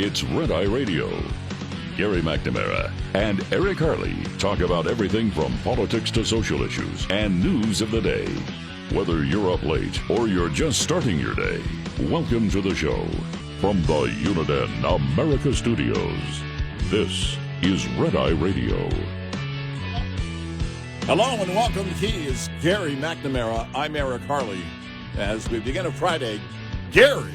It's Red Eye Radio. Gary McNamara and Eric Harley talk about everything from politics to social issues and news of the day. Whether you're up late or you're just starting your day, welcome to the show. From the Uniden America Studios, this is Red Eye Radio. Hello and welcome. He is Gary McNamara. I'm Eric Harley. As we begin a Friday, Gary,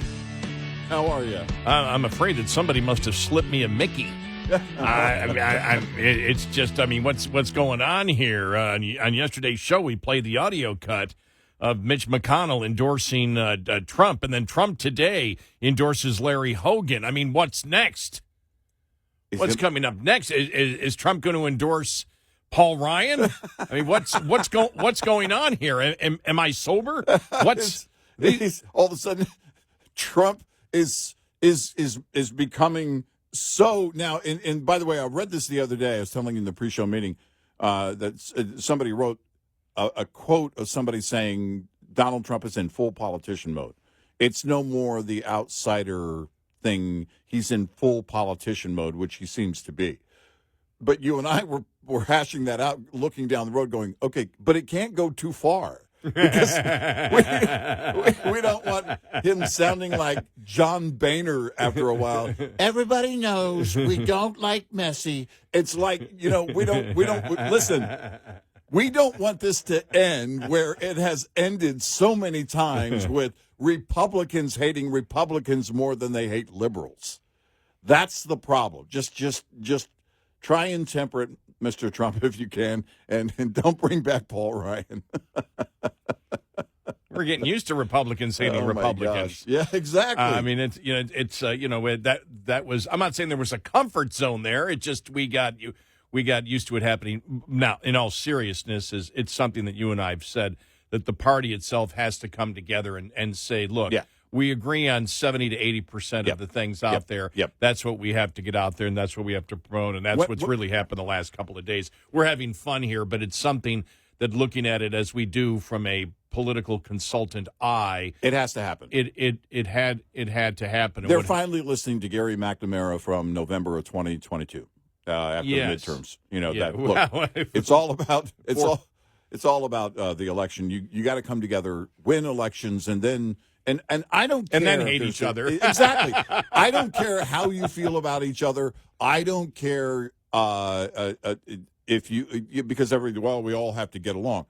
how are you? I'm afraid that somebody must have slipped me a Mickey. It's just, what's going on here? On yesterday's show, we played the audio cut of Mitch McConnell endorsing Trump, and then Trump today endorses Larry Hogan. I mean, what's next? What's coming up next? Is Trump going to endorse Paul Ryan? I mean, what's going on here? Am I sober? All of a sudden, Trump is becoming so now. And by the way, I read this the other day. I was telling you in the pre-show meeting that somebody wrote a quote of somebody saying Donald Trump is in full politician mode. It's no more the outsider thing. He's in full politician mode, which he seems to be. But you and I were hashing that out, looking down the road, going, okay, but it can't go too far. Because we don't want him sounding like John Boehner after a while. Everybody knows we don't like Messi. It's like, we don't listen. We don't want this to end where it has ended so many times with Republicans hating Republicans more than they hate liberals. That's the problem. Just try and temper it, Mr. Trump, if you can, and don't bring back Paul Ryan. We're getting used to Republicans hating Republicans. Yeah, exactly. That was. I'm not saying there was a comfort zone there. It just we got used to it happening. Now, in all seriousness, it's something that you and I have said that the party itself has to come together and say, look. Yeah. We agree on 70 to 80% of the things out there. Yep. That's what we have to get out there, and that's what we have to promote, and that's what's really happened the last couple of days. We're having fun here, but it's something that, looking at it as we do from a political consultant eye, it has to happen. It had to happen. They're finally listeting to Gary McNamara from November of 2022 after the midterms. It's all about the election. You got to come together, win elections, and then. And I don't care. And then hate each other. Exactly. I don't care how you feel about each other. I don't care if you because we all have to get along.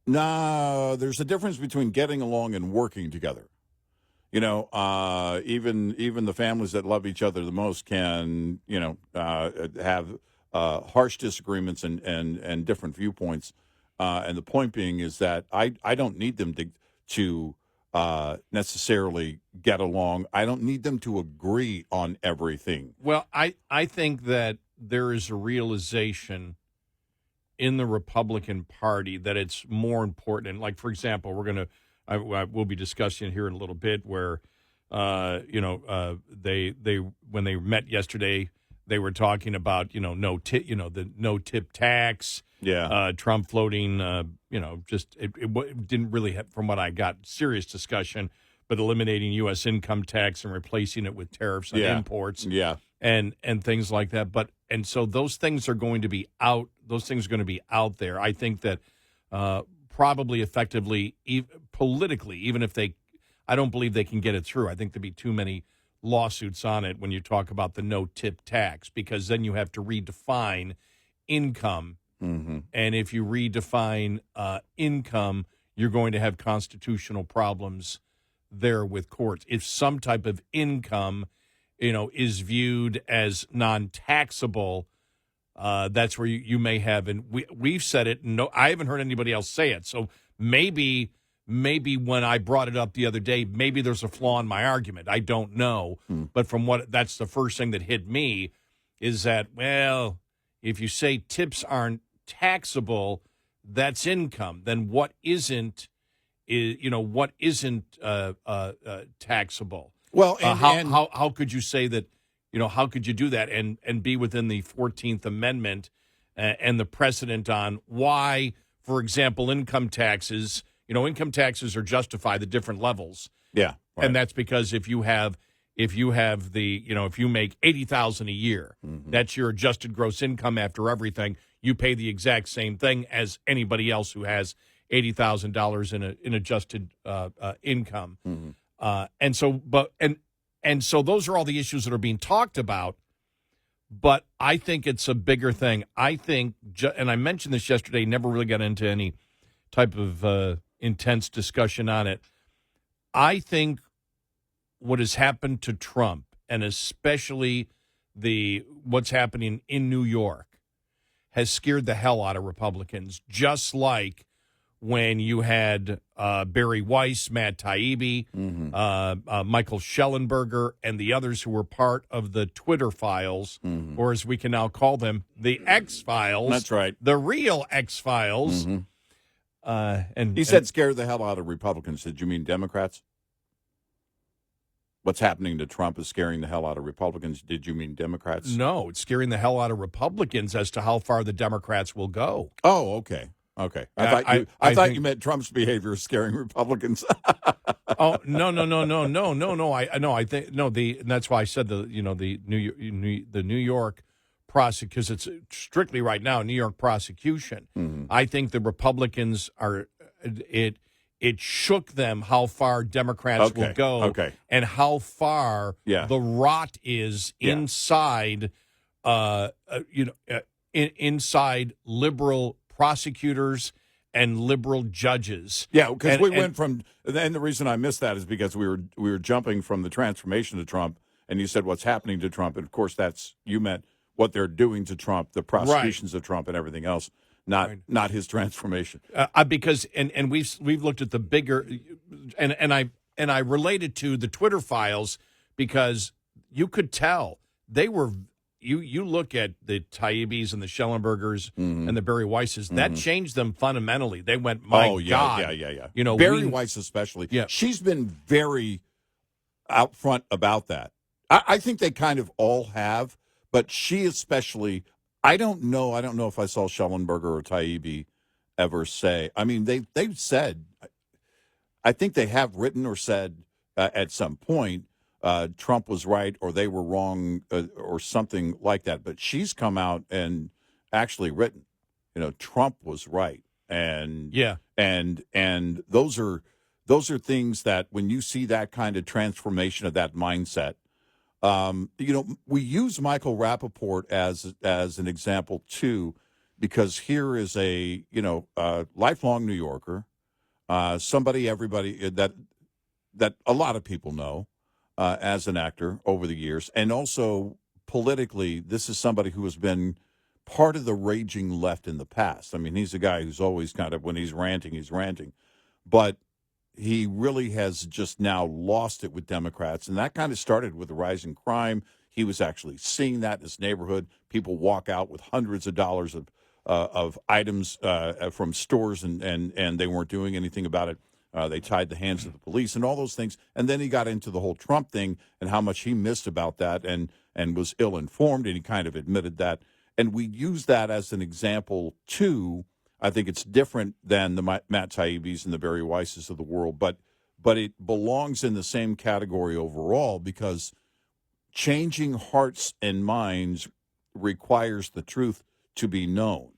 No, there's a difference between getting along and working together. Even the families that love each other the most can, have harsh disagreements and different viewpoints. And the point being is that I don't need them to necessarily get along. I don't need them to agree on everything. Well, I think that there is a realization in the Republican Party that it's more important. And like, for example, we'll be discussing it here in a little bit where, they when they met yesterday, they were talking about, the no tip tax. Yeah. Trump floating, it didn't really have, from what I got, serious discussion, but eliminating U.S. income tax and replacing it with tariffs on imports. Yeah. And things like that. And so those things are going to be out. Those things are going to be out there. I think that probably effectively, politically, even if I don't believe they can get it through. I think there'd be too many lawsuits on it when you talk about the no tip tax, because then you have to redefine income. Mm-hmm. And if you redefine income, you're going to have constitutional problems there with courts. If some type of income, is viewed as non-taxable, that's where you may have, and we've said it. No, I haven't heard anybody else say it. So maybe when I brought it up the other day, maybe there's a flaw in my argument. I don't know. But that's the first thing that hit me is that, well, if you say tips aren't taxable, that's income. Then what isn't taxable? Well, how could you say that? How could you do that and be within the 14th Amendment and the precedent on why, for example, income taxes are justified at different levels. Yeah, right. And that's because if you have if you have if you make $80,000 a year, that's your adjusted gross income after everything. You pay the exact same thing as anybody else who has $80,000 in adjusted income. And so those are all the issues that are being talked about. But I think it's a bigger thing. I think, and I mentioned this yesterday, never really got into any type of intense discussion on it. I think what has happened to Trump, and especially what's happening in New York, has scared the hell out of Republicans, just like when you had Barry Weiss, Matt Taibbi, Michael Schellenberger, and the others who were part of the Twitter files, or as we can now call them, the X-Files. That's right. The real X-Files. And You said scare the hell out of Republicans. Did you mean Democrats? What's happening to Trump is scaring the hell out of Republicans. Did you mean Democrats? No, it's scaring the hell out of Republicans as to how far the Democrats will go. Oh, okay. Okay. I thought you meant Trump's behavior is scaring Republicans. Oh, no. I think and that's why I said the New York prosecute, because it's strictly right now New York prosecution. I think the Republicans are it shook them how far Democrats will go, and how far the rot is inside, inside liberal prosecutors and liberal judges. Yeah, because we went from, and the reason I missed that is because we were jumping from the transformation to Trump, and you said what's happening to Trump, and of course you meant what they're doing to Trump, the prosecutions of Trump, and everything else. Not his transformation. Because we've looked at the bigger, and I related to the Twitter files, because you could tell they were. You look at the Taibis and the Schellenbergers and the Barry Weisses, that changed them fundamentally. They went, God. Yeah. Barry Weiss especially. Yeah. She's been very out front about that. I think they kind of all have, but she especially. I don't know if I saw Schellenberger or Taibbi ever say. I mean, they've said. I think they have written or said at some point. Trump was right or they were wrong or something like that. But she's come out and actually written, Trump was right. And and those are things that when you see that kind of transformation of that mindset, we use Michael Rappaport as an example too, because here is a lifelong New Yorker, everybody that a lot of people know. As an actor over the years. And also politically, this is somebody who has been part of the raging left in the past. I mean, he's a guy who's always kind of, when he's ranting. But he really has just now lost it with Democrats. And that kind of started with the rise in crime. He was actually seeing that in his neighborhood. People walk out with hundreds of dollars of items from stores, and they weren't doing anything about it. They tied the hands of the police and all those things. And then he got into the whole Trump thing and how much he missed about that and was ill-informed, and he kind of admitted that. And we use that as an example, too. I think it's different than the Matt Taibbi's and the Barry Weisses of the world, but it belongs in the same category overall, because changing hearts and minds requires the truth to be known.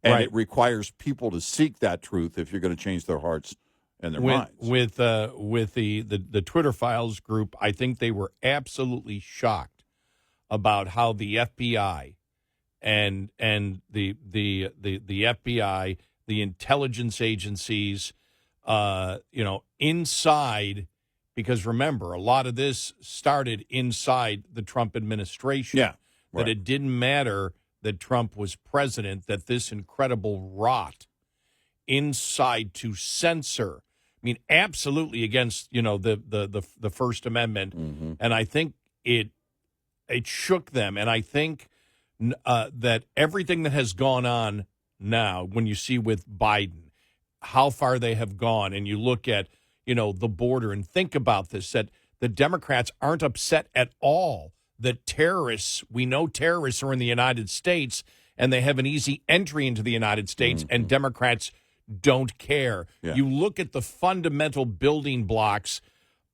And it requires people to seek that truth if you're going to change their hearts and their minds. With the Twitter Files group, I think they were absolutely shocked about how the FBI and the FBI, the intelligence agencies, inside, because remember, a lot of this started inside the Trump administration. Yeah, that it didn't matter that Trump was president, that this incredible rot inside to censor. I mean, absolutely against, the First Amendment. And I think it shook them. And I think that everything that has gone on now, when you see with Biden, how far they have gone, and you look at, the border, and think about this, that the Democrats aren't upset at all that we know terrorists are in the United States, and they have an easy entry into the United States, and Democrats don't care. Yeah. You look at the fundamental building blocks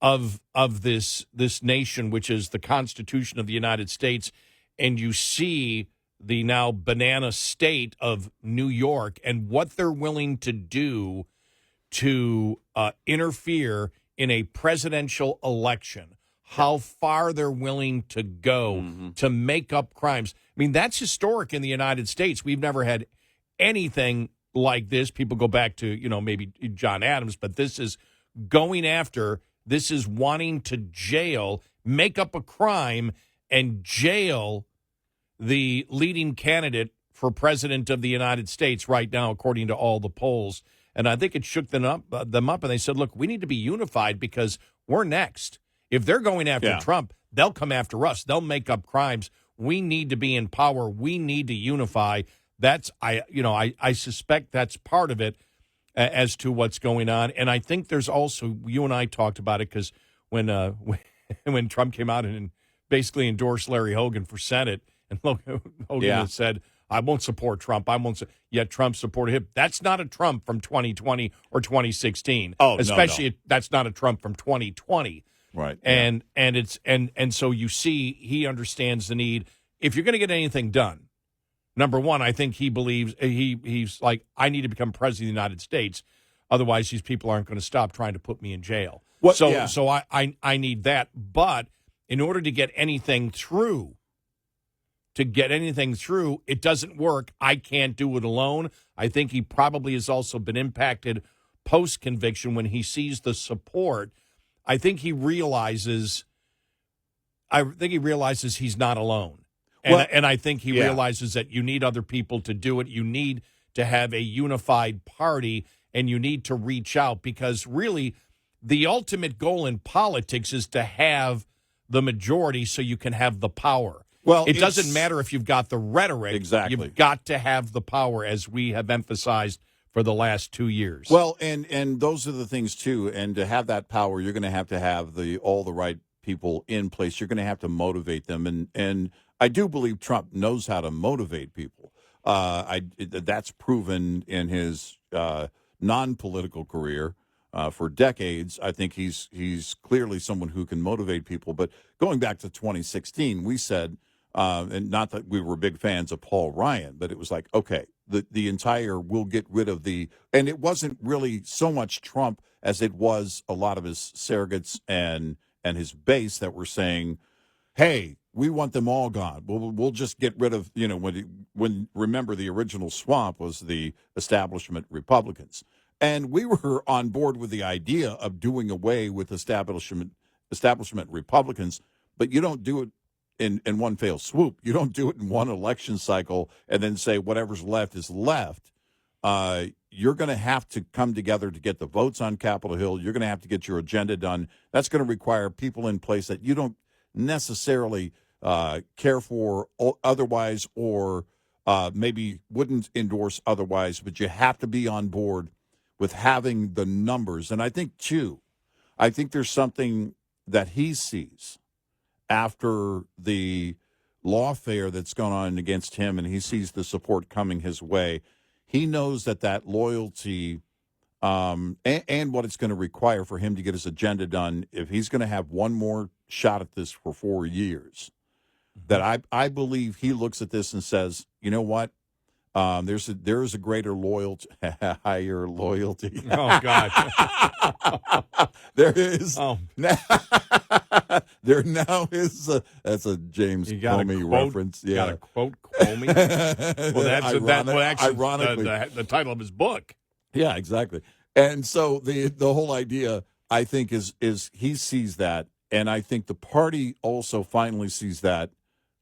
of this nation, which is the Constitution of the United States, and you see the now banana state of New York and what they're willing to do to interfere in a presidential election, how far they're willing to go to make up crimes. I mean, that's historic in the United States. We've never had anything like this. People go back to, maybe John Adams, but this is going after, this is wanting to jail, make up a crime, and jail the leading candidate for president of the United States right now, according to all the polls. And I think it shook them up, and they said, look, we need to be unified because we're next. If they're going after Trump, they'll come after us. They'll make up crimes. We need to be in power. We need to unify. That's, I suspect that's part of it as to what's going on. And I think there's also, you and I talked about it, because when Trump came out and basically endorsed Larry Hogan for Senate, and Hogan said, I won't support Trump. Yet Trump supported him. That's not a Trump from 2020 or 2016. Oh, especially no. That's not a Trump from 2020. Right. And so you see he understands the need. If you're going to get anything done, number one, I think he believes he's like, I need to become president of the United States. Otherwise, these people aren't going to stop trying to put me in jail. So I need that. But in order to get anything through, it doesn't work. I can't do it alone. I think he probably has also been impacted post-conviction when he sees the support. I think he realizes he's not alone. And I think he realizes that you need other people to do it. You need to have a unified party, and you need to reach out, because really the ultimate goal in politics is to have the majority so you can have the power. Well, it doesn't matter if you've got the rhetoric. Exactly. You've got to have the power, as we have emphasized for the last 2 years. Well, and those are the things, too. And to have that power, you're going to have all the right people in place. You're going to have to motivate them. And I do believe Trump knows how to motivate people. That's proven in his non-political career for decades. I think he's clearly someone who can motivate people. But going back to 2016, we said, and not that we were big fans of Paul Ryan, but it was like, okay, the entire, we'll get rid of and it wasn't really so much Trump as it was a lot of his surrogates and his base that were saying, hey, we want them all gone. We'll just get rid of, when remember the original swamp was the establishment Republicans. And we were on board with the idea of doing away with establishment Republicans, but you don't do it in one fell swoop. You don't do it in one election cycle and then say whatever's left is left. You're going to have to come together to get the votes on Capitol Hill. You're going to have to get your agenda done. That's going to require people in place that you don't necessarily care for otherwise, or maybe wouldn't endorse otherwise, but you have to be on board with having the numbers. And I think, too, there's something that he sees after the lawfare that's gone on against him, and he sees the support coming his way. He knows that loyalty and what it's going to require for him to get his agenda done, if he's going to have one more shot at this for 4 years, that I believe he looks at this and says, you know what? There is a greater loyalty, higher loyalty. Oh, God. There is. Oh. There now is. That's a James Comey reference. You got to quote Comey. Well, that's ironically the title of his book. Yeah, exactly. And so the whole idea, I think, is he sees that, and I think the party also finally sees that.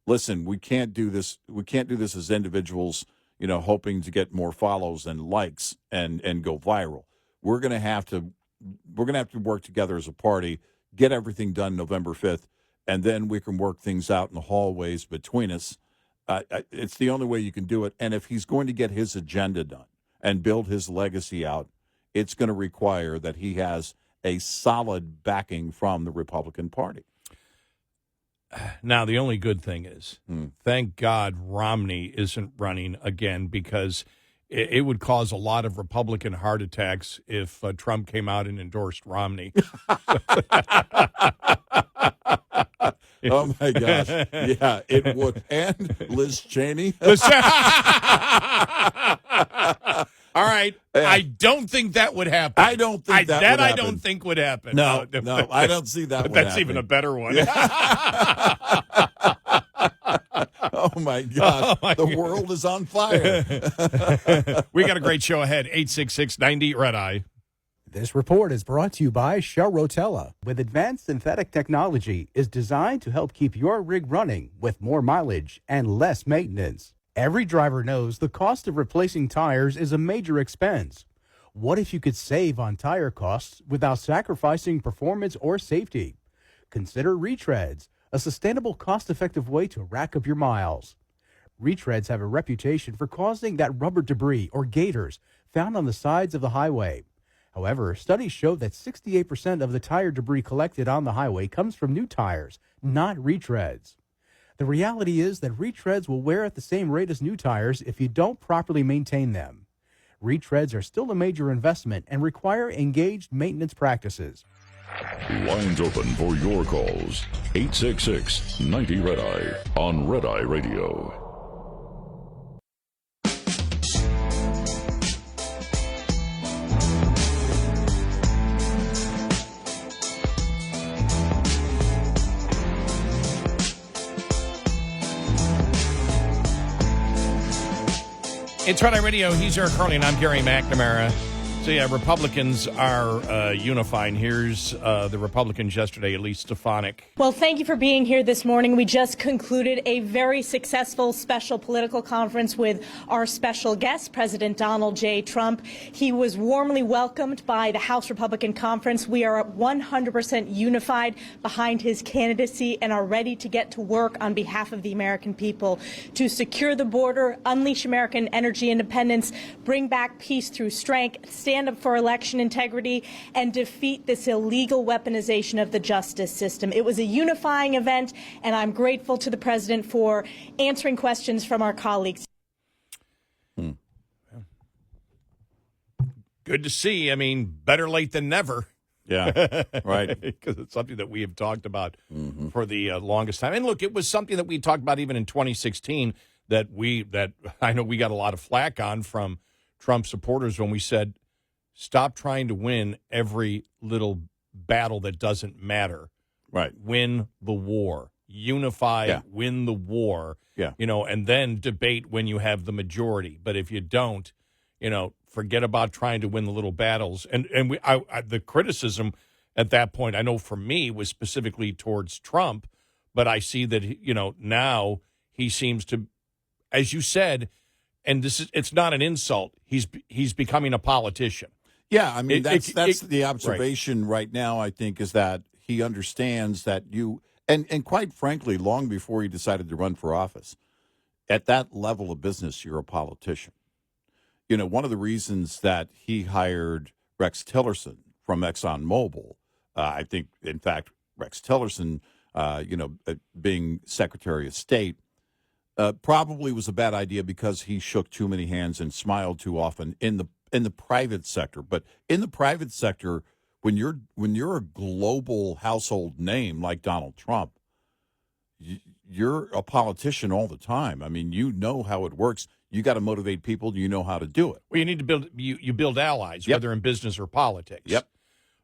Listen, we can't do this. We can't do this as individuals, hoping to get more follows and likes and go viral. We're going to have to work together as a party, get everything done November 5th, and then we can work things out in the hallways between us. It's the only way you can do it. And if he's going to get his agenda done and build his legacy out, it's going to require that he has a solid backing from the Republican Party. Now, the only good thing is, thank God Romney isn't running again, because it would cause a lot of Republican heart attacks if Trump came out and endorsed Romney. Oh, my gosh. Yeah, it would. And Liz Cheney. All right. I don't think that would happen. I don't think that would happen. I don't think would happen. No, I don't see that But one that's even a better one. Oh, my gosh. The world is on fire. We got a great show ahead. 866-90 Red Eye. This report is brought to you by Shell Rotella. With advanced synthetic technology, is designed to help keep your rig running with more mileage and less maintenance. Every driver knows the cost of replacing tires is a major expense. What if you could save on tire costs without sacrificing performance or safety? Consider retreads, a sustainable, cost-effective way to rack up your miles. Retreads have a reputation for causing that rubber debris or gators found on the sides of the highway. However, studies show that 68% of the tire debris collected on the highway comes from new tires, not retreads. The reality is that retreads will wear at the same rate as new tires if you don't properly maintain them. Retreads are still a major investment and require engaged maintenance practices. Lines open for your calls. 866-90 Red Eye on Red Eye Radio. It's Red Eye Radio. He's Eric Harley, and I'm Gary McNamara. So, yeah, Republicans are unifying. Here's the Republicans yesterday, at least Stefanik. Well, thank you for being here this morning. We just concluded a very successful special political conference with our special guest, President Donald J. Trump. He was warmly welcomed by the House Republican Conference. We are 100% unified behind his candidacy and are ready to get to work on behalf of the American people to secure the border, unleash American energy independence, bring back peace through strength, stand up for election integrity, and defeat this illegal weaponization of the justice system. It was a unifying event, and I'm grateful to the president for answering questions from our colleagues. Good to see. I mean, better late than never. Yeah, right. Because it's something that we have talked about for the longest time. And look, it was something that we talked about even in 2016 that I know we got a lot of flack on from Trump supporters when we said, stop trying to win every little battle that doesn't matter. Right. Win the war. Unify, win the war. Yeah. And then debate when you have the majority. But if you don't, forget about trying to win the little battles. And the criticism at that point, I know for me, was specifically towards Trump, but I see that, now he seems to, as you said, and it's not an insult, he's becoming a politician. Yeah, I mean, that's the observation right now, I think, is that he understands that and quite frankly, long before he decided to run for office, at that level of business, you're a politician. One of the reasons that he hired Rex Tillerson from ExxonMobil, I think, in fact, Rex Tillerson, being Secretary of State, probably was a bad idea because he shook too many hands and smiled too often in the private sector. But in the private sector, when you're a global household name like Donald Trump, you're a politician all the time. I mean, you know how it works. You got to motivate people. You know how to do it. Well, you need to build allies, whether in business or politics. Yep.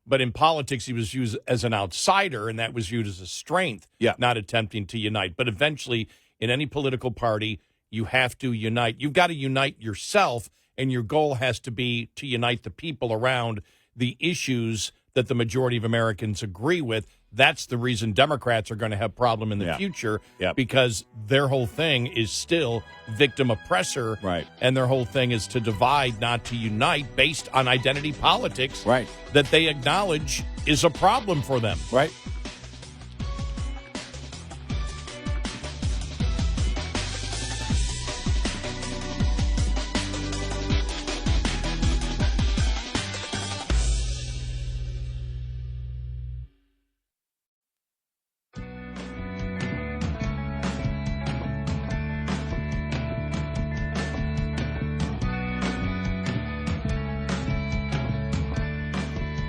But in politics, he was used as an outsider, and that was viewed as a strength, not attempting to unite. But eventually, in any political party, you have to unite. You've got to unite yourself, and your goal has to be to unite the people around the issues that the majority of Americans agree with. That's the reason Democrats are going to have problem in the future, because their whole thing is still victim-oppressor, right? And their whole thing is to divide, not to unite, based on identity politics, right? That they acknowledge is a problem for them, right?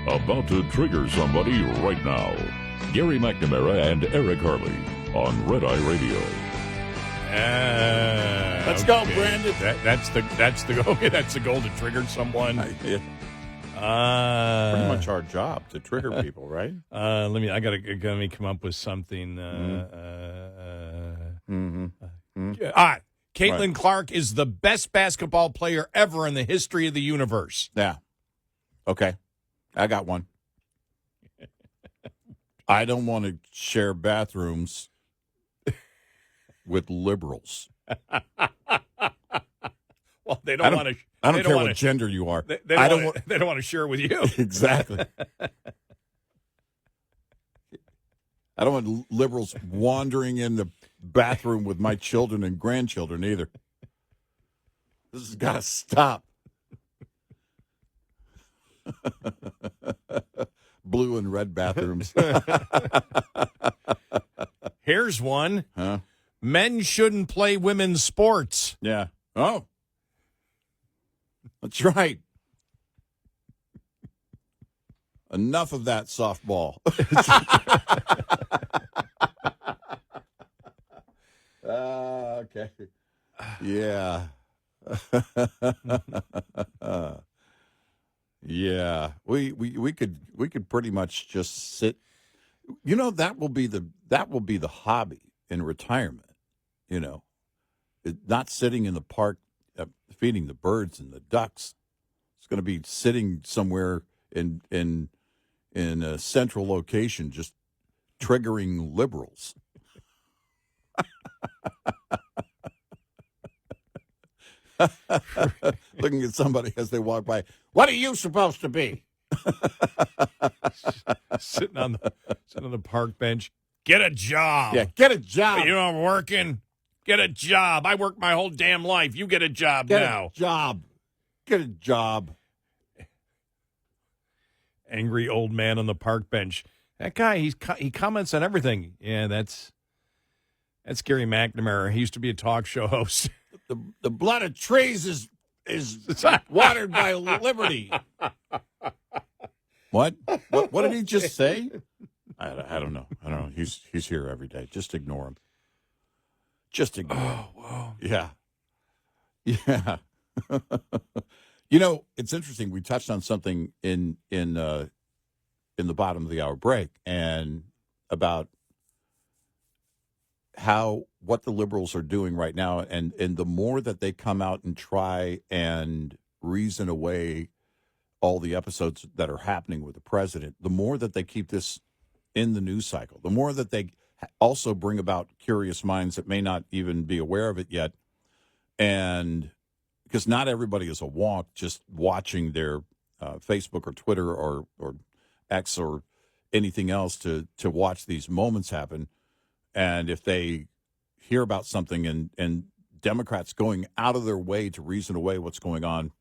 about to trigger somebody right now. Gary McNamara and Eric Harley on Red Eye Radio. Let's go, Brandon. That's the goal to trigger someone. Pretty much our job to trigger people, right? Let me come up with something. Caitlin Clark is the best basketball player ever in the history of the universe. Yeah. Okay. I got one. I don't want to share bathrooms with liberals. Well, they don't want to. I don't care what gender you are. They don't want to share with you. Exactly. I don't want liberals wandering in the bathroom with my children and grandchildren either. This has got to stop. Blue and red bathrooms. Here's one. Huh? Men shouldn't play women's sports. Yeah. Oh. That's right. Enough of that softball. Okay. Yeah. Yeah. We could pretty much just sit. You know, that will be the hobby in retirement. You know, not sitting in the park feeding the birds and the ducks. It's going to be sitting somewhere in a central location, just triggering liberals. Looking at somebody as they walk by. What are you supposed to be? sitting on the park bench. Get a job. Yeah, get a job. You know I'm working. Get a job. I worked my whole damn life. You get a job now. Get a job. Get a job. Angry old man on the park bench. That guy, he comments on everything. Yeah, that's Gary McNamara. He used to be a talk show host. The blood of trees is watered by liberty. What did he just say? I don't know. He's here every day. Just ignore him. Just ignore him. Oh, wow. Yeah. Yeah. You know, it's interesting. We touched on something in the bottom of the hour break, and about what the liberals are doing right now, and the more that they come out and try and reason away all the episodes that are happening with the president, the more that they keep this in the news cycle, the more that they also bring about curious minds that may not even be aware of it yet. And because not everybody is a wonk just watching their Facebook or Twitter or X or anything else to watch these moments happen. And if they hear about something and Democrats going out of their way to reason away what's going on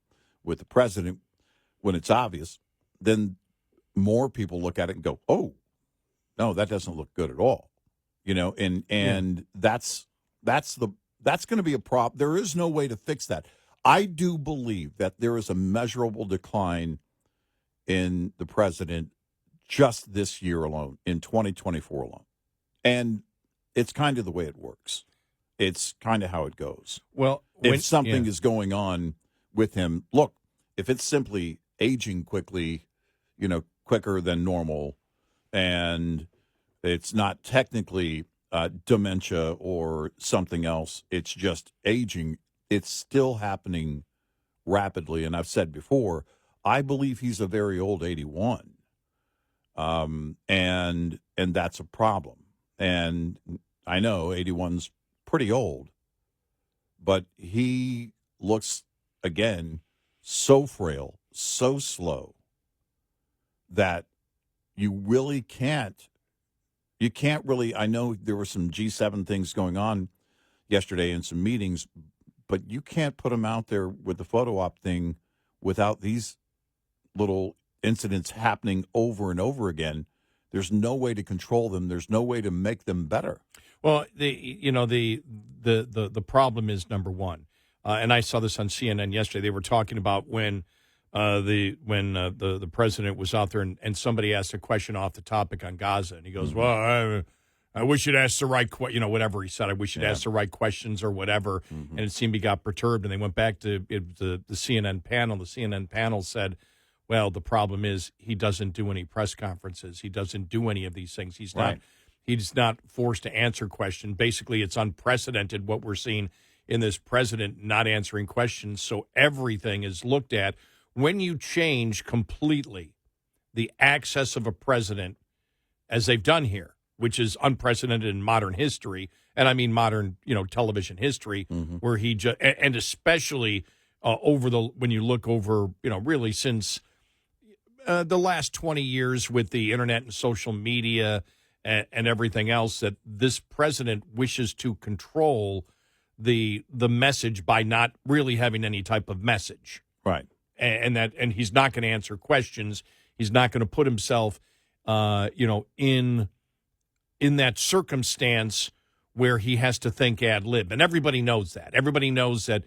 with the president when it's obvious, then more people look at it and go, oh, no, that doesn't look good at all. You know, and that's going to be a problem. There is no way to fix that. I do believe that there is a measurable decline in the president just this year alone, in 2024 alone. And it's kind of the way it works. It's kind of how it goes. Well, if something is going on with him, look, if it's simply aging quickly, quicker than normal, and it's not technically dementia or something else, it's just aging, it's still happening rapidly. And I've said before, I believe he's a very old 81. And that's a problem. And I know 81's pretty old, but he looks, again, so frail, so slow, that you really can't. You can't really. I know there were some G7 things going on yesterday and some meetings, but you can't put him out there with the photo op thing without these little incidents happening over and over again. There's no way to control them. There's no way to make them better. Well, the problem is, number one, and I saw this on CNN yesterday. They were talking about when the president was out there and somebody asked a question off the topic on Gaza, and he goes, "Well, I wish you'd ask the right whatever he said. I wish you'd ask the right questions or whatever." And it seemed he got perturbed, and they went back to the CNN panel. The CNN panel said, "Well, the problem is he doesn't do any press conferences. He doesn't do any of these things. He's not forced to answer questions. Basically, it's unprecedented what we're seeing in this president not answering questions. So everything is looked at. When you change completely the access of a president, as they've done here, which is unprecedented in modern history, and I mean modern, television history, where he and especially when you look over, really since the last 20 years with the internet and social media and everything else, that this president wishes to control the message by not really having any type of message, right? And he's not going to answer questions. He's not going to put himself, in that circumstance where he has to think ad lib. And everybody knows that. Everybody knows that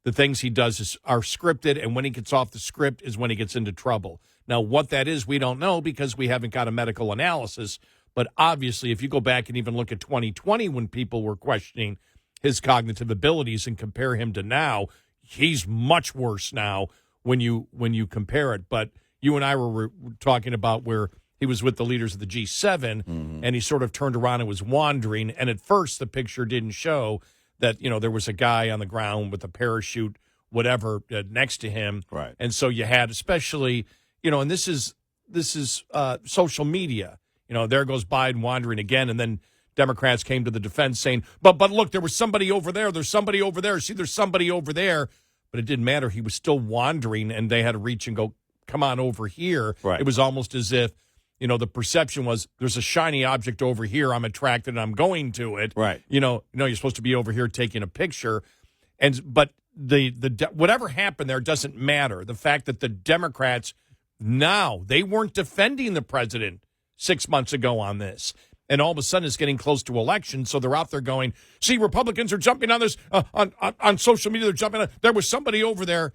the things he does are scripted, and when he gets off the script is when he gets into trouble. Now, what that is, we don't know because we haven't got a medical analysis. But obviously, if you go back and even look at 2020 when people were questioning his cognitive abilities and compare him to now, he's much worse now when you compare it. But you and I were talking about where he was with the leaders of the G7, and he sort of turned around and was wandering. And at first, the picture didn't show that, there was a guy on the ground with a parachute, whatever, next to him. Right. And so you had, especially, and this is social media. There goes Biden wandering again, and then Democrats came to the defense saying, but look, there was somebody over there. There's somebody over there. See, there's somebody over there. But it didn't matter. He was still wandering, and they had to reach and go, come on over here. Right. It was almost as if, the perception was there's a shiny object over here. I'm attracted and I'm going to it. Right. No, you're supposed to be over here taking a picture. But the whatever happened there doesn't matter. The fact that the Democrats now, they weren't defending the president 6 months ago on this. And all of a sudden it's getting close to election. So they're out there going, see, Republicans are jumping on this on social media. They're jumping on. There was somebody over there.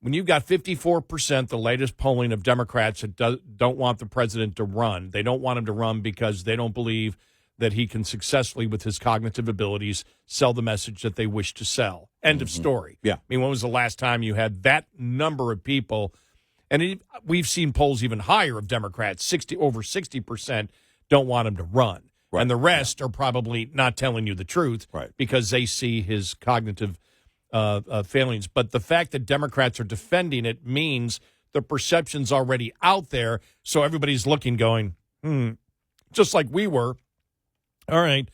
When you've got 54%, the latest polling of Democrats that don't want the president to run, they don't want him to run because they don't believe that he can successfully, with his cognitive abilities, sell the message that they wish to sell. End of story. Yeah. I mean, when was the last time you had that number of people? And we've seen polls even higher of Democrats, over 60% don't want him to run. Right. And the rest are probably not telling you the truth because they see his cognitive failings. But the fact that Democrats are defending it means the perception's already out there. So everybody's looking, going, just like we were. All right,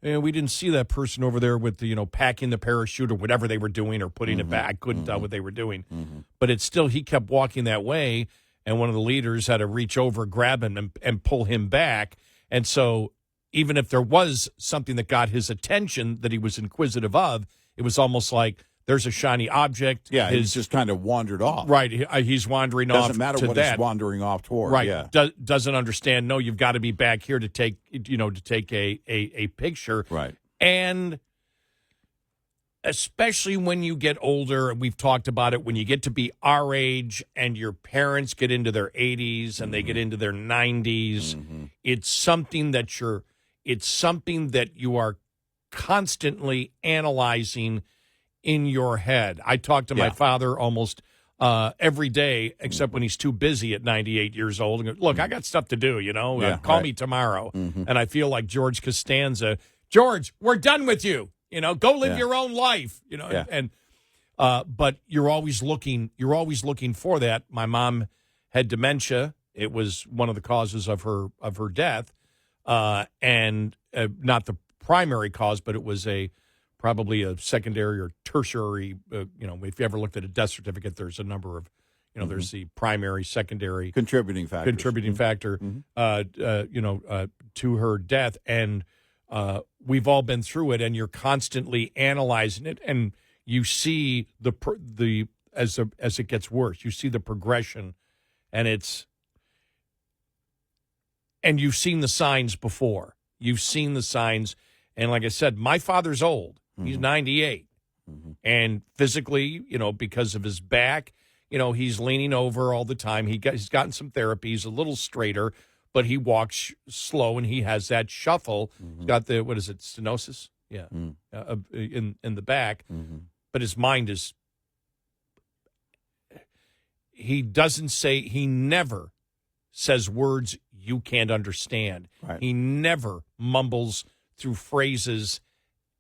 we didn't see that person over there with the, packing the parachute or whatever they were doing or putting it back. I couldn't tell what they were doing. But it's still, he kept walking that way, and one of the leaders had to reach over, grab him, and pull him back. And so even if there was something that got his attention that he was inquisitive of, it was almost like there's a shiny object. Yeah, he's just kind of wandered off. Right, he's wandering off. Doesn't matter what he's wandering off toward. Right, yeah. Doesn't understand. No, you've got to be back here to take a picture. Right, and especially when you get older, and we've talked about it, when you get to be our age and your parents get into their 80s and they get into their 90s, it's something that you are constantly analyzing in your head. I talk to my father almost every day, except when he's too busy at 98 years old. And go, look, I got stuff to do, call me tomorrow. And I feel like George Costanza, George, we're done with you. Go live your own life. And but you're always looking for that. My mom had dementia. It was one of the causes of her death, and not the primary cause, but it was probably a secondary or tertiary. If you ever looked at a death certificate, there's a number of, there's the primary, secondary, contributing factor to her death, and we've all been through it, and you're constantly analyzing it, and you see as it gets worse, you see the progression, and you've seen the signs before. You've seen the signs, and like I said, my father's old. He's 98, and physically, because of his back, he's leaning over all the time. He's gotten some therapy. He's a little straighter, but he walks slow, and he has that shuffle. He's got the, what is it, stenosis? Yeah, in the back. But his mind is, he never says words you can't understand. Right. He never mumbles through phrases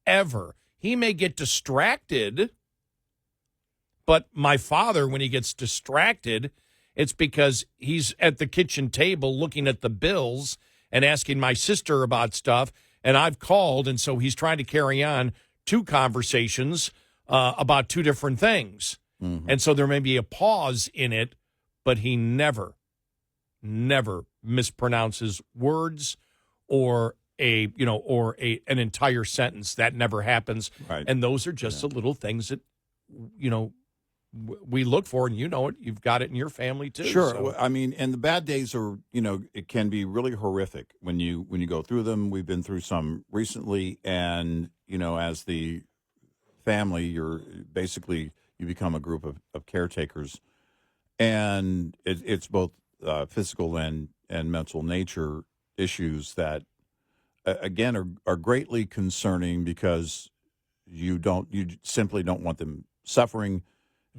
ever. He may get distracted, but my father, when he gets distracted, it's because he's at the kitchen table looking at the bills and asking my sister about stuff, and I've called, and so he's trying to carry on two conversations about two different things. And so there may be a pause in it, but he never mispronounces words or an entire sentence. That never happens. Right. And those are just the little things that, we look for, and it. You've got it in your family too. Sure. So. I mean, and the bad days are, it can be really horrific when you go through them. We've been through some recently, and as the family, you become a group of caretakers, and it's both physical and mental nature issues that, again, are greatly concerning because you simply don't want them suffering.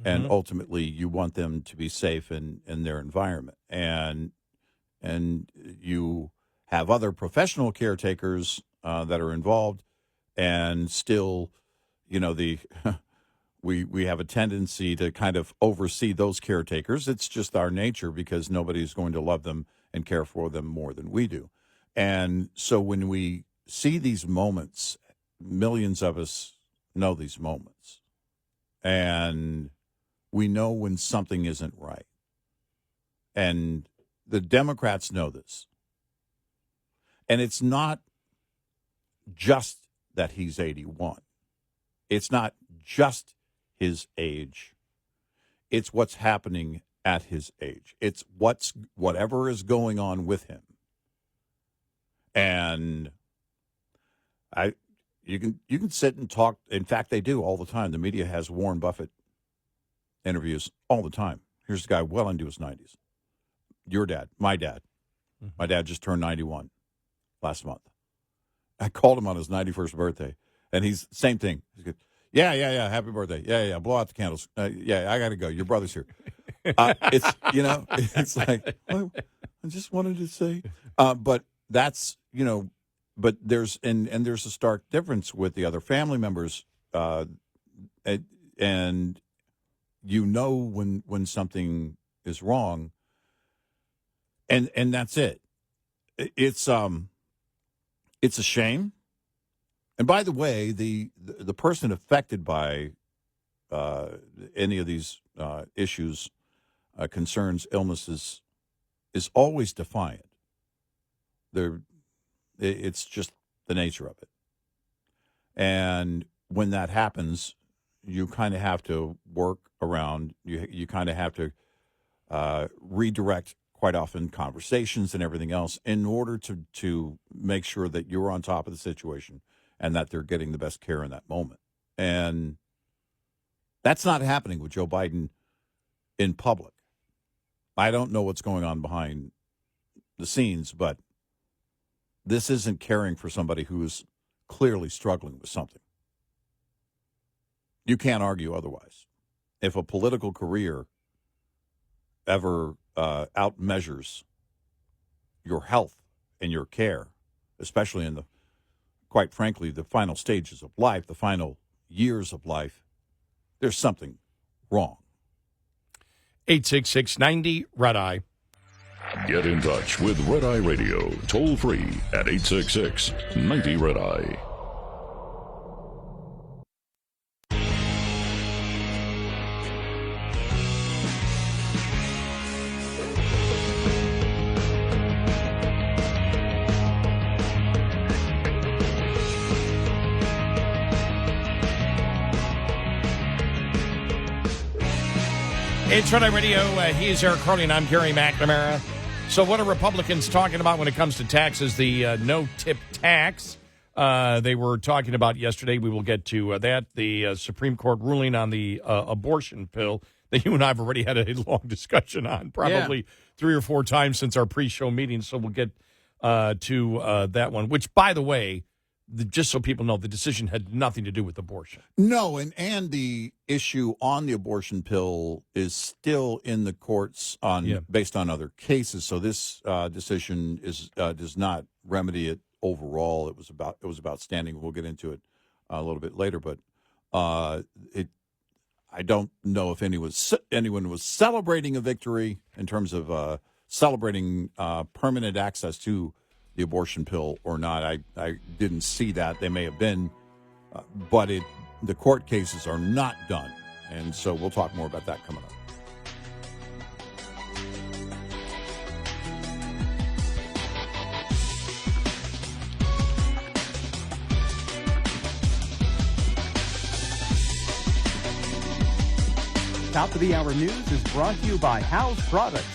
And ultimately, you want them to be safe in their environment. And you have other professional caretakers that are involved, and still, we have a tendency to kind of oversee those caretakers. It's just our nature because nobody's going to love them and care for them more than we do. And so when we see these moments, millions of us know these moments. And we know when something isn't right. And the Democrats know this. And it's not just that he's 81. It's not just his age. It's what's happening at his age. It's whatever is going on with him. And you can sit and talk. In fact, they do all the time. The media has Warren Buffett interviews all the time. Here's the guy well into his 90s. Your dad, my dad. My dad just turned 91 last month. I called him on his 91st birthday, and he's same thing. He's good. Yeah. Happy birthday. Yeah. Blow out the candles. Yeah, I got to go. Your brother's here. It's like, well, I just wanted to say, but that's, but there's there's a stark difference with the other family members, and when something is wrong, and that's it. It's a shame. And by the way, the person affected by any of these issues, concerns, illnesses, is always defiant. It's just the nature of it. And when that happens, you kind of have to work around, you kind of have to redirect quite often conversations and everything else in order to make sure that you're on top of the situation and that they're getting the best care in that moment. And that's not happening with Joe Biden in public. I don't know what's going on behind the scenes, but this isn't caring for somebody who is clearly struggling with something. You can't argue otherwise. If a political career ever outmeasures your health and your care, especially in quite frankly, the final stages of life, the final years of life, there's something wrong. 866-90-RED-EYE. Get in touch with Red Eye Radio, toll free at 866-90-RED-EYE. It's Red Eye Radio. He's Eric Harley, and I'm Gary McNamara. So what are Republicans talking about when it comes to taxes? The no-tip tax they were talking about yesterday. We will get to that. The Supreme Court ruling on the abortion pill. that you and I have already had a long discussion on, probably 3 or 4 times since our pre-show meeting. So we'll get to that one, which, by the way, just so people know, the decision had nothing to do with abortion. No, and the issue on the abortion pill is still in the courts based on other cases. So this decision does not remedy it overall. It was about standing. We'll get into it a little bit later, but I don't know if anyone was celebrating a victory in terms of celebrating permanent access to the abortion pill or not. I didn't see that. They may have been, but the court cases are not done. And so we'll talk more about that coming up. Top of the hour news is brought to you by House Products.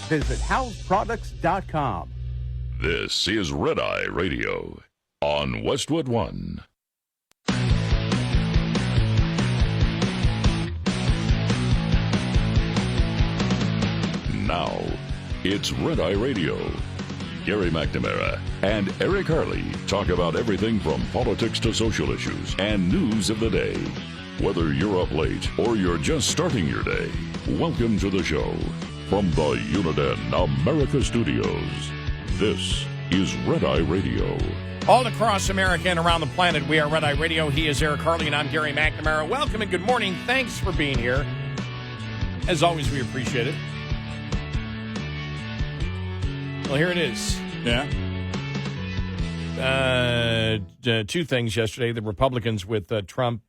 Visit houseproducts.com. This is Red Eye Radio on Westwood One. Now, it's Red Eye Radio. Gary McNamara and Eric Harley talk about everything from politics to social issues and news of the day. Whether you're up late or you're just starting your day, welcome to the show. From the Uniden America Studios, this is Red Eye Radio. All across America and around the planet, we are Red Eye Radio. He is Eric Harley, and I'm Gary McNamara. Welcome and good morning. Thanks for being here. As always, we appreciate it. Well, here it is. Yeah. 2 things yesterday. The Republicans with Trump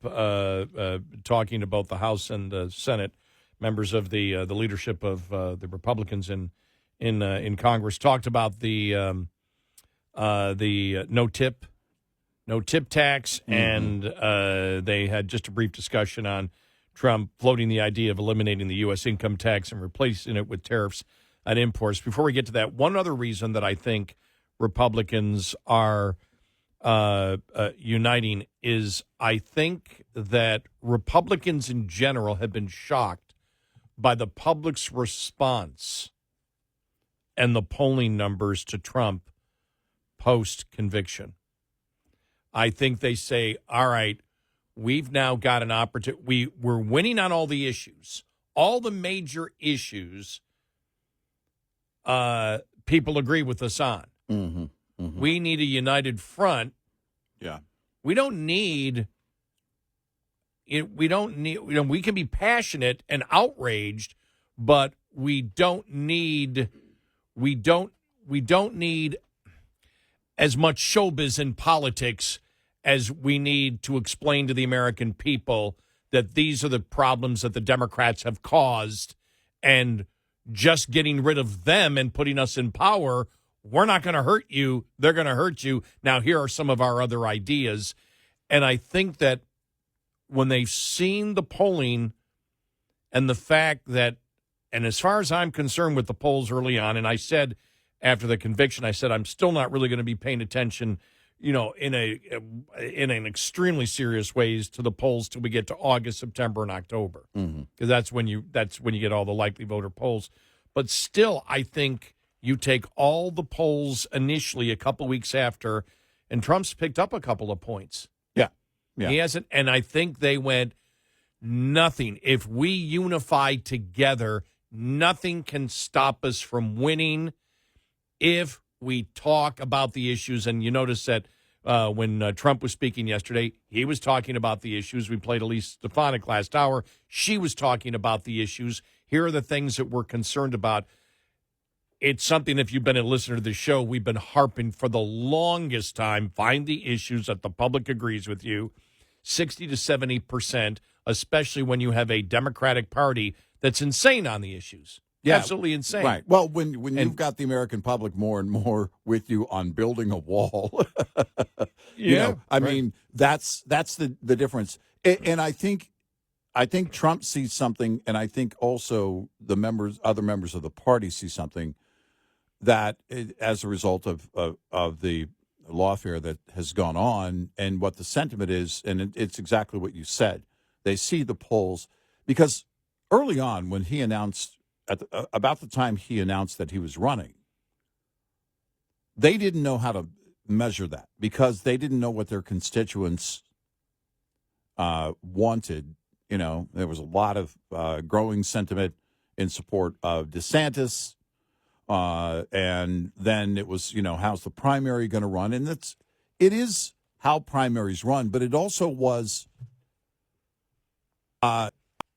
talking about the House and the Senate, members of the leadership of the Republicans in Congress, talked about the no tip tax, and they had just a brief discussion on Trump floating the idea of eliminating the U.S. income tax and replacing it with tariffs on imports. Before we get to that, one other reason that I think Republicans are uniting is I think that Republicans in general have been shocked by the public's response and the polling numbers to Trump post-conviction. I think they say, all right, we've now got an opportunity. We're winning on all the issues, all the major issues people agree with us on. Mm-hmm. Mm-hmm. We need a united front. Yeah. We don't need it. We don't need, we can be passionate and outraged, but we don't need as much showbiz in politics as we need to explain to the American people that these are the problems that the Democrats have caused, and just getting rid of them and putting us in power, we're not going to hurt you. They're going to hurt you. Now, here are some of our other ideas. And I think that when they've seen the polling and the fact that, and as far as I'm concerned with the polls early on, and I said after the conviction, I said, I'm still not really going to be paying attention, in an extremely serious ways to the polls till we get to August, September, and October, because that's when you get all the likely voter polls. But still, I think you take all the polls initially a couple weeks after, and Trump's picked up a couple of points. Yeah, he hasn't, and I think they went nothing. If we unify together, nothing can stop us from winning. If we talk about the issues, and you notice that when Trump was speaking yesterday, he was talking about the issues. We played Elise Stefanik last hour. She was talking about the issues. Here are the things that we're concerned about. It's something, if you've been a listener to the show, we've been harping for the longest time. Find the issues that the public agrees with you. 60 to 70%, especially when you have a Democratic Party that's insane on the issues. Yeah, absolutely insane. Right. Well, when you've got the American public more and more with you on building a wall, I mean, that's the difference. And I think Trump sees something, and I think also the other members of the party see something that, as a result of the lawfare that has gone on, and what the sentiment is, and it's exactly what you said. They see the polls because early on when he announced, about the time he announced that he was running, they didn't know how to measure that because they didn't know what their constituents wanted. You know, there was a lot of growing sentiment in support of DeSantis. And then it was, how's the primary going to run? And it is how primaries run, but it also was,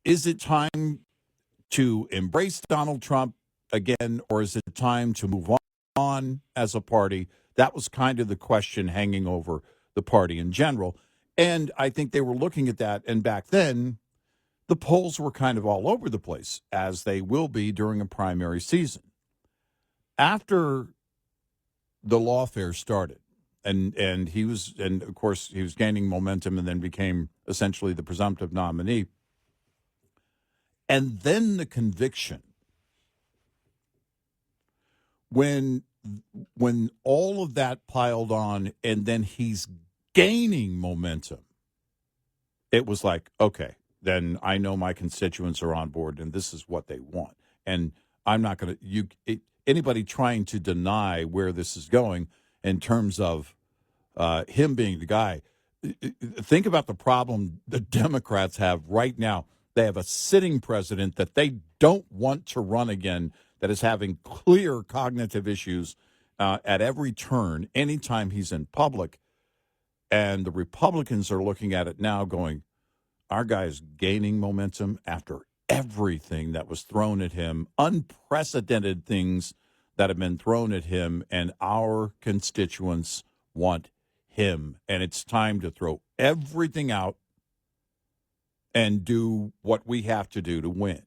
is it time to embrace Donald Trump again, or is it time to move on as a party? That was kind of the question hanging over the party in general. And I think they were looking at that. And back then, the polls were kind of all over the place, as they will be during a primary season. After the lawfare started, and of course, he was gaining momentum and then became essentially the presumptive nominee. And then the conviction, when all of that piled on and then he's gaining momentum, it was like, okay, then I know my constituents are on board and this is what they want. And I'm not going to, anybody trying to deny where this is going in terms of him being the guy, think about the problem the Democrats have right now. They have a sitting president that they don't want to run again, that is having clear cognitive issues at every turn, anytime he's in public. And the Republicans are looking at it now going, our guy is gaining momentum after everything that was thrown at him, unprecedented things that have been thrown at him, and our constituents want him. And it's time to throw everything out and do what we have to do to win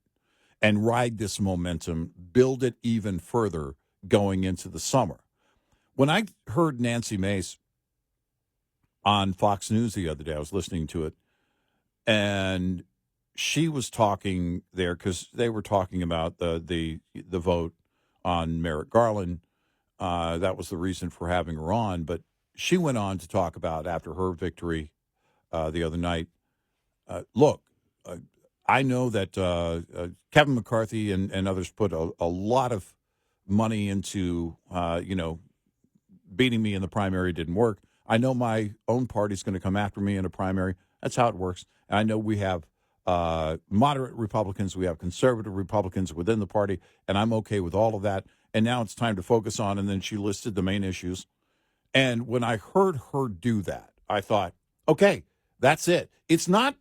and ride this momentum, build it even further going into the summer. When I heard Nancy Mace on Fox News the other day, I was listening to it, and she was talking there because they were talking about the vote on Merrick Garland. That was the reason for having her on. But she went on to talk about, after her victory the other night, look, I know that Kevin McCarthy and others put a lot of money into, beating me in the primary. Didn't work. I know my own party's going to come after me in a primary. That's how it works. And I know we have moderate Republicans. We have conservative Republicans within the party, and I'm okay with all of that. And now it's time to focus on, and then she listed the main issues. And when I heard her do that, I thought, okay, that's it. It's not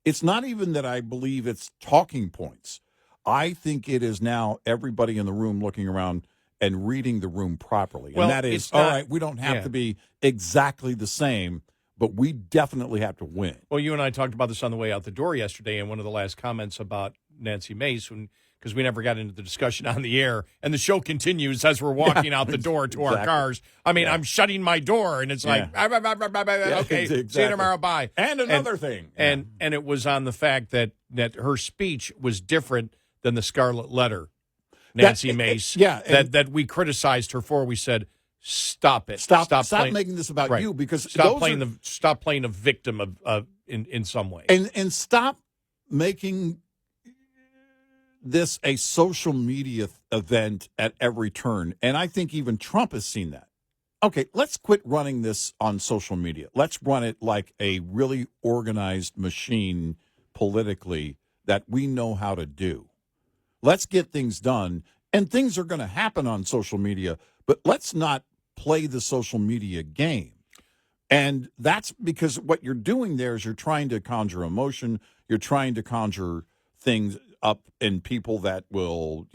even that I believe it's talking points. I think it is now everybody in the room looking around and reading the room properly. And that is, all right, we don't have to be exactly the same, but we definitely have to win. Well, you and I talked about this on the way out the door yesterday, and one of the last comments about Nancy Mace, because we never got into the discussion on the air, and the show continues as we're walking out the door to our cars. I mean, I'm shutting my door, and it's like, okay, exactly. See you tomorrow, bye. And another thing. And it was on the fact that her speech was different than the Scarlet Letter, Nancy Mace, that we criticized her for. We said, stop it. Stop making this about you, because stop playing a victim of in some way. And stop making this a social media event at every turn. And I think even Trump has seen that. Okay, let's quit running this on social media. Let's run it like a really organized machine politically that we know how to do. Let's get things done. And things are going to happen on social media, but let's not play the social media game. And that's because what you're doing there is you're trying to conjure emotion. You're trying to conjure things up in people that will,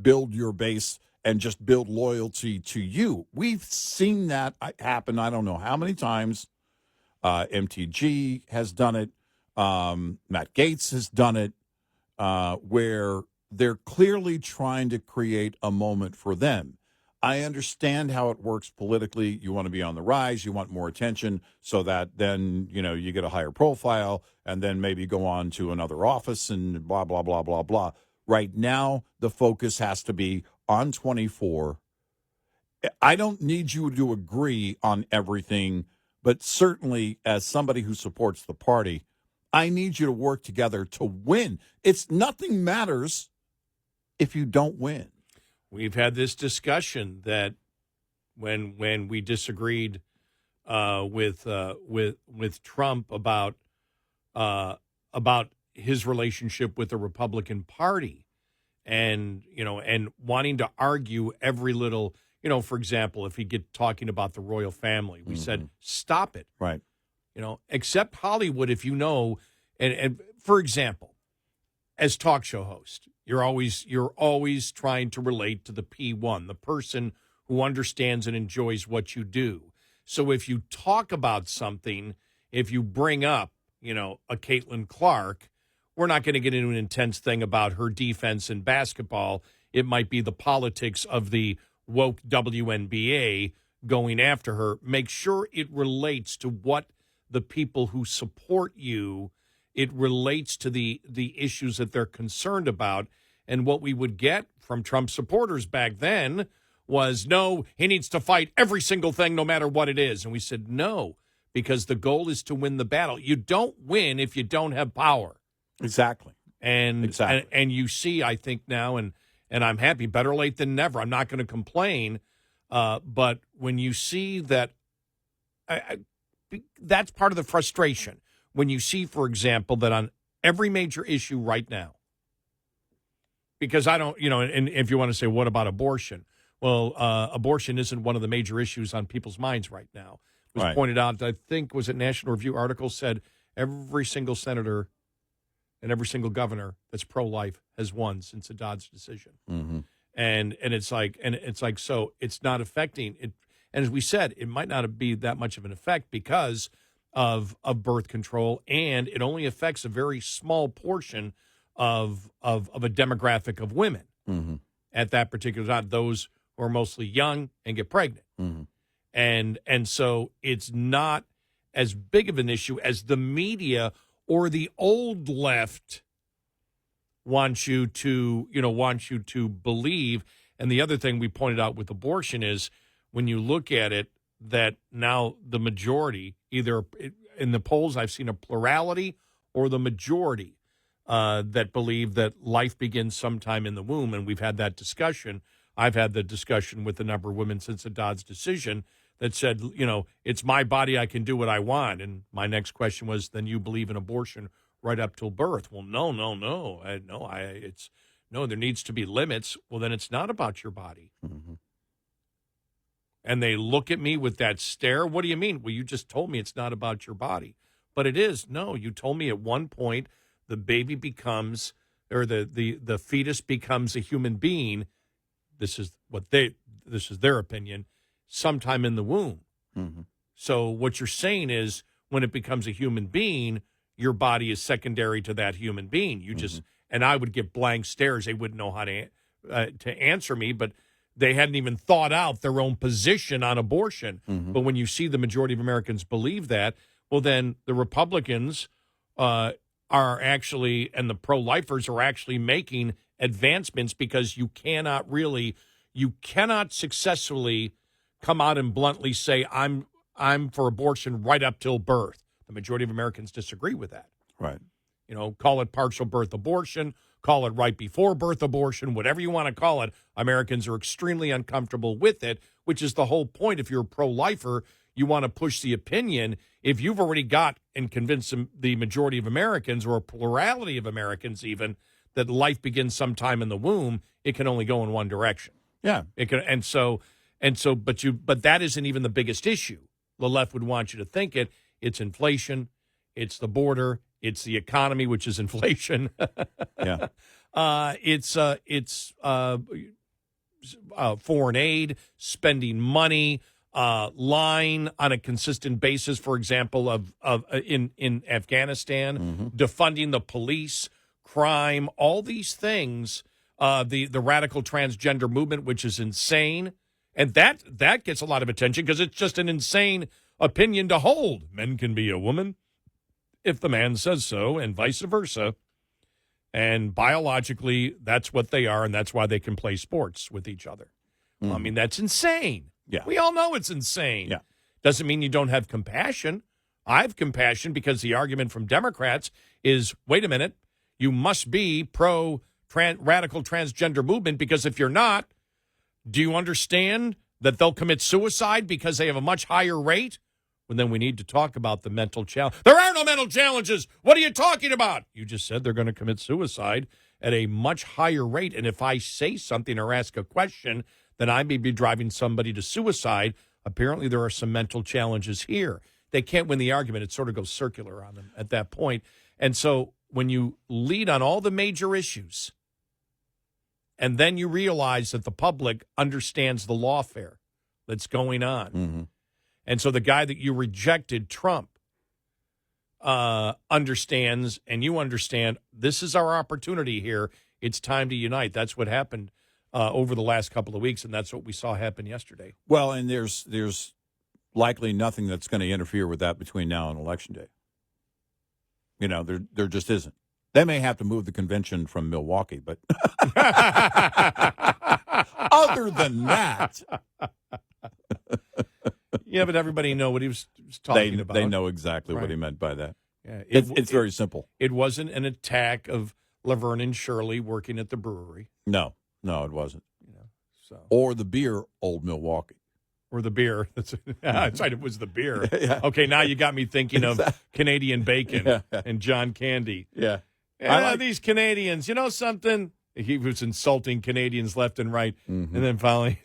build your base and just build loyalty to you. We've seen that happen. I don't know how many times. MTG has done it. Matt Gaetz has done it, where they're clearly trying to create a moment for them. I understand how it works politically. You want to be on the rise. You want more attention so that then, you get a higher profile and then maybe go on to another office and blah, blah, blah, blah, blah. Right now, the focus has to be on 24. I don't need you to agree on everything, but certainly as somebody who supports the party, I need you to work together to win. It's nothing matters if you don't win. We've had this discussion that when we disagreed with Trump about his relationship with the Republican Party, and wanting to argue every little, for example, if he get talking about the royal family, we said stop it, Right? Accept Hollywood if and for example, as talk show host, you're always trying to relate to the P1, the person who understands and enjoys what you do. So if you talk about something, if you bring up, a Caitlin Clark, we're not going to get into an intense thing about her defense in basketball. It might be the politics of the woke WNBA going after her. Make sure it relates to what the people who support you, it relates to the issues that they're concerned about. And what we would get from Trump supporters back then was, no, he needs to fight every single thing, no matter what it is. And we said, no, because the goal is to win the battle. You don't win if you don't have power. Exactly. And you see, I think now, and I'm happy, better late than never. I'm not going to complain. But when you see that, that's part of the frustration. When you see, for example, that on every major issue right now, because I don't, and if you want to say, what about abortion? Well, abortion isn't one of the major issues on people's minds right now. It was pointed out, I think, was it National Review article said every single senator and every single governor that's pro-life has won since the Dodd's decision. Mm-hmm. And it's like, so it's not affecting it. And as we said, it might not be that much of an effect because of birth control, and it only affects a very small portion of a demographic of women at that particular time, those who are mostly young and get pregnant. And so it's not as big of an issue as the media or the old left wants you to believe. And the other thing we pointed out with abortion is when you look at it, that now the majority, either in the polls, I've seen a plurality or the majority that believe that life begins sometime in the womb. And we've had that discussion. I've had the discussion with a number of women since the Dodd's decision that said, it's my body, I can do what I want. And my next question was, then you believe in abortion right up till birth? Well, no. There needs to be limits. Well, then it's not about your body. And they look at me with that stare. What do you mean? Well, you just told me it's not about your body. But it is. No, you told me at one point the baby becomes, or the fetus becomes a human being. This is their opinion, sometime in the womb. So what you're saying is when it becomes a human being, your body is secondary to that human being. You just, and I would get blank stares. They wouldn't know how to answer me, but they hadn't even thought out their own position on abortion. But when you see the majority of Americans believe that, well, then the Republicans are actually, and the pro-lifers are actually making advancements, because you cannot successfully come out and bluntly say, I'm for abortion right up till birth. The majority of Americans disagree with that. Right. Call it partial birth abortion, call it right before birth abortion, whatever you want to call it. Americans are extremely uncomfortable with it, which is the whole point. If you're a pro-lifer, you want to push the opinion. If you've already got and convinced the majority of Americans, or a plurality of Americans even, that life begins sometime in the womb, it can only go in one direction. Yeah. It can, but that isn't even the biggest issue. The left would want you to think it. It's inflation. It's the border. It's the economy, which is inflation. Yeah. It's foreign aid, spending money, lying on a consistent basis. For example, in Afghanistan, defunding the police, crime, all these things. The radical transgender movement, which is insane, and that gets a lot of attention because it's just an insane opinion to hold. Men can be a woman if the man says so, and vice versa. And biologically, that's what they are, and that's why they can play sports with each other. I mean, that's insane. Yeah. We all know it's insane. Yeah. Doesn't mean you don't have compassion. I have compassion because the argument from Democrats is, wait a minute, you must be pro-radical transgender movement, because if you're not, do you understand that they'll commit suicide because they have a much higher rate? Well, then we need to talk about the mental challenge. There are no mental challenges. What are you talking about? You just said they're going to commit suicide at a much higher rate. And if I say something or ask a question, then I may be driving somebody to suicide. Apparently, there are some mental challenges here. They can't win the argument. It sort of goes circular on them at that point. And so when you lead on all the major issues, and then you realize that the public understands the lawfare that's going on. Mm-hmm. And so the guy that you rejected, Trump, understands, and you understand, this is our opportunity here. It's time to unite. That's what happened over the last couple of weeks, and that's what we saw happen yesterday. Well, and there's likely nothing that's going to interfere with that between now and Election Day. You know, there just isn't. They may have to move the convention from Milwaukee, but other than that. Yeah, but everybody know what he was talking about. They know exactly what Right. he meant by that. Yeah, It's very simple. It wasn't an attack of Laverne and Shirley working at the brewery. No, it wasn't. You know, so Or the beer, Old Milwaukee. or the beer. That's right. It was the beer. Yeah. Okay, now you got me thinking of Canadian bacon Yeah. and John Candy. Yeah. These Canadians, you know something? He was insulting Canadians left and right. Mm-hmm. And then finally,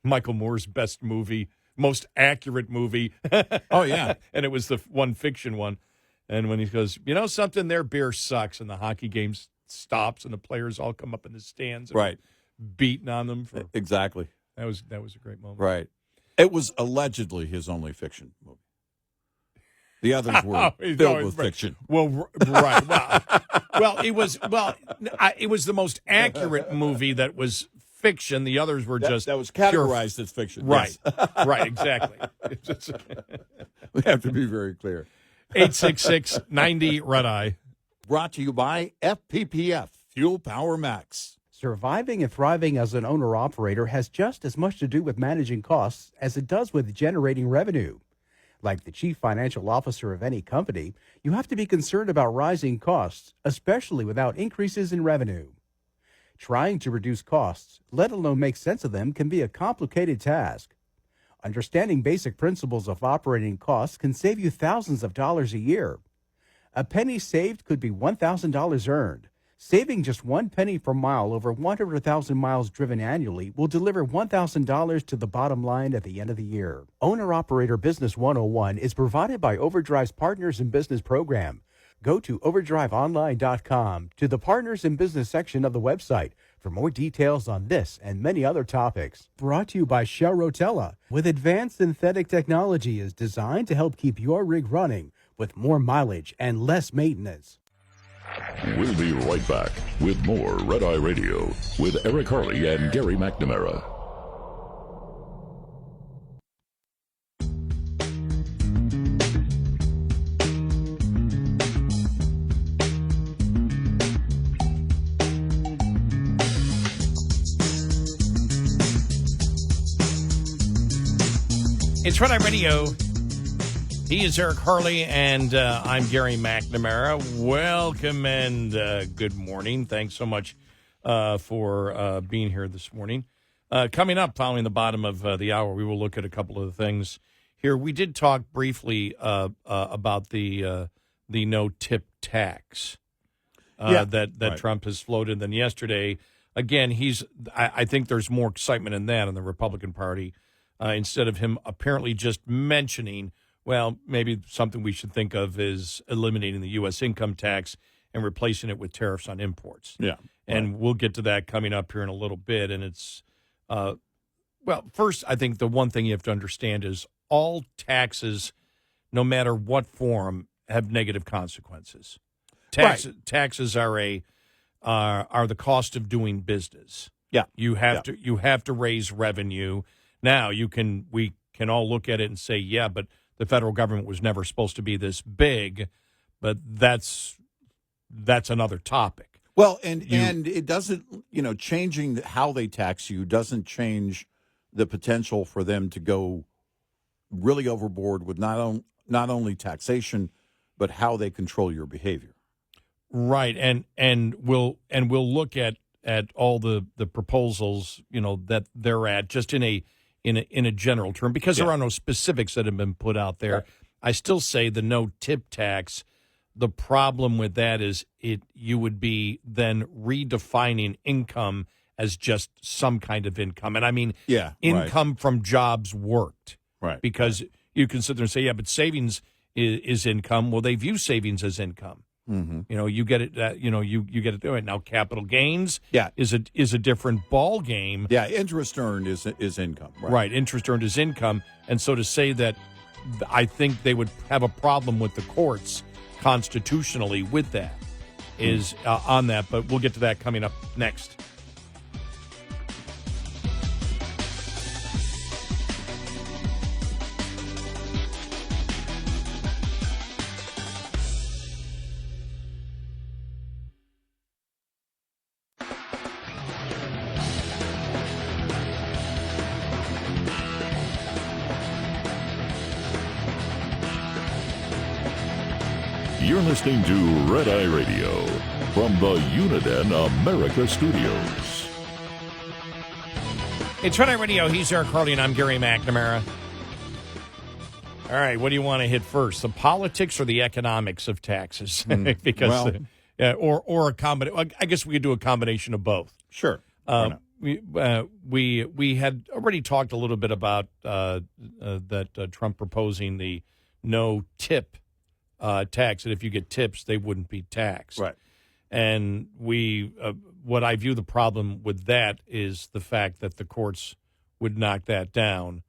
Michael Moore's best movie, most accurate movie. Oh, yeah. And it was the one fiction one. And when he goes, you know something? Their beer sucks. And the hockey game stops and the players all come up in the stands. And Right. beating on them. Exactly. That was a great moment. Right. It was allegedly his only fiction movie. The others were filled with fiction. Well, right. Well, it was the most accurate movie that was fiction. The others were just that was categorized as fiction. Right. Yes. Right, exactly. We have to be very clear. 866-90-RED-EYE. Brought to you by FPPF, Fuel Power Max. Surviving and thriving as an owner-operator has just as much to do with managing costs as it does with generating revenue. Like the chief financial officer of any company, you have to be concerned about rising costs, especially without increases in revenue. Trying to reduce costs, let alone make sense of them, can be a complicated task. Understanding basic principles of operating costs can save you thousands of dollars a year. A penny saved could be $1,000 earned. Saving just 1 penny per mile over 100,000 miles driven annually will deliver $1,000 to the bottom line at the end of the year. Owner-Operator Business 101 is provided by Overdrive's Partners in Business program. Go to overdriveonline.com to the Partners in Business section of the website for more details on this and many other topics. Brought to you by Shell Rotella, with advanced synthetic technology is designed to help keep your rig running with more mileage and less maintenance. We'll be right back with more Red Eye Radio with Eric Harley and Gary McNamara. It's Red Eye Radio. He is Eric Harley, and I'm Gary McNamara. Welcome and good morning. Thanks so much for being here this morning. Coming up, following the bottom of the hour, we will look at a couple of things here. We did talk briefly about the no-tip tax that right. Trump has floated. Then yesterday, again, I think there's more excitement in that in the Republican Party instead of him apparently just mentioning, well, maybe something we should think of is eliminating the U.S. income tax and replacing it with tariffs on imports. Yeah. And we'll get to that coming up here in a little bit. And it's, first, I think the one thing you have to understand is all taxes, no matter what form, have negative consequences. Taxes are the cost of doing business. Yeah. You have to raise revenue. Now, we can all look at it and say, yeah, but the federal government was never supposed to be this big, but that's another topic. Well, and it doesn't, changing how they tax you doesn't change the potential for them to go really overboard with not not only taxation, but how they control your behavior. Right, and we'll look at all the proposals, that they're at, just in a general term, because there are no specifics that have been put out there. Right. I still say the no tip tax. The problem with that is you would be then redefining income as just some kind of income, and I mean income from jobs worked, right? Because you can sit there and say, but savings is income. Well, they view savings as income. Mm-hmm. You get it. You get it there. Now, capital gains is a different ball game. Yeah, interest earned is income. Right, interest earned is income, and so to say that, I think they would have a problem with the courts constitutionally with that is on that. But we'll get to that coming up next. You're listening to Red Eye Radio from the Uniden America Studios. It's Red Eye Radio. He's Eric Harley, and I'm Gary McNamara. All right, what do you want to hit first, the politics or the economics of taxes? Because, or a combination. I guess we could do a combination of both. Sure. We had already talked a little bit about that Trump proposing the no tip tax, and if you get tips, they wouldn't be taxed. Right. And what I view the problem with that is the fact that the courts would knock that down.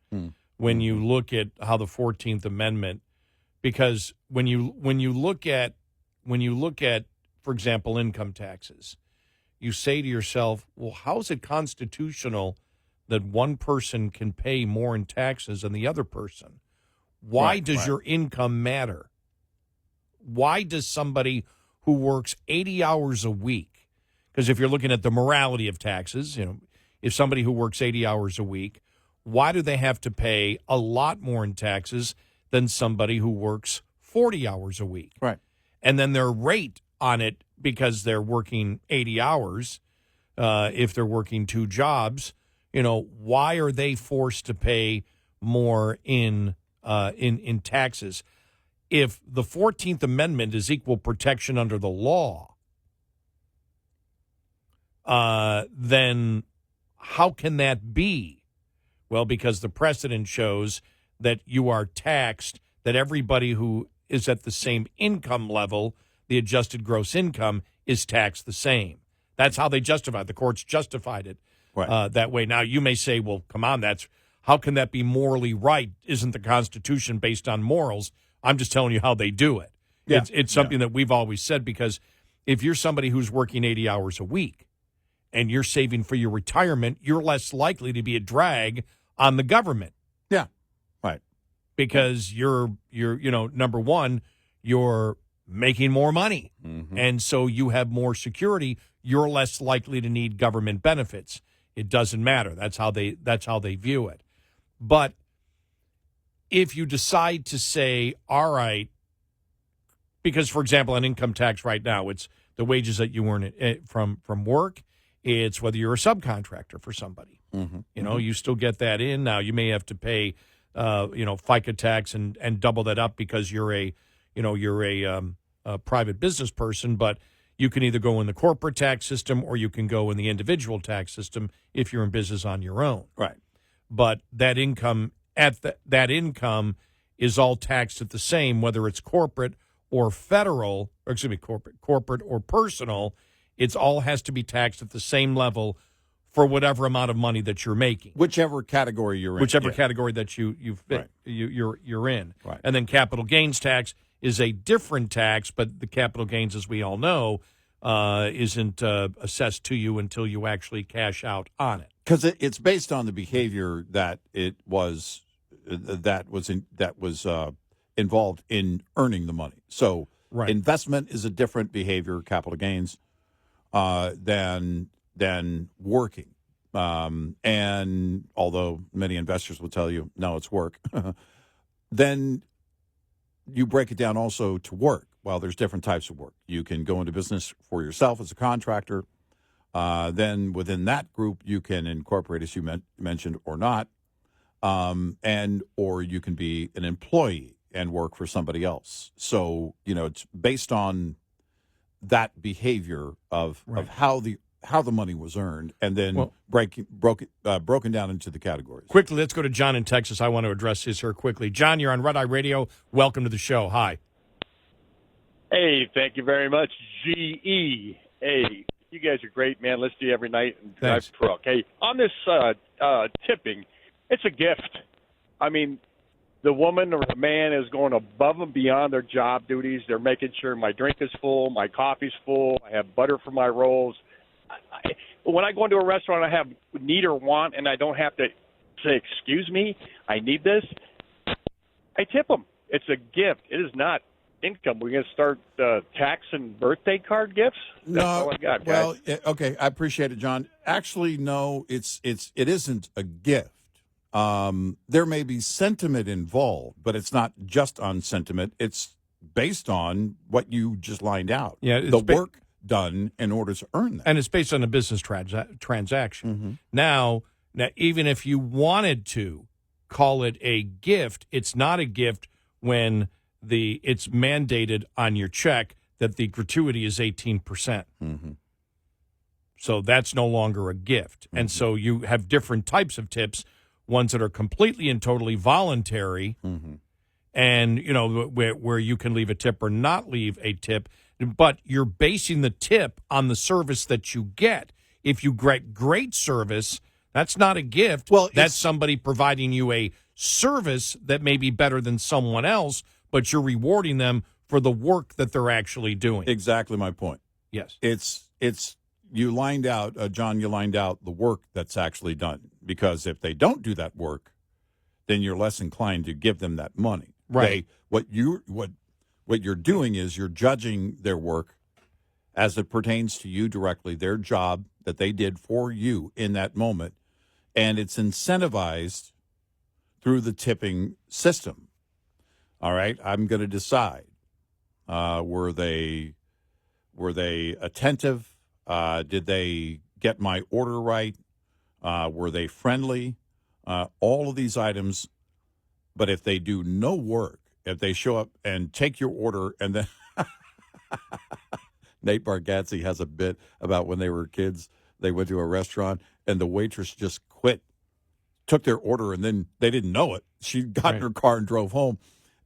When you look at how the 14th Amendment, because when you look at, for example, income taxes, you say to yourself, well, how is it constitutional that one person can pay more in taxes than the other person? Why does your income matter? Why does somebody who works 80 hours a week, because if you're looking at the morality of taxes, if somebody who works 80 hours a week, why do they have to pay a lot more in taxes than somebody who works 40 hours a week? Right. And then their rate on it, because they're working 80 hours, if they're working two jobs, why are they forced to pay more in taxes? If the 14th Amendment is equal protection under the law, then how can that be? Well, because the precedent shows that you are taxed, that everybody who is at the same income level, the adjusted gross income, is taxed the same. That's how they justify it. The courts justified it that way. Now, you may say, well, come on, how can that be morally right? Isn't the Constitution based on morals? I'm just telling you how they do it. Yeah. It's something that we've always said, because if you're somebody who's working 80 hours a week and you're saving for your retirement, you're less likely to be a drag on the government. Yeah, right. Because you're number one, you're making more money. Mm-hmm. And so you have more security. You're less likely to need government benefits. It doesn't matter. That's how they view it. But if you decide to say, all right, because, for example, on income tax right now, it's the wages that you earn from work. It's whether you're a subcontractor for somebody. Mm-hmm. You still get that in. Now, you may have to pay, FICA tax and double that up because you're a private business person, but you can either go in the corporate tax system or you can go in the individual tax system if you're in business on your own. Right. But that income that income is all taxed at the same, whether it's corporate or federal, or excuse me, corporate or personal. It's all has to be taxed at the same level for whatever amount of money that you're making, whichever category you're in, whichever category that you fit, right. you're in. Right. And then capital gains tax is a different tax, but the capital gains, as we all know, isn't assessed to you until you actually cash out on it. Because it's based on the behavior that was involved in earning the money. So investment is a different behavior, capital gains, than working. And although many investors will tell you, no, it's work, then you break it down also to work. Well, there's different types of work. You can go into business for yourself as a contractor. Then within that group, you can incorporate, as you mentioned, or not, or you can be an employee and work for somebody else. So it's based on that behavior of how the money was earned, and then broken down into the categories. Quickly, let's go to John in Texas. I want to address this here quickly. John, you're on Red Eye Radio. Welcome to the show. Hi. Hey, thank you very much, GE. Hey, you guys are great, man. Listen to you every night and drive truck. Hey, on this tipping, it's a gift. I mean, the woman or the man is going above and beyond their job duties. They're making sure my drink is full, my coffee's full, I have butter for my rolls. When I go into a restaurant, I have need or want, and I don't have to say, excuse me, I need this. I tip them. It's a gift. It is not income. We're going to start taxing birthday card gifts? That's all I got, guys. Well, okay, I appreciate it, John. Actually, no, it isn't a gift. There may be sentiment involved, but it's not just on sentiment. It's based on what you just lined out. Yeah, the work done in order to earn that. And it's based on a business transaction. Mm-hmm. Now, even if you wanted to call it a gift, it's not a gift when it's mandated on your check that the gratuity is 18%. Mm-hmm. So that's no longer a gift. Mm-hmm. And so you have different types of tips, ones that are completely and totally voluntary, mm-hmm. and where you can leave a tip or not leave a tip, but you're basing the tip on the service that you get. If you get great service, that's not a gift. Well, that's somebody providing you a service that may be better than someone else, but you're rewarding them for the work that they're actually doing. Exactly my point. Yes. It's you lined out, John, you lined out the work that's actually done. Because if they don't do that work, then you're less inclined to give them that money. Right. What you're doing is you're judging their work as it pertains to you directly, their job that they did for you in that moment, and it's incentivized through the tipping system. All right, I'm going to decide. Were they attentive? Did they get my order right? Were they friendly? All of these items. But if they do no work, if they show up and take your order and then Nate Bargatze has a bit about when they were kids, they went to a restaurant and the waitress just quit, took their order, and then they didn't know it. She got in her car and drove home.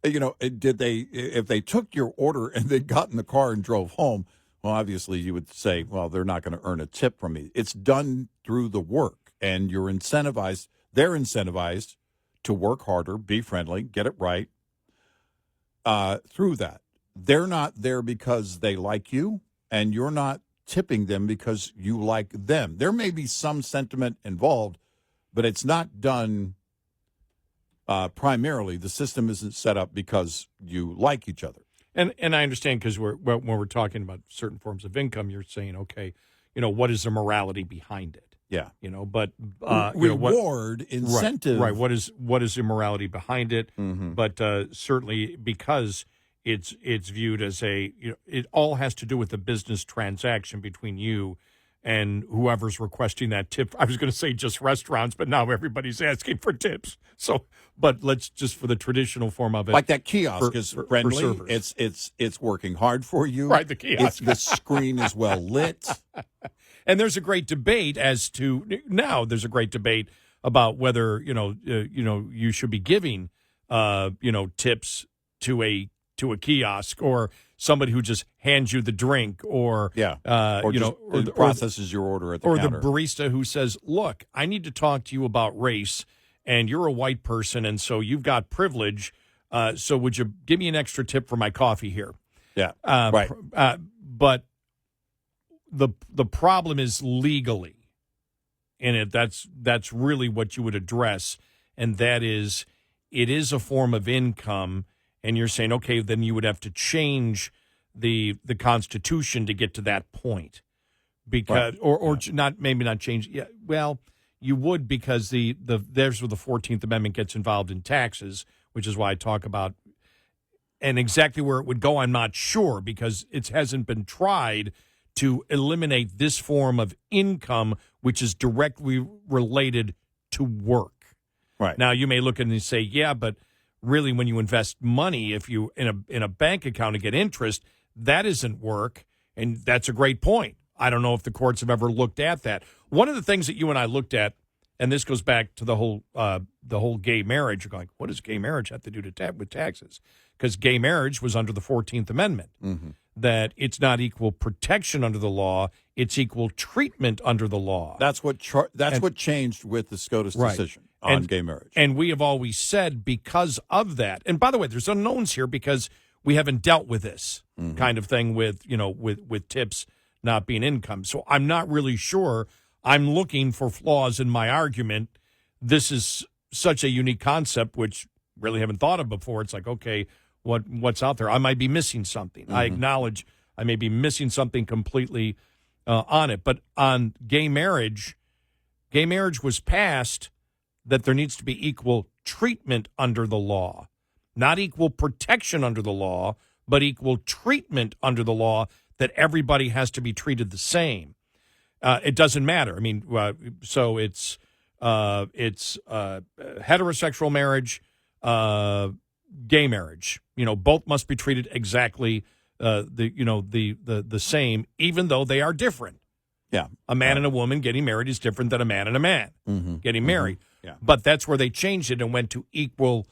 If they took your order and they got in the car and drove home, well, obviously you would say, well, they're not going to earn a tip from me. It's done through the work, and you're incentivized. They're incentivized to work harder, be friendly, get it right through that. They're not there because they like you, and you're not tipping them because you like them. There may be some sentiment involved, but it's not done primarily. The system isn't set up because you like each other. And I understand, because when we're talking about certain forms of income, you're saying, okay, what is the morality behind it? Yeah. But reward, incentive. Right. What is the morality behind it? Mm-hmm. But certainly because it's viewed as it all has to do with the business transaction between you and whoever's requesting that tip. I was going to say just restaurants, but now everybody's asking for tips. So, but let's just, for the traditional form of it, like that kiosk is friendly. For it's working hard for you. Right, the kiosk. The screen is well lit. And there's a great debate there's a great debate about whether you should be giving tips to a kiosk, or somebody who just hands you the drink, or processes your order at the counter, or the barista who says, "Look, I need to talk to you about race, and you're a white person, and so you've got privilege. So would you give me an extra tip for my coffee here?" Yeah, right. But the problem is legally, and that's really what you would address, and that is, it is a form of income. And you're saying, okay, then you would have to change the Constitution to get to that point, because not change. Yeah, well, you would, because there's where the 14th Amendment gets involved in taxes, which is why I talk about and exactly where it would go, I'm not sure, because it hasn't been tried to eliminate this form of income, which is directly related to work. Right. Now, you may look at it and say, yeah, but really when you invest money, if you in a bank account and get interest, that isn't work. And that's a great point. I don't know if the courts have ever looked at that. One of the things that you and I looked at, and this goes back to the whole gay marriage. You're going, what does gay marriage have to do with taxes? Because gay marriage was under the 14th Amendment. Mm-hmm. That it's not equal protection under the law; it's equal treatment under the law. That's what what changed with the SCOTUS decision on gay marriage. And we have always said because of that. And by the way, there's unknowns here because we haven't dealt with this kind of thing with tips not being income. So I'm not really sure. I'm looking for flaws in my argument. This is such a unique concept, which really haven't thought of before. It's like, okay, what's out there? I might be missing something. I acknowledge I may be missing something completely on it. But on gay marriage was passed that there needs to be equal treatment under the law, not equal protection under the law, but equal treatment under the law, that everybody has to be treated the same. It doesn't matter. I mean, so it's heterosexual marriage, gay marriage. Both must be treated exactly the same, even though they are different. Yeah, a man and a woman getting married is different than a man and a man getting married. Yeah. But that's where they changed it and went to equal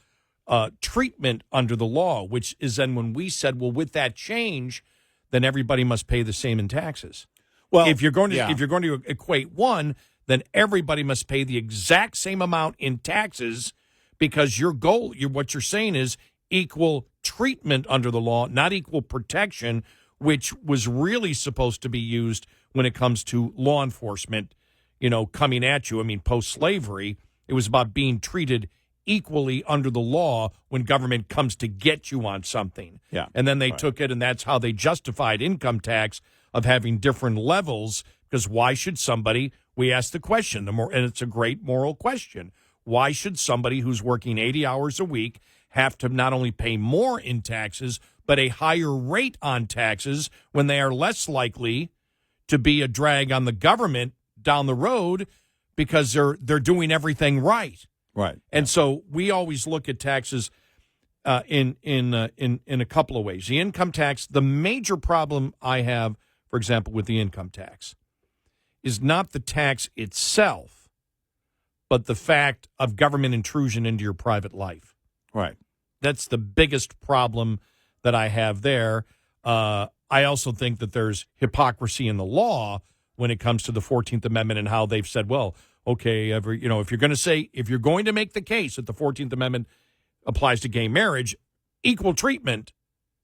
treatment under the law, which is then when we said, well, with that change, then everybody must pay the same in taxes. Well, if you're going to equate one, then everybody must pay the exact same amount in taxes, because what you're saying is equal treatment under the law, not equal protection, which was really supposed to be used when it comes to law enforcement, coming at you. I mean, post-slavery, it was about being treated equally under the law when government comes to get you on something. Yeah. And then they took it, and that's how they justified income tax of having different levels, because why should somebody, we asked the question, and it's a great moral question, why should somebody who's working 80 hours a week have to not only pay more in taxes, but a higher rate on taxes when they are less likely to be a drag on the government down the road because they're doing everything right. Right. And so we always look at taxes in a couple of ways. The income tax, the major problem I have, for example, with the income tax is not the tax itself, but the fact of government intrusion into your private life. Right. That's the biggest problem that I have there. I also think that there's hypocrisy in the law when it comes to the 14th Amendment and how they've said, well, okay, if you're going to make the case that the 14th Amendment applies to gay marriage, equal treatment,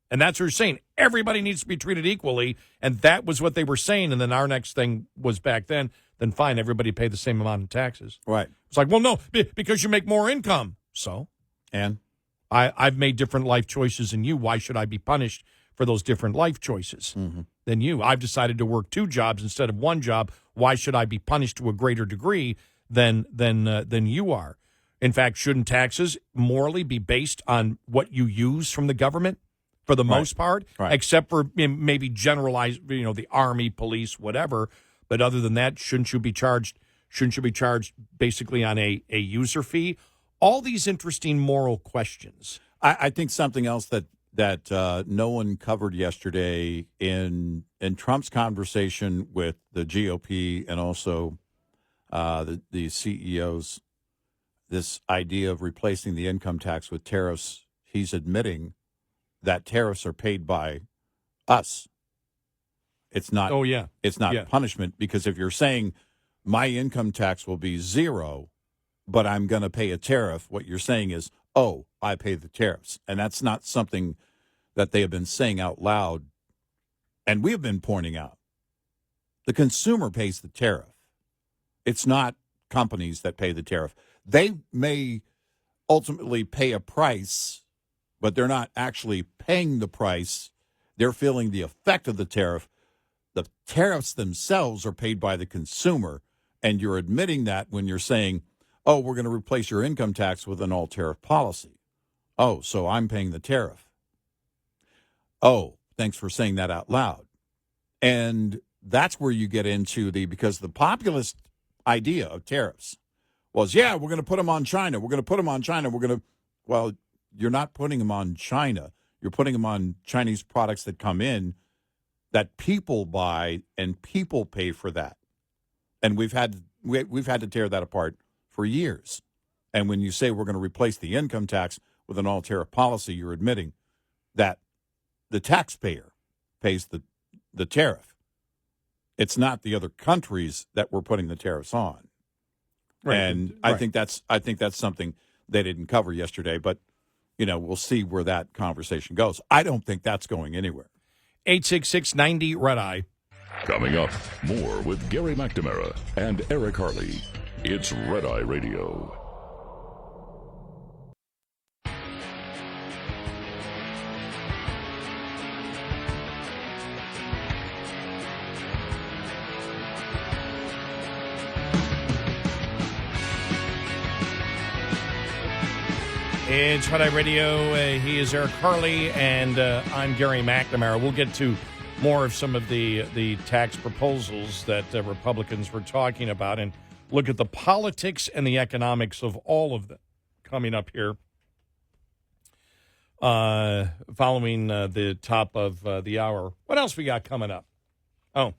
and that's what you're saying. Everybody needs to be treated equally, and that was what they were saying. And then our next thing was back then fine, everybody pay the same amount in taxes. Right. It's like, well, no, because you make more income. So? And? I've made different life choices than you. Why should I be punished for those different life choices than you? I've decided to work 2 jobs instead of 1 job. Why should I be punished to a greater degree than you are? In fact, shouldn't taxes morally be based on what you use from the government for the most part, except for maybe generalized, the army, police, whatever. But other than that, shouldn't you be charged basically on a user fee? All these interesting moral questions. I think something else that no one covered yesterday in Trump's conversation with the GOP and also the CEOs, this idea of replacing the income tax with tariffs, he's admitting that tariffs are paid by us. It's not. Oh, yeah. It's not punishment, because if you're saying my income tax will be 0, but I'm going to pay a tariff, what you're saying is, oh, I pay the tariffs. And that's not something that they have been saying out loud. And we have been pointing out the consumer pays the tariff. It's not companies that pay the tariff. They may ultimately pay a price, but they're not actually paying the price. They're feeling the effect of the tariff. The tariffs themselves are paid by the consumer. And you're admitting that when you're saying, oh, we're going to replace your income tax with an all-tariff policy. Oh, so I'm paying the tariff. Oh, thanks for saying that out loud. And that's where you get into because the populist idea of tariffs was, yeah, we're going to put them on China. We're going to put them on China. Well, you're not putting them on China. You're putting them on Chinese products that come in that people buy and people pay for that. And we've had to tear that apart for years. And when you say we're going to replace the income tax with an all-tariff policy, you're admitting that the taxpayer pays the tariff. It's not the other countries that we're putting the tariffs on. Right. And right. I think that's something they didn't cover yesterday, but we'll see where that conversation goes. I don't think that's going anywhere. 866-90 Red Eye. Coming up, more with Gary McNamara and Eric Harley. It's Red Eye Radio. It's Red Eye Radio. He is Eric Harley, and I'm Gary McNamara. We'll get to more of some of the tax proposals that Republicans were talking about and look at the politics and the economics of all of them coming up here following the top of the hour. What else we got coming up? Oh,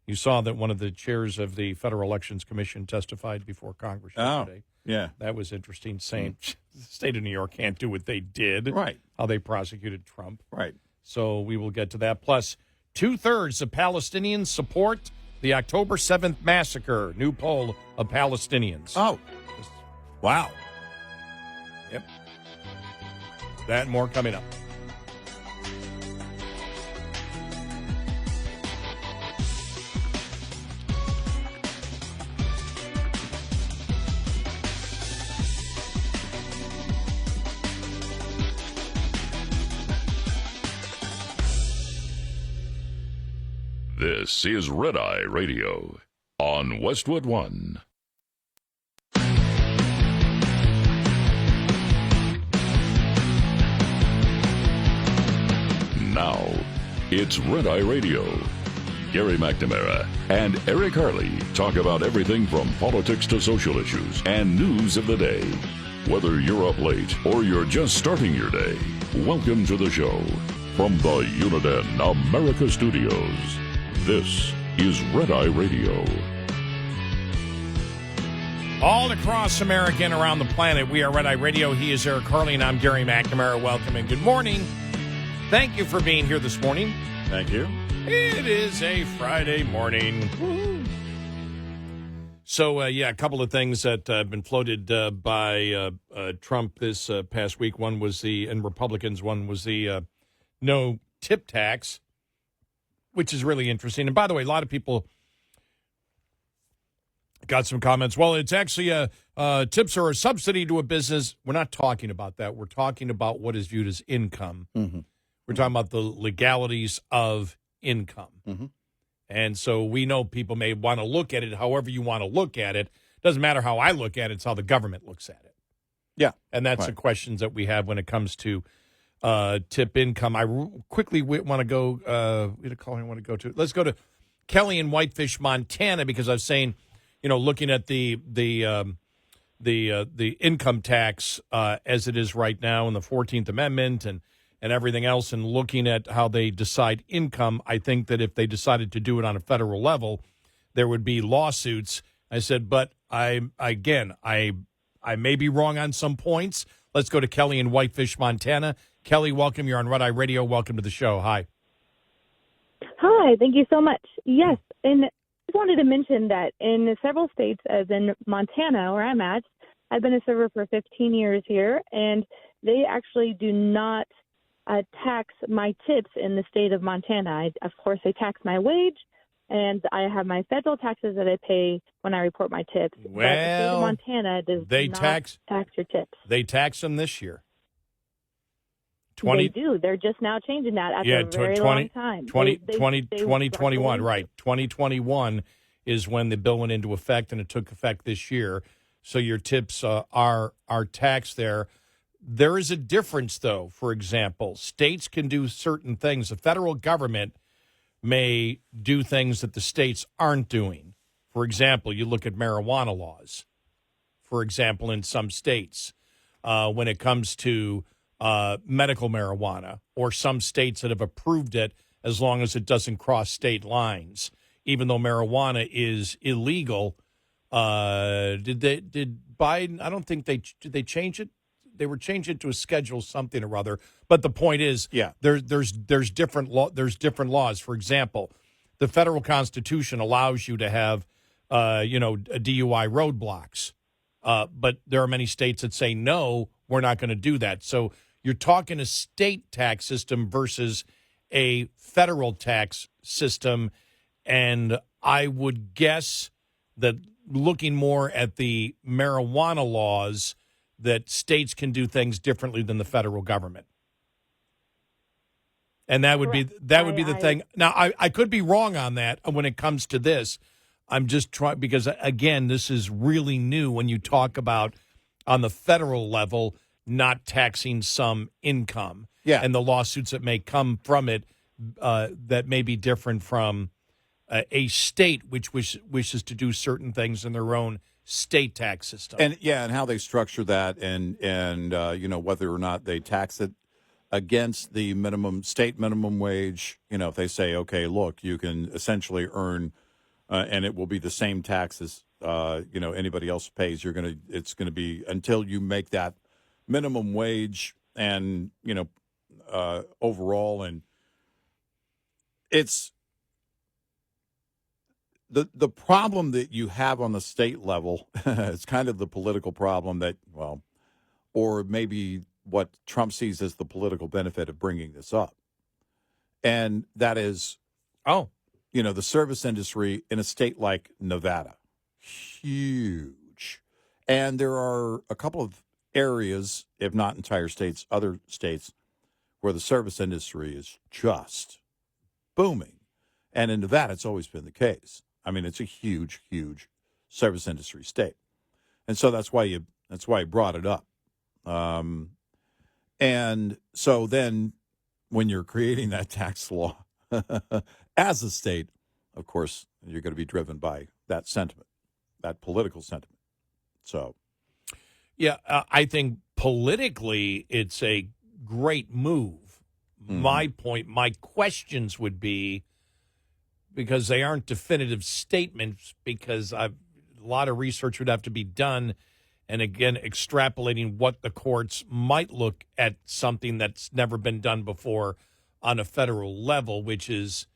you saw that one of the chairs of the Federal Elections Commission testified before Congress yesterday. Yeah. That was interesting, saying the state of New York can't do what they did. Right. How they prosecuted Trump. Right. So we will get to that. Plus, 2/3 of Palestinians support the October 7th massacre. New poll of Palestinians. Oh. Wow. Yep. That and more coming up. This is Red Eye Radio on Westwood One. Now, it's Red Eye Radio. Gary McNamara and Eric Harley talk about everything from politics to social issues and news of the day. Whether you're up late or you're just starting your day, welcome to the show. From the Uniden America Studios, this is Red Eye Radio. All across America and around the planet, we are Red Eye Radio. He is Eric Harley, and I'm Gary McNamara. Welcome and good morning. Thank you for being here this morning. Thank you. It is a Friday morning. Woo-hoo. So, a couple of things that have been floated by Trump this past week. One was and Republicans, one was the no tip tax, which is really interesting. And by the way, a lot of people got some comments. Well, it's actually tips are a subsidy to a business. We're not talking about that. We're talking about what is viewed as income. Mm-hmm. We're talking about the legalities of income. Mm-hmm. And so we know people may want to look at it however you want to look at it. Doesn't matter how I look at it. It's how the government looks at it. Yeah. And that's the questions that we have when it comes to tip income. I quickly want to go. Let's go to Kelly in Whitefish, Montana, because I was saying, looking at the income tax as it is right now in the 14th Amendment and everything else, and looking at how they decide income, I think that if they decided to do it on a federal level, there would be lawsuits. I said, but I may be wrong on some points. Let's go to Kelly in Whitefish, Montana. Kelly, welcome. You're on Red Eye Radio. Welcome to the show. Hi. Hi. Thank you so much. Yes, and I just wanted to mention that in several states, as in Montana, where I'm at, I've been a server for 15 years here, and they actually do not tax my tips in the state of Montana. Of course, they tax my wage, and I have my federal taxes that I pay when I report my tips. Well, but the state of Montana does not tax your tips. They tax them this year. They do. They're just now changing that after a very long time. 2021, right. 2021 is when the bill went into effect, and it took effect this year. So your tips are taxed there. There is a difference, though. For example, states can do certain things. The federal government may do things that the states aren't doing. For example, you look at marijuana laws, for example, in some states, when it comes to medical marijuana, or some states that have approved it as long as it doesn't cross state lines, even though marijuana is illegal. Did Biden? I don't think did they change it? They were changing it to a schedule something or other. But the point is, there's different laws. For example, the federal Constitution allows you to have DUI roadblocks, but there are many states that say no, we're not going to do that. So you're talking a state tax system versus a federal tax system, and I would guess that looking more at the marijuana laws, that states can do things differently than the federal government. And that would be the thing. Now, I could be wrong on that when it comes to this. I'm just trying, because, again, this is really new when you talk about on the federal level not taxing some income. Yeah. And the lawsuits that may come from it that may be different from a state which wishes to do certain things in their own state tax system. And how they structure that, and whether or not they tax it against the state minimum wage. If they say, okay, look, you can essentially earn, and it will be the same taxes anybody else pays. It's gonna be until you make that minimum wage, and overall, and it's. The problem that you have on the state level, it's kind of the political problem or maybe what Trump sees as the political benefit of bringing this up. And that is, the service industry in a state like Nevada, huge. And there are a couple of areas, if not entire states, other states, where the service industry is just booming. And in Nevada, it's always been the case. I mean, it's a huge, huge service industry state, and so that's why you brought it up. And so then, when you're creating that tax law as a state, of course, you're going to be driven by that sentiment, that political sentiment. So, yeah, I think politically, it's a great move. Mm-hmm. My questions would be, because they aren't definitive statements, because a lot of research would have to be done, and again, extrapolating what the courts might look at something that's never been done before on a federal level, which is,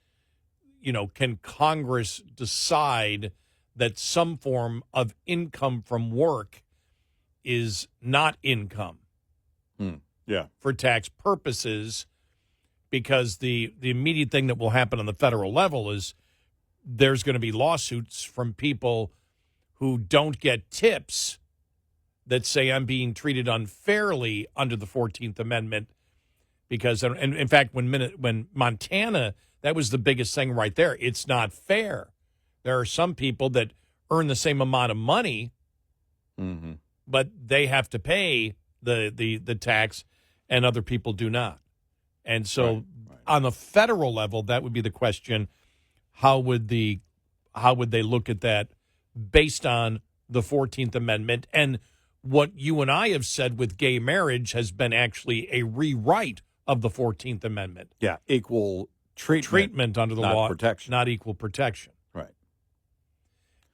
can Congress decide that some form of income from work is not income for tax purposes? Because the immediate thing that will happen on the federal level is there's going to be lawsuits from people who don't get tips that say I'm being treated unfairly under the 14th Amendment. Because, and in fact, when Montana, that was the biggest thing right there. It's not fair. There are some people that earn the same amount of money, but they have to pay the tax, and other people do not. And so on the federal level, that would be the question. How would they look at that based on the 14th Amendment? And what you and I have said with gay marriage has been actually a rewrite of the 14th Amendment. Yeah, equal treatment under the law, protection. Not equal protection. Right.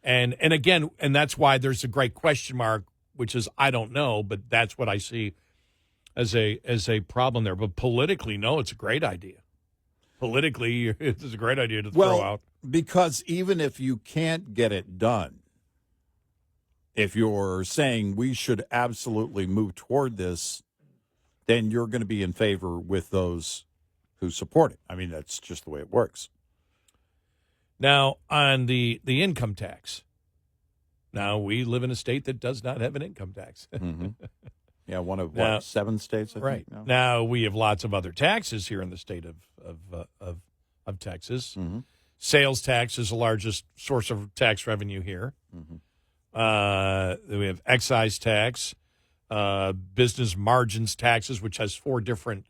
And again, and that's why there's a great question mark, which is I don't know, but that's what I see as a problem there. But politically, no, it's a great idea. Politically, it's a great idea to throw out. Because even if you can't get it done, if you're saying we should absolutely move toward this, then you're going to be in favor with those who support it. I mean, that's just the way it works. Now, on the income tax, now we live in a state that does not have an income tax. Mm-hmm. Yeah, one of 7 states, I right. think. Now, we have lots of other taxes here in the state of Texas. Mm-hmm. Sales tax is the largest source of tax revenue here. Mm-hmm. We have excise tax. business margins taxes, which has 4 different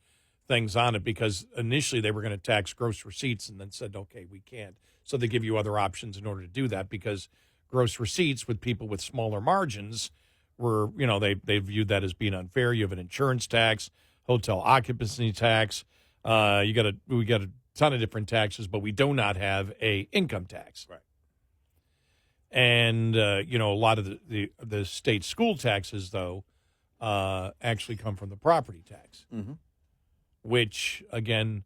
things on it, because initially they were going to tax gross receipts and then said, okay, we can't. So they give you other options in order to do that, because gross receipts with people with smaller margins were, they viewed that as being unfair. You have an insurance tax, hotel occupancy tax. We got a ton of different taxes, but we do not have a income tax. Right. And, a lot of the state school taxes, though, actually come from the property tax, which, again,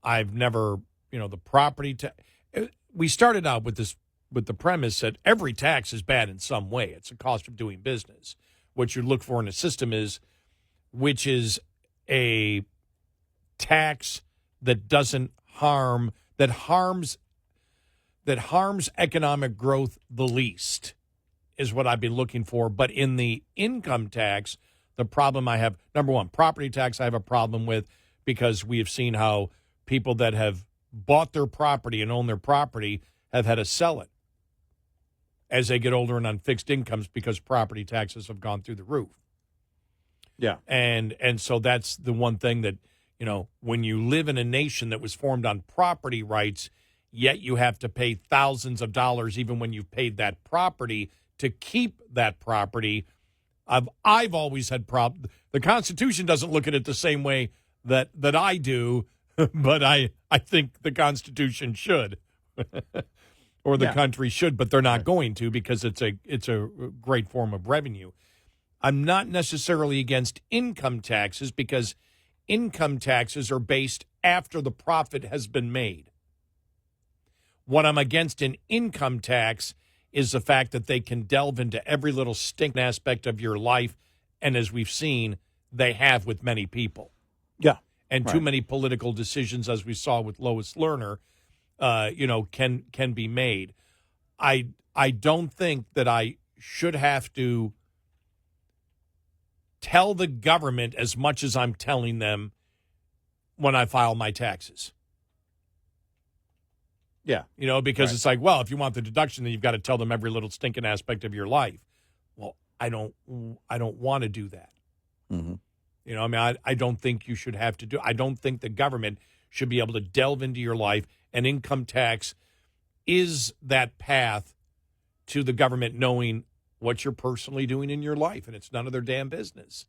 I've never, the property tax. We started out with the premise that every tax is bad in some way. It's a cost of doing business. What you look for in a system is which is a tax that doesn't harm, that harms economic growth the least, is what I'd be looking for. But in the income tax, the problem I have, number one, property tax I have a problem with, because we have seen how people that have bought their property and own their property have had to sell it as they get older and on fixed incomes, because property taxes have gone through the roof. Yeah. And so that's the one thing that, when you live in a nation that was formed on property rights, yet you have to pay thousands of dollars even when you've paid that property to keep that property. I've always had problems. The Constitution doesn't look at it the same way that I do, but I think the Constitution should, or the country should, but they're not going to, because it's a great form of revenue. I'm not necessarily against income taxes, because income taxes are based after the profit has been made. What I'm against in income tax is the fact that they can delve into every little stinking aspect of your life, and as we've seen, they have with many people. Yeah. And too many political decisions, as we saw with Lois Lerner, can be made. I don't think that I should have to tell the government as much as I'm telling them when I file my taxes. Yeah. Because it's like, well, if you want the deduction, then you've got to tell them every little stinking aspect of your life. Well, I don't want to do that. Mm-hmm. I don't think you should have to do. I don't think the government should be able to delve into your life, and income tax is that path to the government knowing what you're personally doing in your life, and it's none of their damn business.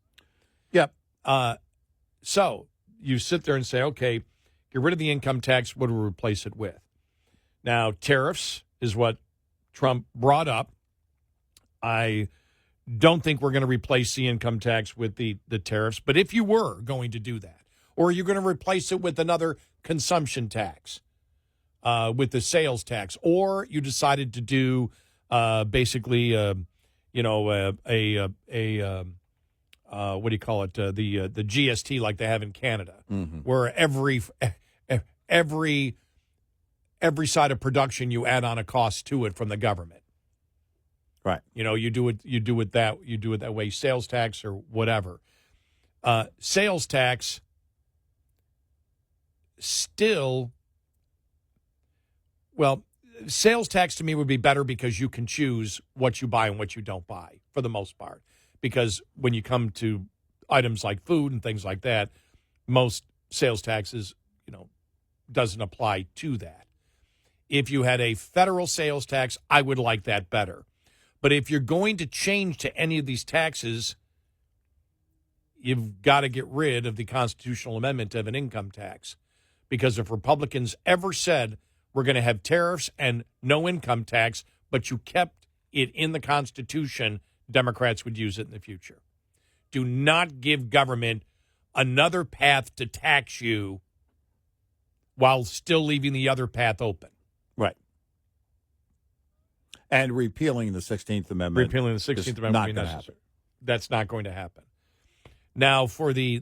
Yep. So you sit there and say, okay, get rid of the income tax. What do we replace it with? Now, tariffs is what Trump brought up. I don't think we're going to replace the income tax with the tariffs, but if you were going to do that, or you're going to replace it with another consumption tax, with the sales tax, or you decided to do basically, what do you call it? The GST, like they have in Canada, where every side of production you add on a cost to it from the government. Right. You do it that way. Sales tax or whatever. Sales tax still. Well, sales tax to me would be better, because you can choose what you buy and what you don't buy for the most part. Because when you come to items like food and things like that, most sales taxes, doesn't apply to that. If you had a federal sales tax, I would like that better. But if you're going to change to any of these taxes, you've got to get rid of the constitutional amendment of an income tax. Because if Republicans ever said we're going to have tariffs and no income tax, but you kept it in the Constitution, Democrats would use it in the future. Do not give government another path to tax you while still leaving the other path open. Right. And repealing the 16th Amendment. Repealing the 16th Amendment not would be going to necessary. happen. That's not going to happen. Now, for the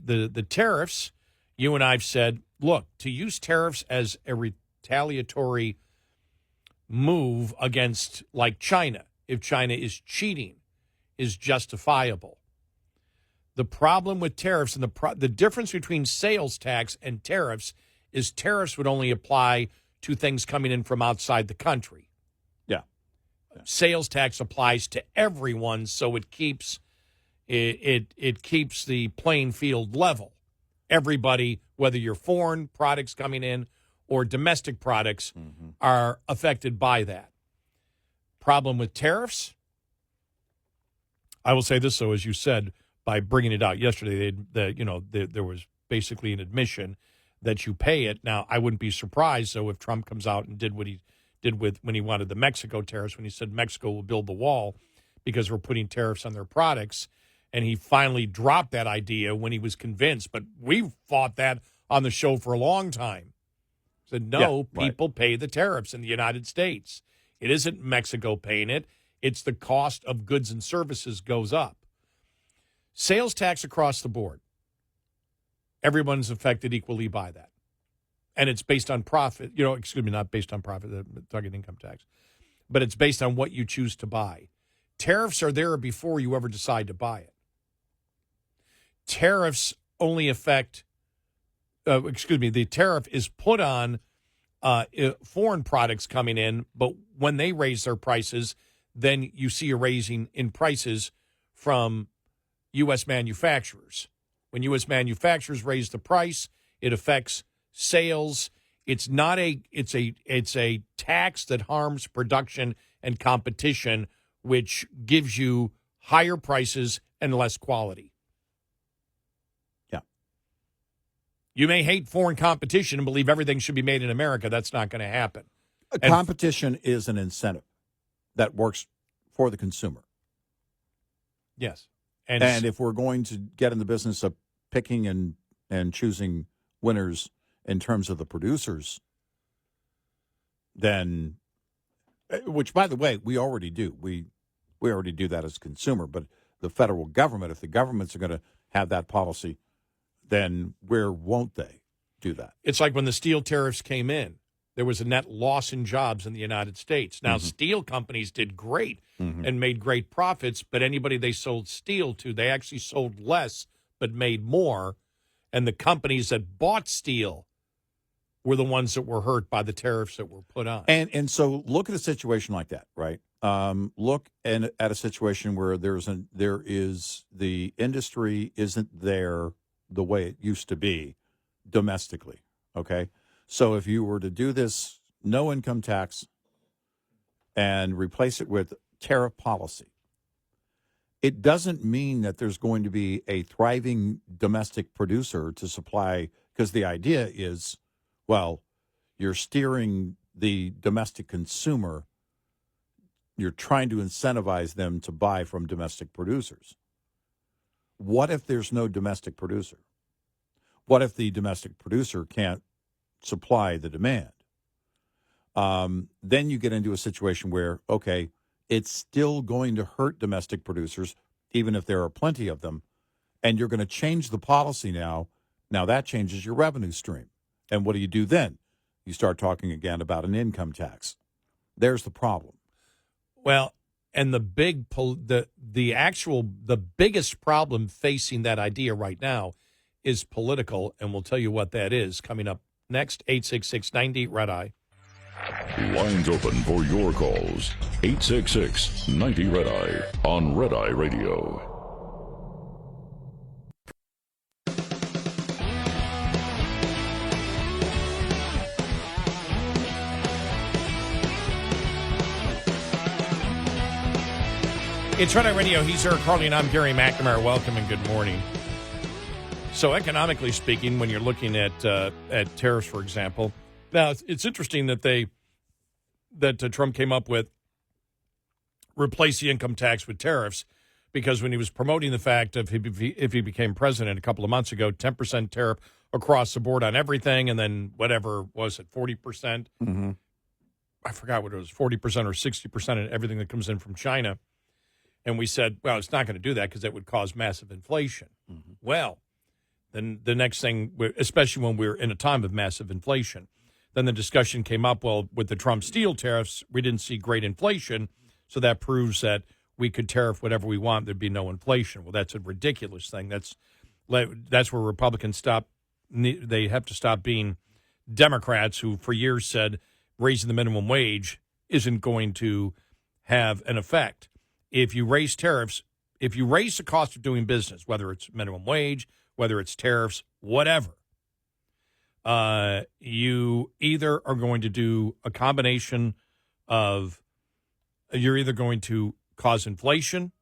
tariffs, you and I have said, look, to use tariffs as a retaliatory move against, like, China, if China is cheating, is justifiable. The problem with tariffs, and the difference between sales tax and tariffs, is tariffs would only apply to things coming in from outside the country. Yeah. Sales tax applies to everyone, so it keeps It keeps the playing field level. Everybody, whether you're foreign products coming in or domestic products, are affected by that. Problem with tariffs? I will say this, though, as you said, by bringing it out yesterday, there was basically an admission that you pay it. Now, I wouldn't be surprised, though, if Trump comes out and did what he did when he wanted the Mexico tariffs, when he said Mexico will build the wall because we're putting tariffs on their products. And he finally dropped that idea when he was convinced. But we fought that on the show for a long time. Said, no, people pay the tariffs in the United States. It isn't Mexico paying it. It's the cost of goods and services goes up. Sales tax across the board. Everyone's affected equally by that. And it's based on profit. Not based on profit, the target income tax. But it's based on what you choose to buy. Tariffs are there before you ever decide to buy it. Tariffs only affect, the tariff is put on foreign products coming in, but when they raise their prices, then you see a raising in prices from U.S. manufacturers. When U.S. manufacturers raise the price, it affects sales. It's a tax that harms production and competition, which gives you higher prices and less quality. You may hate foreign competition and believe everything should be made in America. That's not going to happen. Competition is an incentive that works for the consumer. Yes. And if we're going to get in the business of picking and choosing winners in terms of the producers, then, which, by the way, we already do. We already do that as a consumer. But the federal government, if the governments are going to have that policy, then where won't they do that? It's like when the steel tariffs came in, there was a net loss in jobs in the United States. Now, steel companies did great and made great profits, but anybody they sold steel to, they actually sold less but made more. And the companies that bought steel were the ones that were hurt by the tariffs that were put on. And so look at a situation like that, right? Look at a situation where the industry isn't there the way it used to be domestically, okay? So if you were to do this no income tax and replace it with tariff policy, it doesn't mean that there's going to be a thriving domestic producer to supply, because the idea is, well, you're steering the domestic consumer, you're trying to incentivize them to buy from domestic producers. What if there's no domestic producer? What if the domestic producer can't supply the demand? Then you get into a situation where, okay, it's still going to hurt domestic producers, even if there are plenty of them, and you're going to change the policy now. Now that changes your revenue stream. And what do you do then? You start talking again about an income tax. There's the problem. Well, and the biggest problem facing that idea right now is political, and we'll tell you what that is coming up next. 866-90 Red Eye. Lines open for your calls. 866-90 Red Eye on Red Eye Radio. It's Red Eye Radio. He's Eric Harley, and I'm Gary McNamara. Welcome and good morning. So economically speaking, when you're looking at tariffs, for example, now it's interesting that Trump came up with replace the income tax with tariffs, because when he was promoting the fact of if he became president a couple of months ago, 10% tariff across the board on everything, and then whatever was it, 40%? Mm-hmm. I forgot what it was, 40% or 60% on everything that comes in from China. And we said, well, it's not going to do that because that would cause massive inflation. Mm-hmm. Well, then the next thing, especially when we're in a time of massive inflation, then the discussion came up, well, with the Trump steel tariffs, we didn't see great inflation, so that proves that we could tariff whatever we want, there'd be no inflation. Well, that's a ridiculous thing. That's where Republicans they have to stop being Democrats who for years said raising the minimum wage isn't going to have an effect. If you raise tariffs, if you raise the cost of doing business, whether it's minimum wage, whether it's tariffs, whatever, you either are going to do a combination of, you're either going to cause inflation,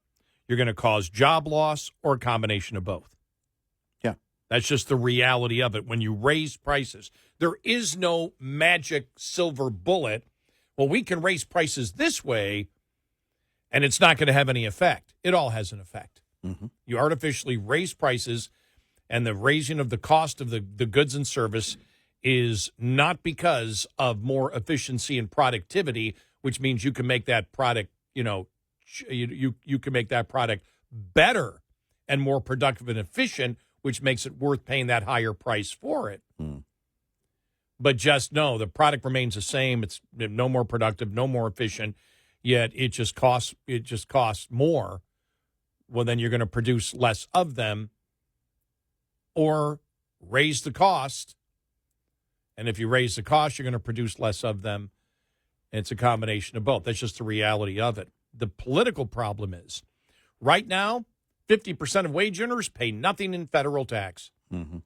you're going to cause job loss, or a combination of both. Yeah. That's just the reality of it. When you raise prices, there is no magic silver bullet. Well, we can raise prices this way, and it's not going to have any effect. It all has an effect. Mm-hmm. You artificially raise prices, and the raising of the cost of the goods and service is not because of more efficiency and productivity, which means you can make that product, you can make that product better and more productive and efficient, which makes it worth paying that higher price for it. Mm. But just know the product remains the same. It's no more productive, no more efficient, yet it just costs more. Well, then you're going to produce less of them or raise the cost. And if you raise the cost, you're going to produce less of them. It's a combination of both. That's just the reality of it. The political problem is right now, 50% of wage earners pay nothing in federal tax. Mm-hmm.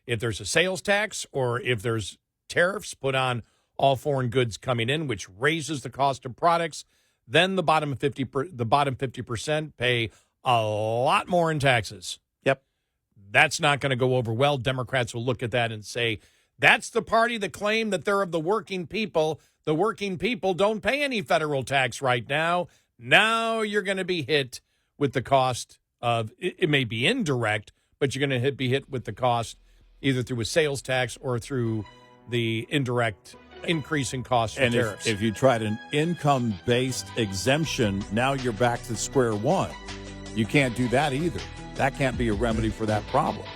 If there's a sales tax or if there's tariffs put on all foreign goods coming in, which raises the cost of products, then the bottom 50% pay a lot more in taxes. Yep. That's not going to go over well. Democrats will look at that and say, that's the party that claim that they're of the working people. The working people don't pay any federal tax right now. Now you're going to be hit with the cost of, it may be indirect, but you're going to be hit with the cost either through a sales tax or through the indirect increase in cost for tariffs. If you tried an income-based exemption, now you're back to square one. You can't do that either. That can't be a remedy for that problem.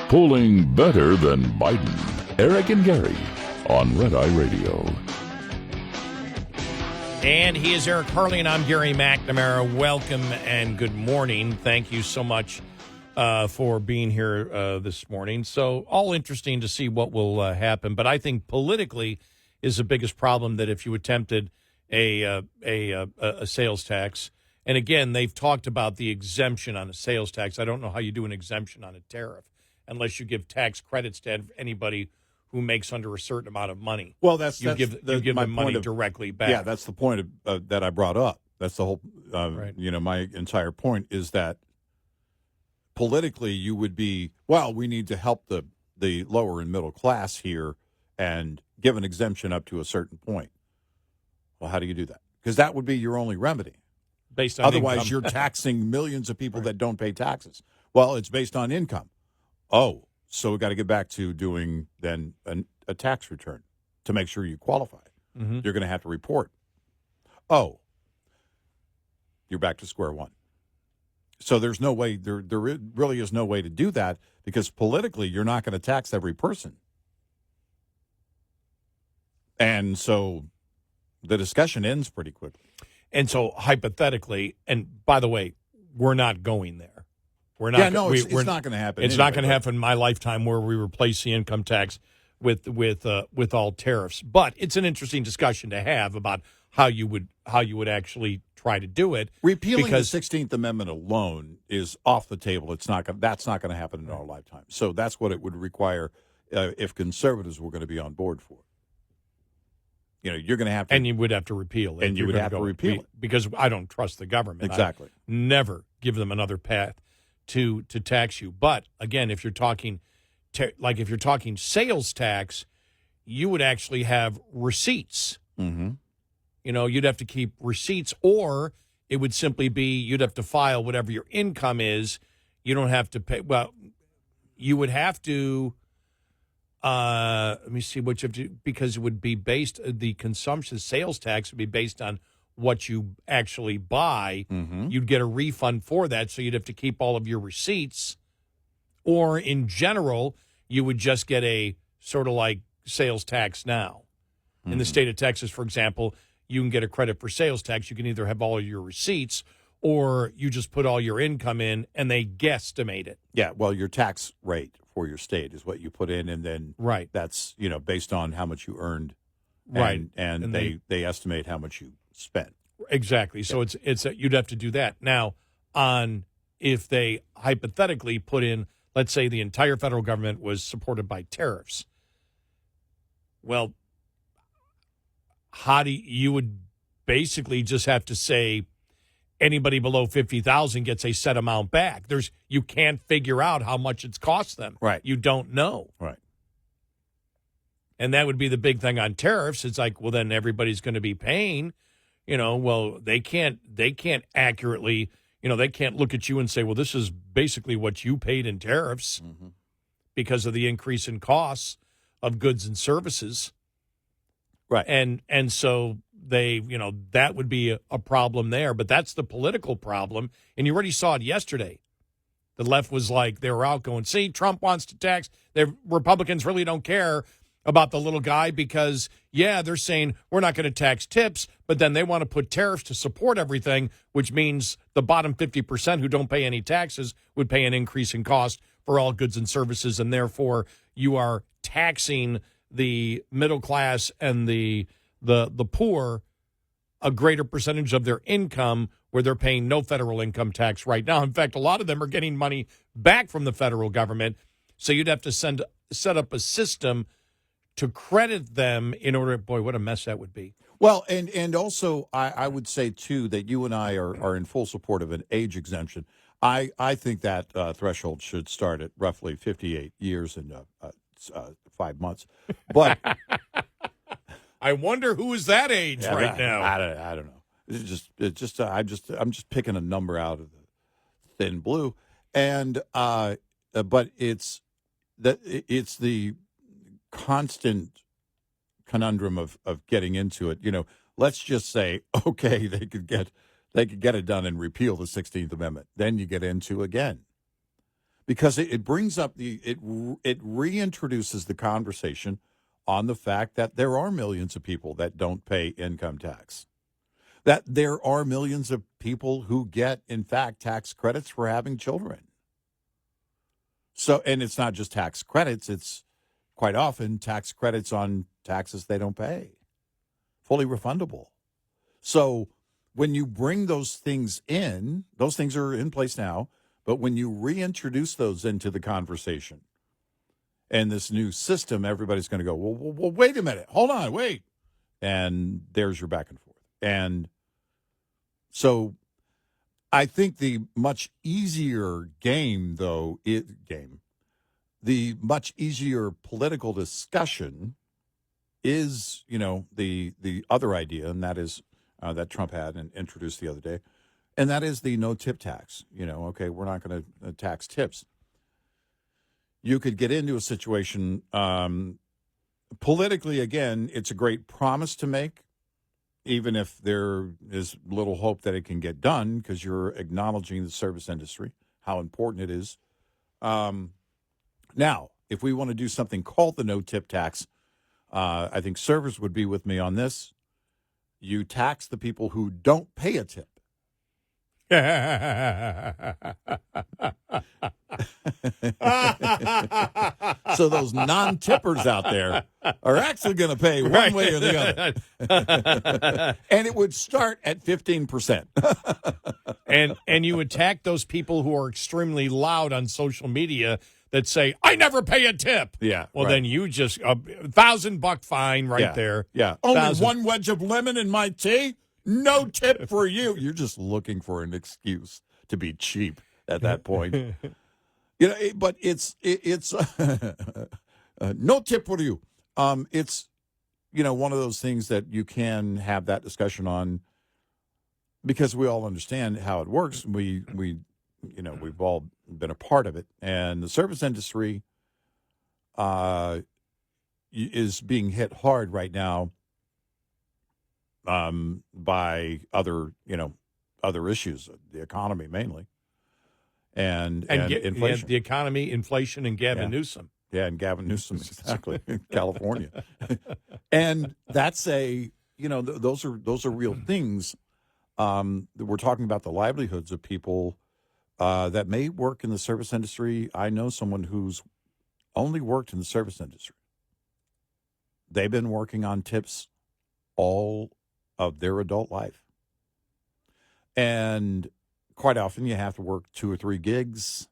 Polling better than Biden. Eric and Gary on Red Eye Radio. And he is Eric Harley, and I'm Gary McNamara. Welcome and good morning. Thank you so much for being here this morning. So all interesting to see what will happen. But I think politically is the biggest problem that if you attempted a sales tax, and again, they've talked about the exemption on a sales tax. I don't know how you do an exemption on a tariff unless you give tax credits to anybody who makes under a certain amount of money. Well, you give them money directly back. Yeah, that's the point that I brought up. That's the whole, right. My entire point is that politically you would be, well, we need to help the lower and middle class here and give an exemption up to a certain point. Well, how do you do that? Because that would be your only remedy. Based on Otherwise, income. you're taxing millions of people Right. that don't pay taxes. Well, it's based on income. Oh, so we got to get back to doing then a tax return to make sure you qualify. Mm-hmm. You're going to have to report. Oh, you're back to square one. So there's no way, there really is no way to do that because politically you're not going to tax every person. And so the discussion ends pretty quickly. And so hypothetically, and by the way, we're not going there. We're not. Yeah, no, it's not going to happen. It's not going to happen in my lifetime where we replace the income tax with all tariffs. But it's an interesting discussion to have about how you would actually try to do it. Repealing the 16th Amendment alone is off the table. That's not going to happen in our lifetime. So that's what it would require if conservatives were going to be on board for. You're going to have to, and you would have to repeal it. And you would have to repeal it because I don't trust the government. Exactly. I never give them another path to tax you. But again, if you're talking sales tax, you would actually have receipts. Mm-hmm. You'd have to keep receipts, or it would simply be you'd have to file whatever your income is. You don't have to pay. Well, you would have to. Let me see what you have to, because it would be based, the consumption sales tax would be based on what you actually buy. Mm-hmm. You'd get a refund for that, so you'd have to keep all of your receipts, Or in general, you would just get a sort of like sales tax now. In the state of Texas, for example, you can get a credit for sales tax. You can either have all of your receipts or you just put all your income in and they guesstimate it. Yeah, well, your tax rate for your state is what you put in, and then that's, based on how much you earned. And they estimate how much you spent. Exactly. So it's you'd have to do that. Now, if they hypothetically put in, let's say the entire federal government was supported by tariffs. Well, you would basically just have to say anybody below 50,000 gets a set amount back. You can't figure out how much it's cost them. Right. You don't know. Right. And that would be the big thing on tariffs. It's like, well, then everybody's going to be paying. Well, they can't accurately, they can't look at you and say, well, this is basically what you paid in tariffs because of the increase in costs of goods and services. Right. And so they, that would be a problem there. But that's the political problem. And you already saw it yesterday. The left was like, they were out going, see, Trump wants to tax. The Republicans really don't care about the little guy because, they're saying we're not going to tax tips, but then they want to put tariffs to support everything, which means the bottom 50% who don't pay any taxes would pay an increase in cost for all goods and services, and therefore you are taxing the middle class and the poor a greater percentage of their income where they're paying no federal income tax right now. In fact, a lot of them are getting money back from the federal government, so you'd have to set up a system to credit them in order. Boy, what a mess that would be. Well, and also I would say, too, that you and I are in full support of an age exemption. I think that threshold should start at roughly 58 years and 5 months. But I wonder who is that age now. I don't know. I'm just picking a number out of the thin blue, and but it's the constant conundrum of getting into it. Let's just say, okay, they could get it done and repeal the 16th Amendment. Then you get into again, because it brings up it reintroduces the conversation on the fact that there are millions of people that don't pay income tax, that there are millions of people who get, in fact, tax credits for having children. So, and it's not just tax credits, it's quite often tax credits on taxes they don't pay, fully refundable. So when you bring those things in, those things are in place now, but when you reintroduce those into the conversation and this new system, everybody's going to go, well, wait a minute, hold on, wait. And there's your back and forth. And so I think the much easier the much easier political discussion is, the other idea, and that is that Trump had and introduced the other day, and that is the no-tip tax. Okay, we're not going to tax tips. You could get into a situation politically, again, it's a great promise to make, even if there is little hope that it can get done, because you're acknowledging the service industry, how important it is. Now, if we want to do something called the no-tip tax, I think servers would be with me on this. You tax the people who don't pay a tip. So those non-tippers out there are actually going to pay one way or the other. And it would start at 15%. and you attack those people who are extremely loud on social media that say, I never pay a tip. Yeah. Well, right. then you just, $1,000 fine there. Yeah. Only one wedge of lemon in my tea? No tip for you. You're just looking for an excuse to be cheap at that point. But it's no tip for you. It's, one of those things that you can have that discussion on, because we all understand how it works. We've all been a part of it, and the service industry is being hit hard right now by other issues, the economy mainly. and And inflation. the economy, inflation, and Gavin Yeah. Newsom. Yeah, and Gavin Newsom, exactly, in California. And that's those are real things. We're talking about the livelihoods of people that may work in the service industry. I know someone who's only worked in the service industry. They've been working on tips all of their adult life. And quite often you have to work 2 or 3 gigs,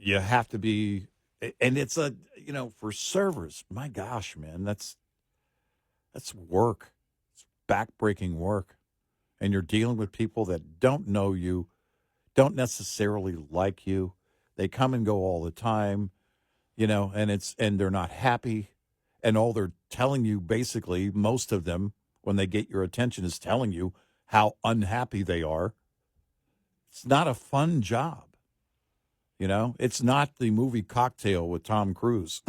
you have to be, and it's for servers, my gosh, man, that's work. It's backbreaking work. And you're dealing with people that don't know you, don't necessarily like you. They come and go all the time, and they're not happy. And all they're telling you, basically, most of them, when they get your attention, is telling you how unhappy they are. It's not a fun job. It's not the movie Cocktail with Tom Cruise.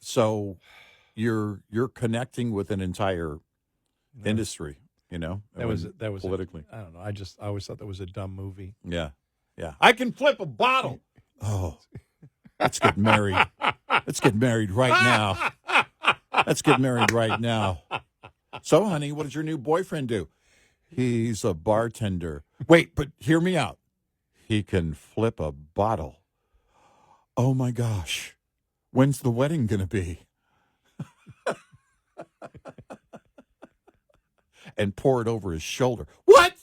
So you're connecting with an entire industry. That was politically. I don't know. I always thought that was a dumb movie. Yeah. I can flip a bottle. Oh, let's get married. Let's get married right now. Let's get married right now. So, honey, what does your new boyfriend do? He's a bartender. Wait, but hear me out. He can flip a bottle. Oh, my gosh. When's the wedding going to be? And pour it over his shoulder. What?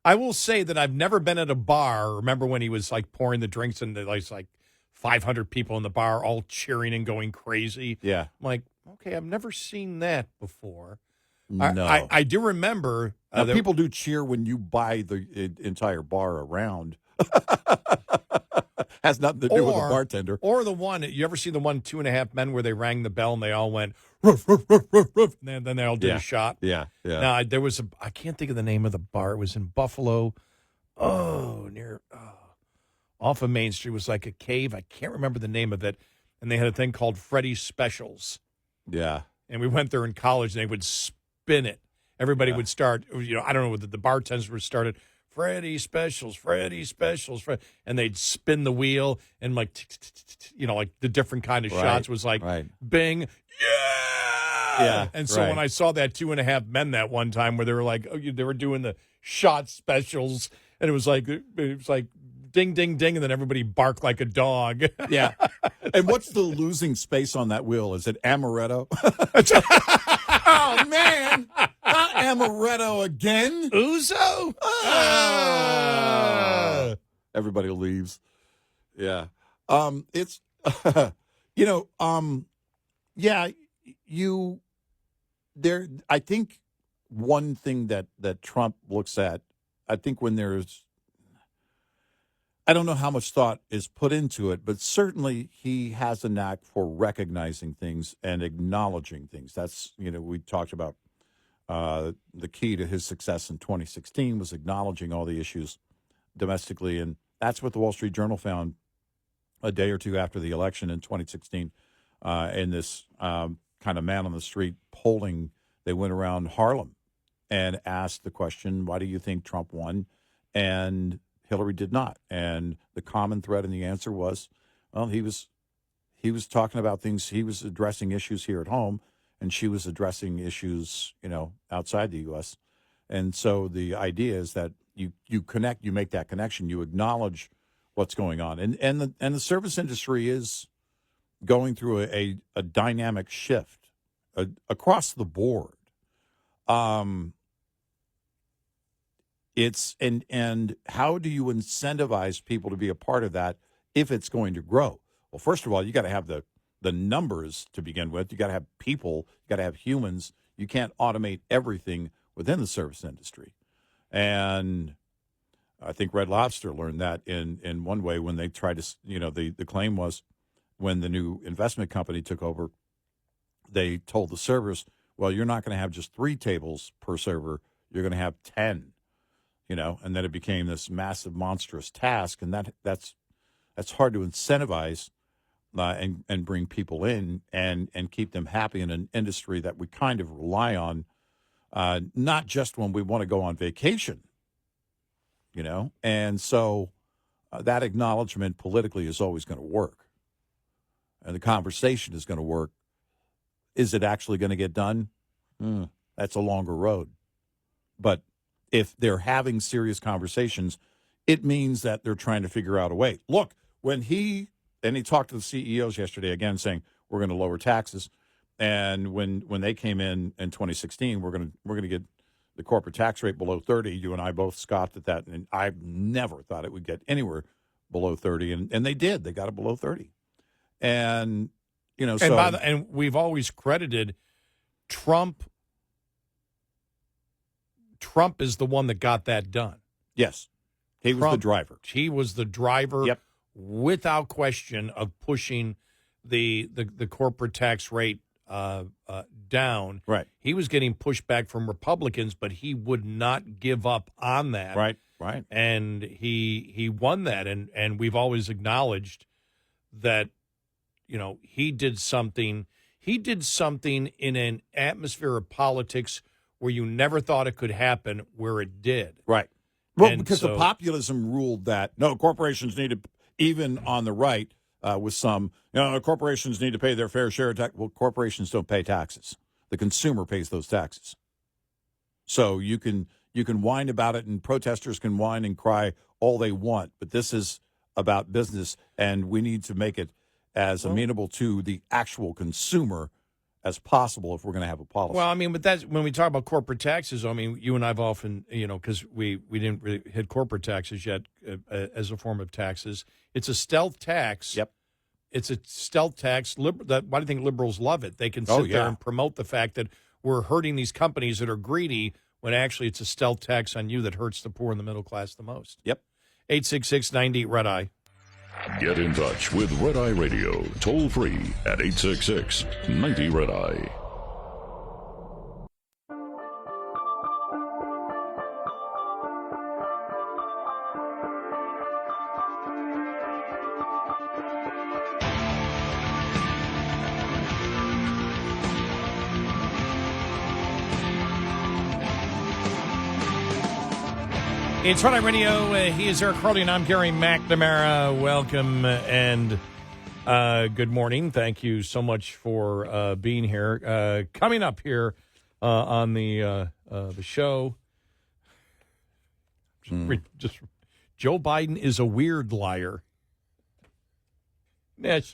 I will say that I've never been at a bar. Remember when he was like pouring the drinks and there's like 500 people in the bar all cheering and going crazy? Yeah. I'm like, okay, I've never seen that before. No. I do remember. Now, people do cheer when you buy the entire bar around. Has nothing to do with the bartender. Or the one, you ever see the one 2.5 Men where they rang the bell and they all went, ruff, ruff, ruff, ruff, ruff, and then they all did a shot? Yeah. Now, there was I can't think of the name of the bar. It was in Buffalo. Off of Main Street. It was like a cave. I can't remember the name of it. And they had a thing called Freddy's Specials. Yeah. And we went there in college and they would spin it. Everybody would start, I don't know whether the bartenders were started, Freddy Specials, and they'd spin the wheel and like, like the different kind of shots was like, bing, yeah. And so when I saw that 2.5 Men that one time where they were like, they were doing the shot specials and it was like ding, ding, ding, and then everybody barked like a dog. Yeah. And what's the losing space on that wheel? Is it amaretto? Oh, man. Not amaretto again. Ouzo? Everybody leaves. Yeah. It's, I think one thing that Trump looks at, I think when I don't know how much thought is put into it, but certainly he has a knack for recognizing things and acknowledging things. That's, we talked about the key to his success in 2016 was acknowledging all the issues domestically. And that's what the Wall Street Journal found a day or two after the election in 2016 in this kind of man on the street polling. They went around Harlem and asked the question, why do you think Trump won? And Hillary did not. And the common thread in the answer was, well, he was talking about things. He was addressing issues here at home, and she was addressing issues, outside the U.S. And so the idea is that you connect, you make that connection, you acknowledge what's going on. And the service industry is going through a dynamic shift across the board. It's and how do you incentivize people to be a part of that if it's going to grow? Well, first of all, you got to have the numbers to begin with. You got to have people. You got to have humans. You can't automate everything within the service industry. And I think Red Lobster learned that in one way when they tried to, the claim was when the new investment company took over, they told the servers, well, you're not going to have just 3 tables per server. You're going to have 10. And then it became this massive, monstrous task, and that's hard to incentivize and bring people in and keep them happy in an industry that we kind of rely on, not just when we want to go on vacation, And so that acknowledgement politically is always going to work. And the conversation is going to work. Is it actually going to get done? That's a longer road. But if they're having serious conversations, it means that they're trying to figure out a way. Look, when he talked to the CEOs yesterday again saying we're going to lower taxes, and when they came in 2016, we're going to get the corporate tax rate below 30. You and I both scoffed at that, and I never thought it would get anywhere below 30, and they did. They got it below 30, and and we've always credited Trump. Trump is the one that got that done. Yes, he was the driver. He was the driver, yep, without question, of pushing the corporate tax rate down. Right. He was getting pushback from Republicans, but he would not give up on that. Right. And he won that, and we've always acknowledged that, he did something. He did something in an atmosphere of politics where you never thought it could happen, where it did. Right. Well, because the populism ruled that, no, corporations need to, even on the right, with some, corporations need to pay their fair share of tax. Well, corporations don't pay taxes. The consumer pays those taxes. So you can whine about it, and protesters can whine and cry all they want, but this is about business, and we need to make it as amenable to the actual consumer as possible if we're going to have a policy. Well, but that's when we talk about corporate taxes. You and I've often, because we didn't really hit corporate taxes yet as a form of taxes. It's a stealth tax. Yep. It's a stealth tax. Why do you think liberals love it? They can sit there and promote the fact that we're hurting these companies that are greedy when actually it's a stealth tax on you that hurts the poor and the middle class the most. Yep. 866-98-RED-I. Get in touch with Red Eye Radio, toll free at 866-90-RED-I. It's Red Eye Radio. He is Eric Harley, and I'm Gary McNamara. Welcome and good morning. Thank you so much for being here. Coming up here on the show, just Joe Biden is a weird liar.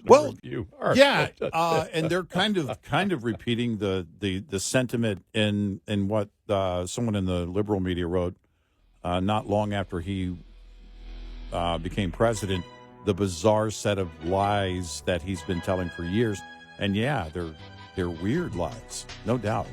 Well, yeah, and they're kind of repeating the sentiment in what someone in the liberal media wrote. Not long after he became president, the bizarre set of lies that he's been telling for years. And yeah, they're weird lies, no doubt.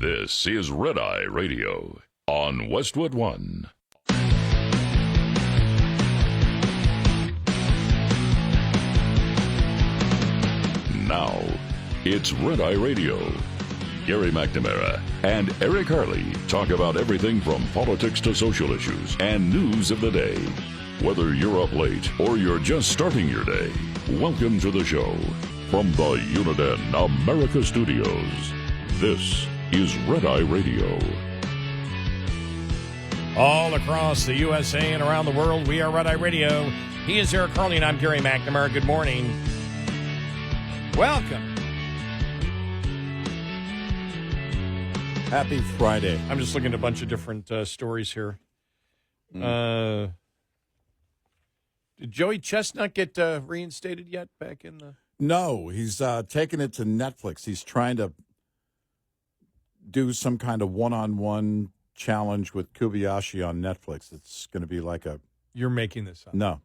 This is Red Eye Radio on Westwood One. Now, it's Red Eye Radio. Gary McNamara and Eric Harley talk about everything from politics to social issues and news of the day. Whether you're up late or you're just starting your day, welcome to the show. From the Uniden America Studios, this is Red Eye Radio. All across the USA and around the world, we are Red Eye Radio. He is Eric Harley, and I'm Gary McNamara. Good morning. Welcome. Happy Friday. I'm just looking at a bunch of different stories here. Did Joey Chestnut get reinstated yet back in the... No, he's taking it to Netflix. He's trying to do some kind of one-on-one challenge with Kobayashi on Netflix. It's going to be like a... You're making this up. No,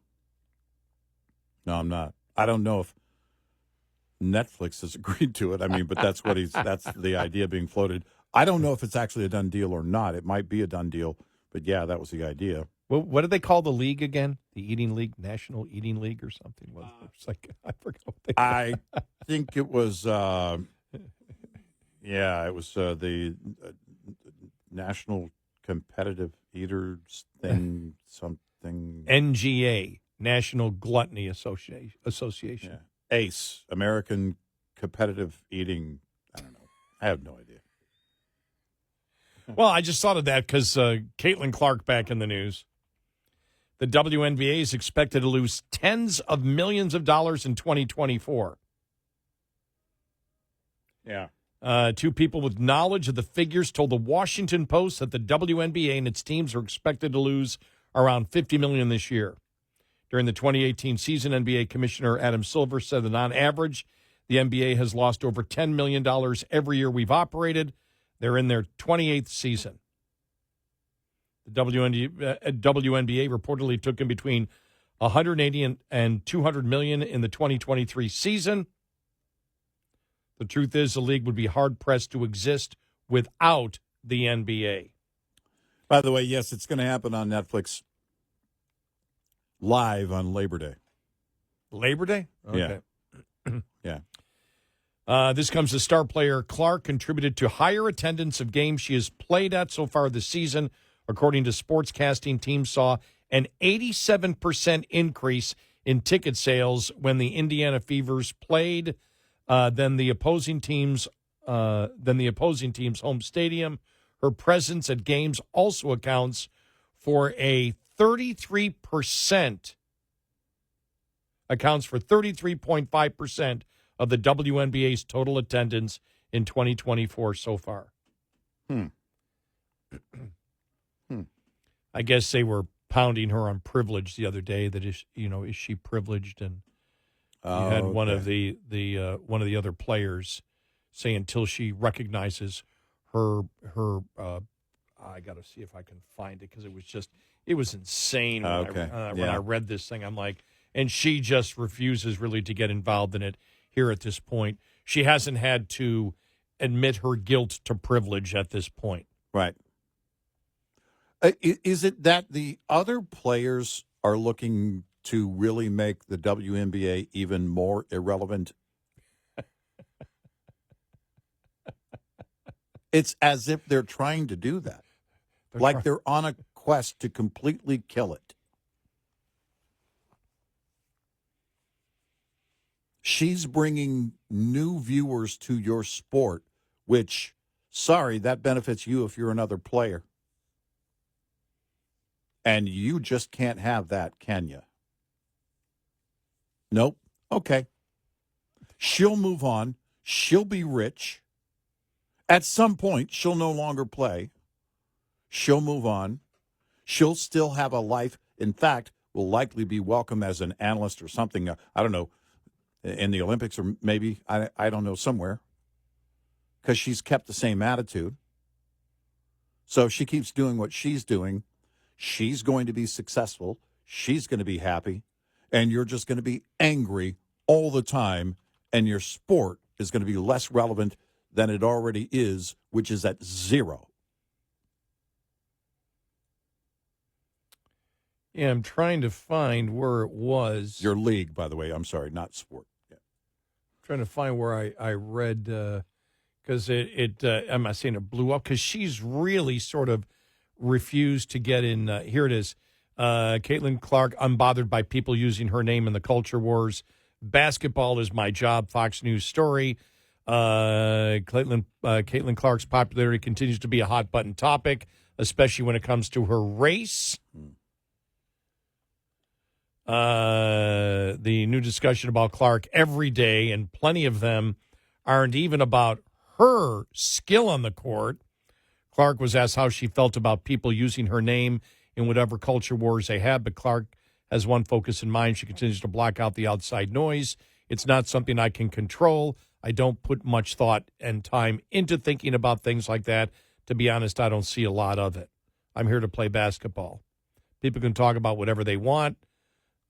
I'm not. I don't know if Netflix has agreed to it. But that's that's the idea being floated. I don't know if it's actually a done deal or not. It might be a done deal, but yeah, that was the idea. What did they call the league again? The Eating League, National Eating League, or something? It's like I forgot what they called I think it was, it was the National Competitive Eaters thing, something. NGA, National Gluttony Association. Yeah. ACE, American Competitive Eating. I don't know. I have no idea. Well, I just thought of that because Caitlin Clark back in the news. The WNBA is expected to lose tens of millions of dollars in 2024. Yeah. Two people with knowledge of the figures told the Washington Post that the WNBA and its teams are expected to lose around $50 million this year. During the 2018 season, NBA Commissioner Adam Silver said that on average, the NBA has lost over $10 million every year we've operated. They're in their 28th season. The WNBA reportedly took in between $180 and $200 million in the 2023 season. The truth is, the league would be hard-pressed to exist without the NBA. By the way, yes, it's going to happen on Netflix live on Labor Day. Labor Day? Okay. Yeah. This comes as star player Clark contributed to higher attendance of games she has played at so far this season. According to sportscasting teams, saw an 87% increase in ticket sales when the Indiana Fevers played than the opposing team's home stadium. Her presence at games also accounts for 33.5% of the WNBA's total attendance in 2024 so far. I guess they were pounding her on privilege the other day. That is she privileged? And you had one of the other players say until she recognizes her. I got to see if I can find it because it was insane when I read this thing. I'm like, and she just refuses really to get involved in it here at this point. She hasn't had to admit her guilt to privilege at this point. Right. Is it that the other players are looking to really make the WNBA even more irrelevant? It's as if they're trying to do that. They're on a quest to completely kill it. She's bringing new viewers to your sport, which, sorry, that benefits you if you're another player. And you just can't have that, can you? Nope. Okay. She'll move on. She'll be rich. At some point, she'll no longer play. She'll move on. She'll still have a life. In fact, will likely be welcome as an analyst or something. I don't know, in the Olympics or maybe, I don't know, somewhere. Because she's kept the same attitude. So if she keeps doing what she's doing, she's going to be successful. She's going to be happy. And you're just going to be angry all the time. And your sport is going to be less relevant than it already is, which is at zero. Yeah, I'm trying to find where it was. Your league, by the way. I'm sorry, not sport. Yeah. Trying to find where I read, because I'm not saying it blew up, because she's really sort of refused to get in. Here it is. Caitlin Clark, unbothered by people using her name in the culture wars. Basketball is my job, Fox News story. Caitlin Clark's popularity continues to be a hot button topic, especially when it comes to her race. The new discussion about Clark every day, and plenty of them aren't even about her skill on the court. Clark was asked how she felt about people using her name in whatever culture wars they have, but Clark has one focus in mind. She continues to block out the outside noise. It's not something I can control. I don't put much thought and time into thinking about things like that. To be honest, I don't see a lot of it. I'm here to play basketball. People can talk about whatever they want.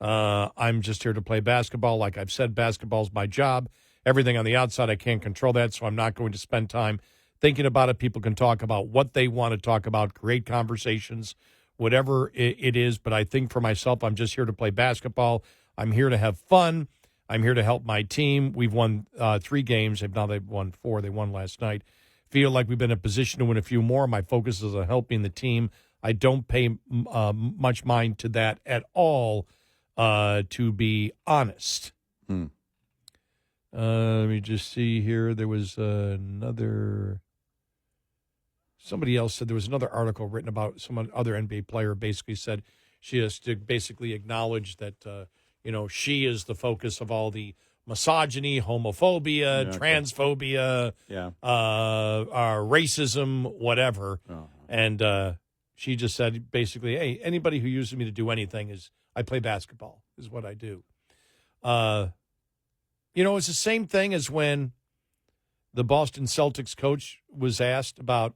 I'm just here to play basketball. Like I've said, basketball's my job. Everything on the outside, I can't control that, so I'm not going to spend time thinking about it. People can talk about what they want to talk about, create conversations, whatever it is. But I think for myself, I'm just here to play basketball. I'm here to have fun. I'm here to help my team. We've won 3 games. Now they've won 4. They won last night. Feel like we've been in a position to win a few more. My focus is on helping the team. I don't pay much mind to that at all, to be honest. Let me just see here. There was somebody else said there was another article written about some other NBA player basically said she has to basically acknowledge that, she is the focus of all the misogyny, homophobia, transphobia, racism, whatever. And she just said basically, hey, anybody who uses me to do anything I play basketball is what I do. It's the same thing as when the Boston Celtics coach was asked about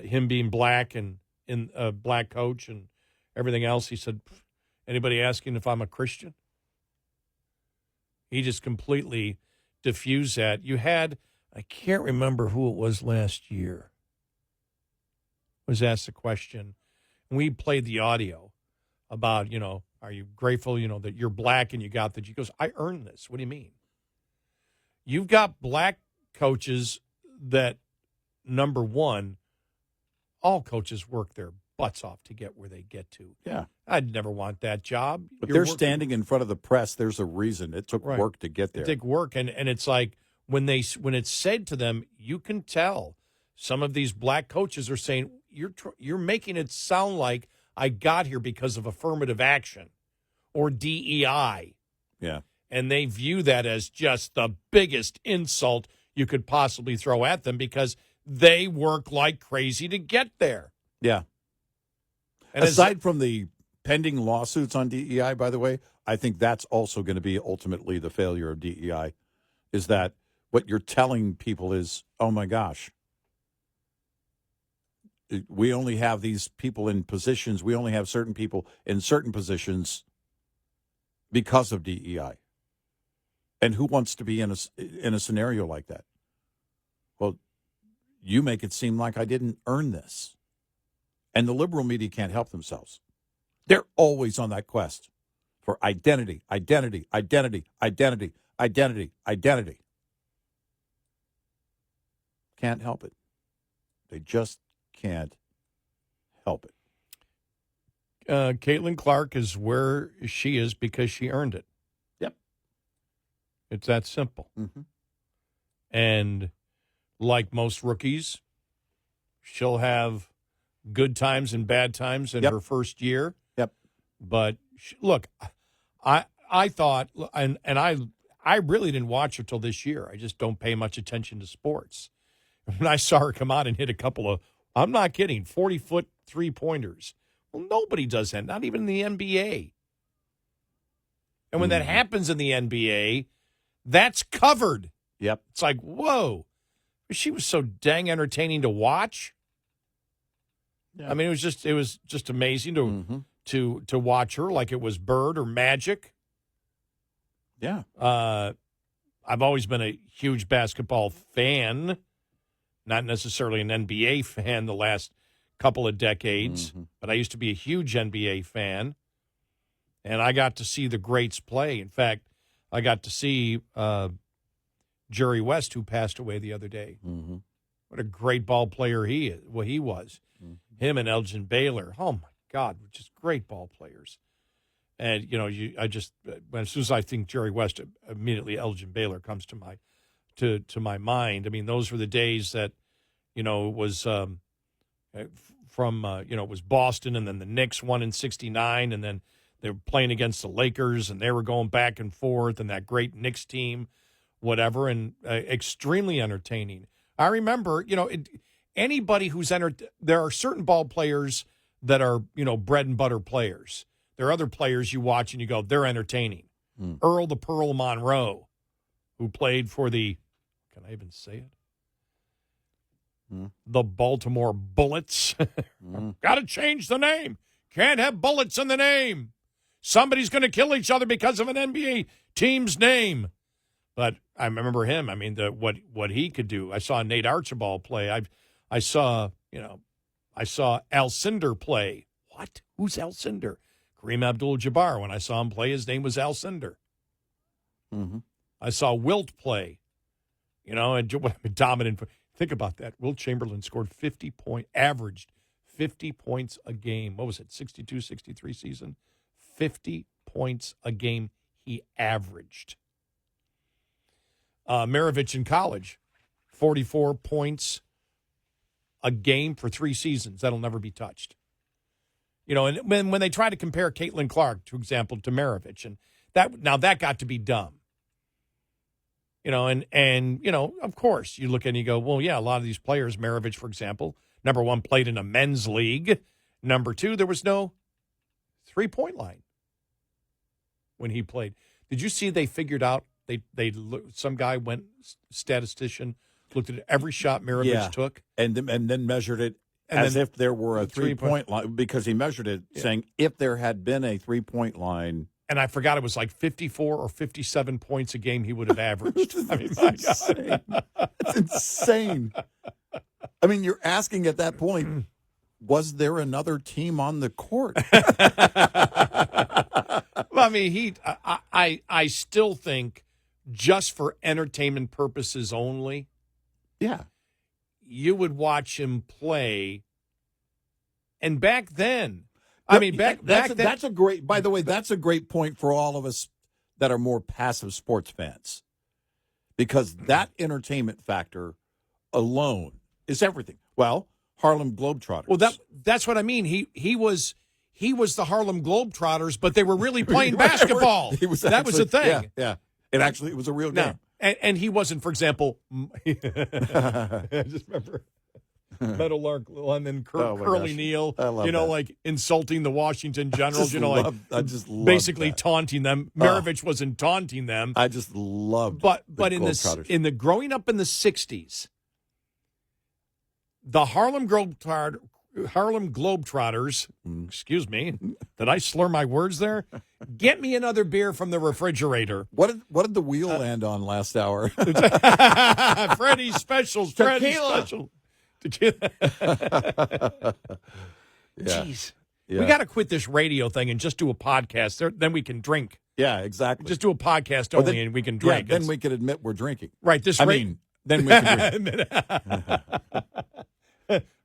him being black and in a black coach and everything else. He said, anybody asking if I'm a Christian? He just completely diffused that. You had, I can't remember who it was last year, was asked the question. And we played the audio about, are you grateful, that you're black and you got that? He goes, I earned this. What do you mean? You've got black coaches that, number one, all coaches work their butts off to get where they get to. Yeah. I'd never want that job. But they're standing in front of the press. There's a reason. It took work to get there. It took work. And it's like when it's said to them, you can tell some of these black coaches are saying, you're making it sound like I got here because of affirmative action or DEI. Yeah. And they view that as just the biggest insult you could possibly throw at them because they work like crazy to get there. Yeah. And aside from the pending lawsuits on DEI, by the way, I think that's also going to be ultimately the failure of DEI, is that what you're telling people is, oh, my gosh, we only have these people in positions. We only have certain people in certain positions because of DEI. And who wants to be in a scenario like that? Well, you make it seem like I didn't earn this. And the liberal media can't help themselves. They're always on that quest for identity, identity, identity, identity, identity, identity. Can't help it. They just can't help it. Caitlin Clark is where she is because she earned it. Yep. It's that simple. Mm-hmm. And like most rookies, she'll have good times and bad times in her first year. Yep. But look, I thought, and I really didn't watch her till this year. I just don't pay much attention to sports. When I saw her come out and hit a couple of, I'm not kidding, 40-foot three-pointers. Well, nobody does that, not even in the NBA. And when that happens in the NBA, that's covered. Yep. It's like, whoa. She was so dang entertaining to watch. Yeah. I mean, it was just amazing to watch her like it was Bird or Magic. Yeah. I've always been a huge basketball fan, not necessarily an NBA fan the last couple of decades, but I used to be a huge NBA fan, and I got to see the greats play. In fact, I got to see Jerry West, who passed away the other day. Mm-hmm. What a great ball player he is. Well, he was. Mm-hmm. Him and Elgin Baylor. Oh, my God, just great ball players. And, as soon as I think Jerry West, immediately Elgin Baylor comes to my mind. I mean, those were the days that, it was it was Boston, and then the Knicks won in 1969, and then they were playing against the Lakers, and they were going back and forth, and that great Knicks team, whatever, and extremely entertaining. I remember, anybody who's entered, there are certain ball players that are, bread and butter players. There are other players you watch and you go, they're entertaining. Earl the Pearl Monroe, who played for can I even say it? The Baltimore Bullets. Got to change the name. Can't have bullets in the name. Somebody's going to kill each other because of an NBA team's name. But I remember him. I mean, what he could do. I saw Nate Archibald play. I saw I saw Alcindor play. What? Who's Alcindor? Kareem Abdul-Jabbar. When I saw him play, his name was Alcindor. Mm-hmm. I saw Wilt play, and dominant. Think about that. Wilt Chamberlain scored 50 points, averaged 50 points a game. What was it, 62, 63 season? 50 points a game he averaged. Maravich in college, 44 points a game for 3 seasons. That'll never be touched. And when they try to compare Caitlin Clark, for example, to Maravich, and that got to be dumb. Of course, you look and you go, well, yeah, a lot of these players, Maravich, for example, number one, played in a men's league. Number two, there was no 3-point line when he played. Did you see they figured out, some guy went, statistician, looked at every shot Maravich took. And then measured it if there were a 3-point line, because he measured it saying if there had been a 3-point line. And I forgot it was like 54 or 57 points a game he would have averaged. I mean, my insane. That's insane. I mean, you're asking at that point, was there another team on the court? Well, I mean, I still think just for entertainment purposes only, you would watch him play. And back then, back then, that's a great. By the way, that's a great point for all of us that are more passive sports fans, because that entertainment factor alone is everything. Well, Harlem Globetrotters. Well, that's what I mean. He was the Harlem Globetrotters, but they were really playing basketball. That was the thing. Yeah. It was a real game. And he wasn't, for example. I just remember. Meadowlark London, Curly Neal, like insulting the Washington Generals, I just love basically that. Taunting them. Maravich wasn't taunting them. I just loved but in the growing up in the 60s, the Harlem Globetrotters, excuse me, did I slur my words there? Get me another beer from the refrigerator. What did the wheel land on last hour? Freddie's Specials. Freddie's Special. Jeez. Yeah. We got to quit this radio thing and just do a podcast. Then we can drink. Yeah, exactly. Just do a podcast only and we can drink. Yeah, then we can admit we're drinking. Right. Then we can drink.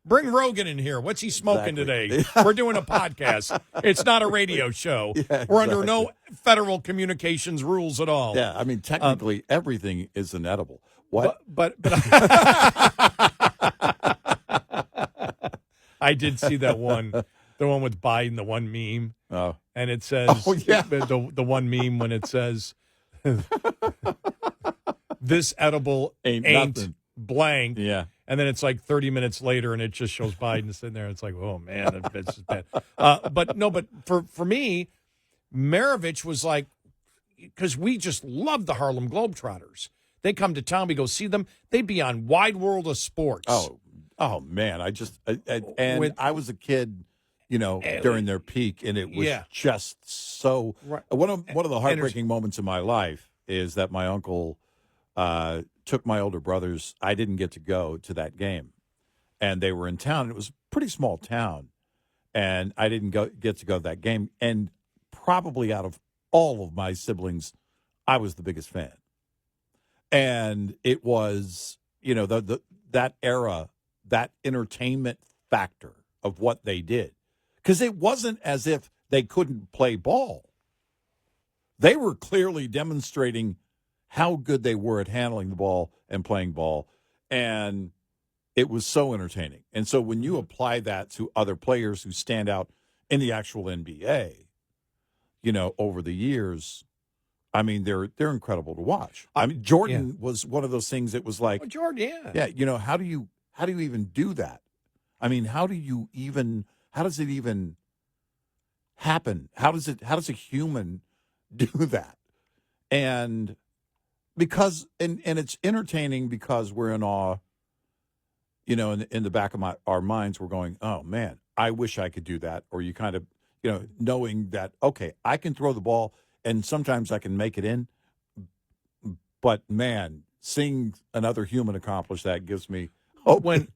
Bring Rogan in here. What's he smoking today? We're doing a podcast. It's not a radio show. Yeah, We're under no federal communications rules at all. Yeah, I mean, technically, everything is an edible. What? But I did see that one, the one with Biden, the one meme. Oh. And it says, the one meme when it says, this edible ain't blank. Yeah. And then it's like 30 minutes later, and it just shows Biden sitting there. It's like, oh, man, that's just bad. But for me, Maravich was like, because we just love the Harlem Globetrotters. They come to town, we go see them. They'd be on Wide World of Sports. Oh man, I was a kid, during their peak, and it was just so. Right. One of the heartbreaking moments in my life is that my uncle took my older brothers. I didn't get to go to that game, and they were in town. It was a pretty small town, and I didn't get to go to that game. And probably out of all of my siblings, I was the biggest fan. And it was, that era, that entertainment factor of what they did. Because it wasn't as if they couldn't play ball. They were clearly demonstrating how good they were at handling the ball and playing ball. And it was so entertaining. And so when you apply that to other players who stand out in the actual NBA, over the years, I mean, they're incredible to watch. I mean, Jordan was one of those things. It was like, Jordan, how do you even do that? I mean, how does it even happen? How does a human do that? And because it's entertaining because we're in awe. In the back of our minds, we're going, oh man, I wish I could do that. Or you kind of, knowing that, okay, I can throw the ball. And sometimes I can make it in, but man, seeing another human accomplish that gives me hope. When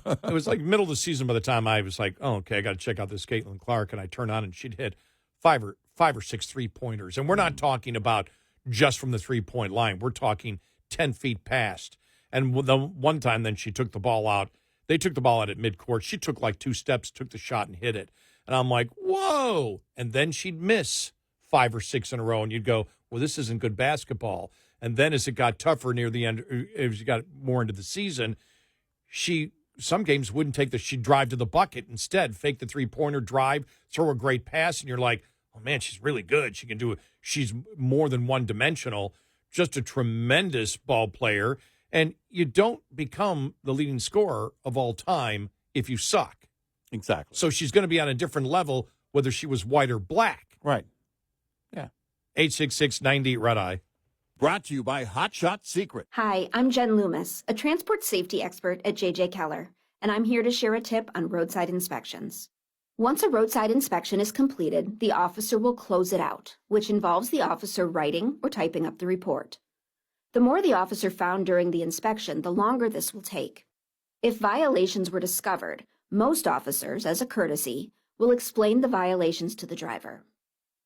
it was like middle of the season by the time I was like, oh, okay, I got to check out this Caitlin Clark, and I turned on and she'd hit five or 6 3-pointers. And we're not talking about just from the 3-point line. We're talking 10 feet past. And the one time then she took the ball out. They took the ball out at midcourt. She took like 2 steps, took the shot, and hit it. And I'm like, whoa. And then she'd miss 5 or 6 in a row, and you'd go, well, this isn't good basketball. And then as it got tougher near the end, as you got more into the season, some games wouldn't she'd drive to the bucket instead, fake the 3-pointer, drive, throw a great pass, and you're like, oh, man, she's really good. She can do it. She's more than one-dimensional, just a tremendous ball player. And you don't become the leading scorer of all time if you suck. Exactly. So she's going to be on a different level, whether she was white or black. Right. Yeah. 866-98 Red Eye. Brought to you by Hot Shot Secret. Hi, I'm Jen Loomis, a transport safety expert at J.J. Keller, and I'm here to share a tip on roadside inspections. Once a roadside inspection is completed, the officer will close it out, which involves the officer writing or typing up the report. The more the officer found during the inspection, the longer this will take. If violations were discovered, most officers, as a courtesy, will explain the violations to the driver.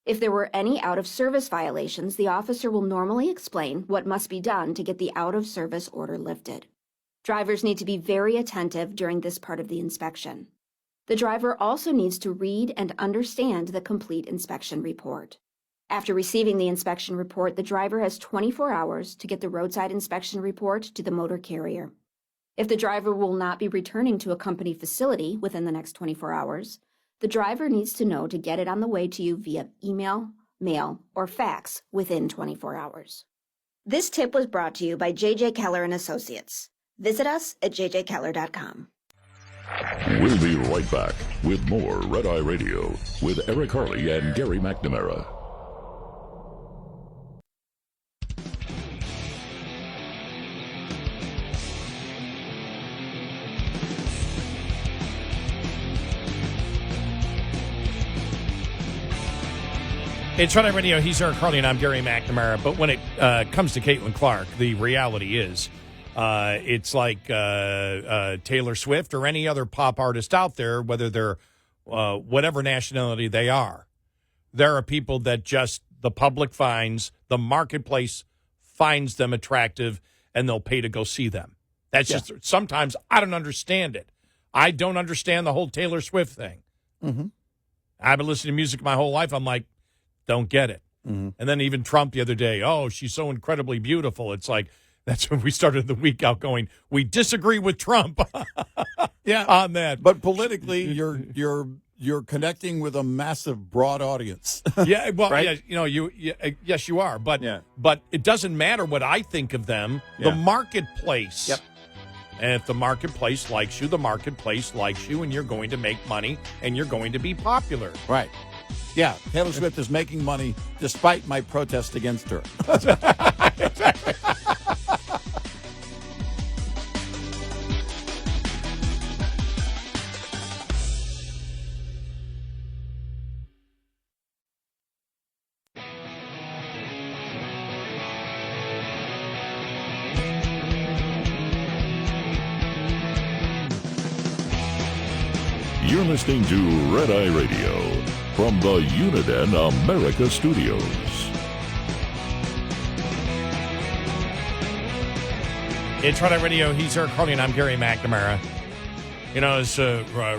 If there were any out-of-service violations, the officer will normally explain what must be done to get the out-of-service order lifted. Drivers need to be very attentive during this part of the inspection. The driver also needs to read and understand the complete inspection report. After receiving the inspection report, the driver has 24 hours to get the roadside inspection report to the motor carrier. If the driver will not be returning to a company facility within the next 24 hours, the driver needs to know to get it on the way to you via email, mail, or fax within 24 hours. This tip was brought to you by J.J. Keller & Associates. Visit us at jjkeller.com. We'll be right back with more Red Eye Radio with Eric Harley and Gary McNamara. It's Red Eye Radio. He's Eric Harley, and I'm Gary McNamara. But when it comes to Caitlin Clark, the reality is it's like Taylor Swift or any other pop artist out there, whether they're whatever nationality they are. There are people that just the public finds, the marketplace finds them attractive, and they'll pay to go see them. That's just sometimes I don't understand it. I don't understand the whole Taylor Swift thing. Mm-hmm. I've been listening to music my whole life. I'm like, don't get it. Mm-hmm. And then even Trump the other day, oh, she's so incredibly beautiful. It's like, that's when we started the week out going, we disagree with Trump on that. But politically, you're connecting with a massive, broad audience. Yeah, well, right? yes, you are. But it doesn't matter what I think of them. Yeah. The marketplace. Yep. And if the marketplace likes you, the marketplace likes you, and you're going to make money, and you're going to be popular. Right. Yeah, Taylor Swift is making money despite my protest against her. Exactly. You're listening to Red Eye Radio from the Uniden America Studios. It's Red Eye Radio. He's Eric Harley, and I'm Gary McNamara. You know, I was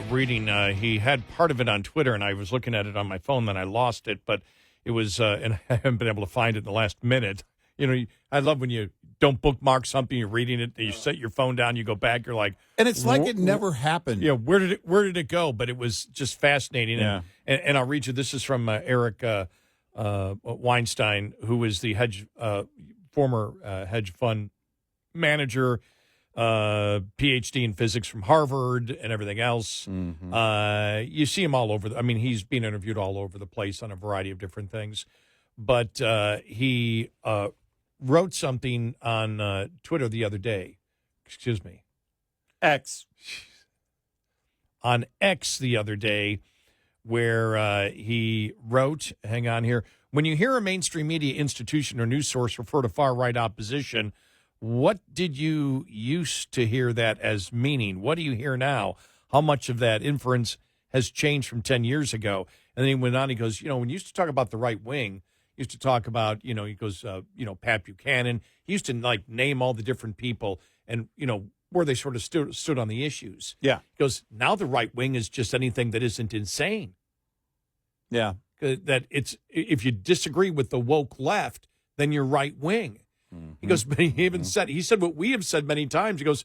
reading, he had part of it on Twitter, and I was looking at it on my phone, then I lost it, but it was, and I haven't been able to find it in the last minute. You know, I love when you don't bookmark something, you're reading it, you set your phone down, you go back, you're like... And it's like it never happened. Yeah, where did it go? But it was just fascinating. Yeah. And I'll read you, this is from Eric Weinstein, who is the former hedge fund manager, PhD in physics from Harvard and everything else. Mm-hmm. You see him all over. He's being interviewed all over the place on a variety of different things. But he wrote something on Twitter the other day. Excuse me. X. On X the other day, where he wrote, hang on here, when you hear a mainstream media institution or news source refer to far-right opposition, What did you used to hear that as meaning? What do you hear now? How much of that inference has changed from 10 years ago? And then he went on, he goes, when you used to talk about the right wing, he used to talk about, he goes, Pat Buchanan. He used to, name all the different people and, where they sort of stood on the issues. Yeah. He goes, now the right wing is just anything that isn't insane. Yeah. That it's, if you disagree with the woke left, then you're right wing. Mm-hmm. He goes, he said what we have said many times. He goes,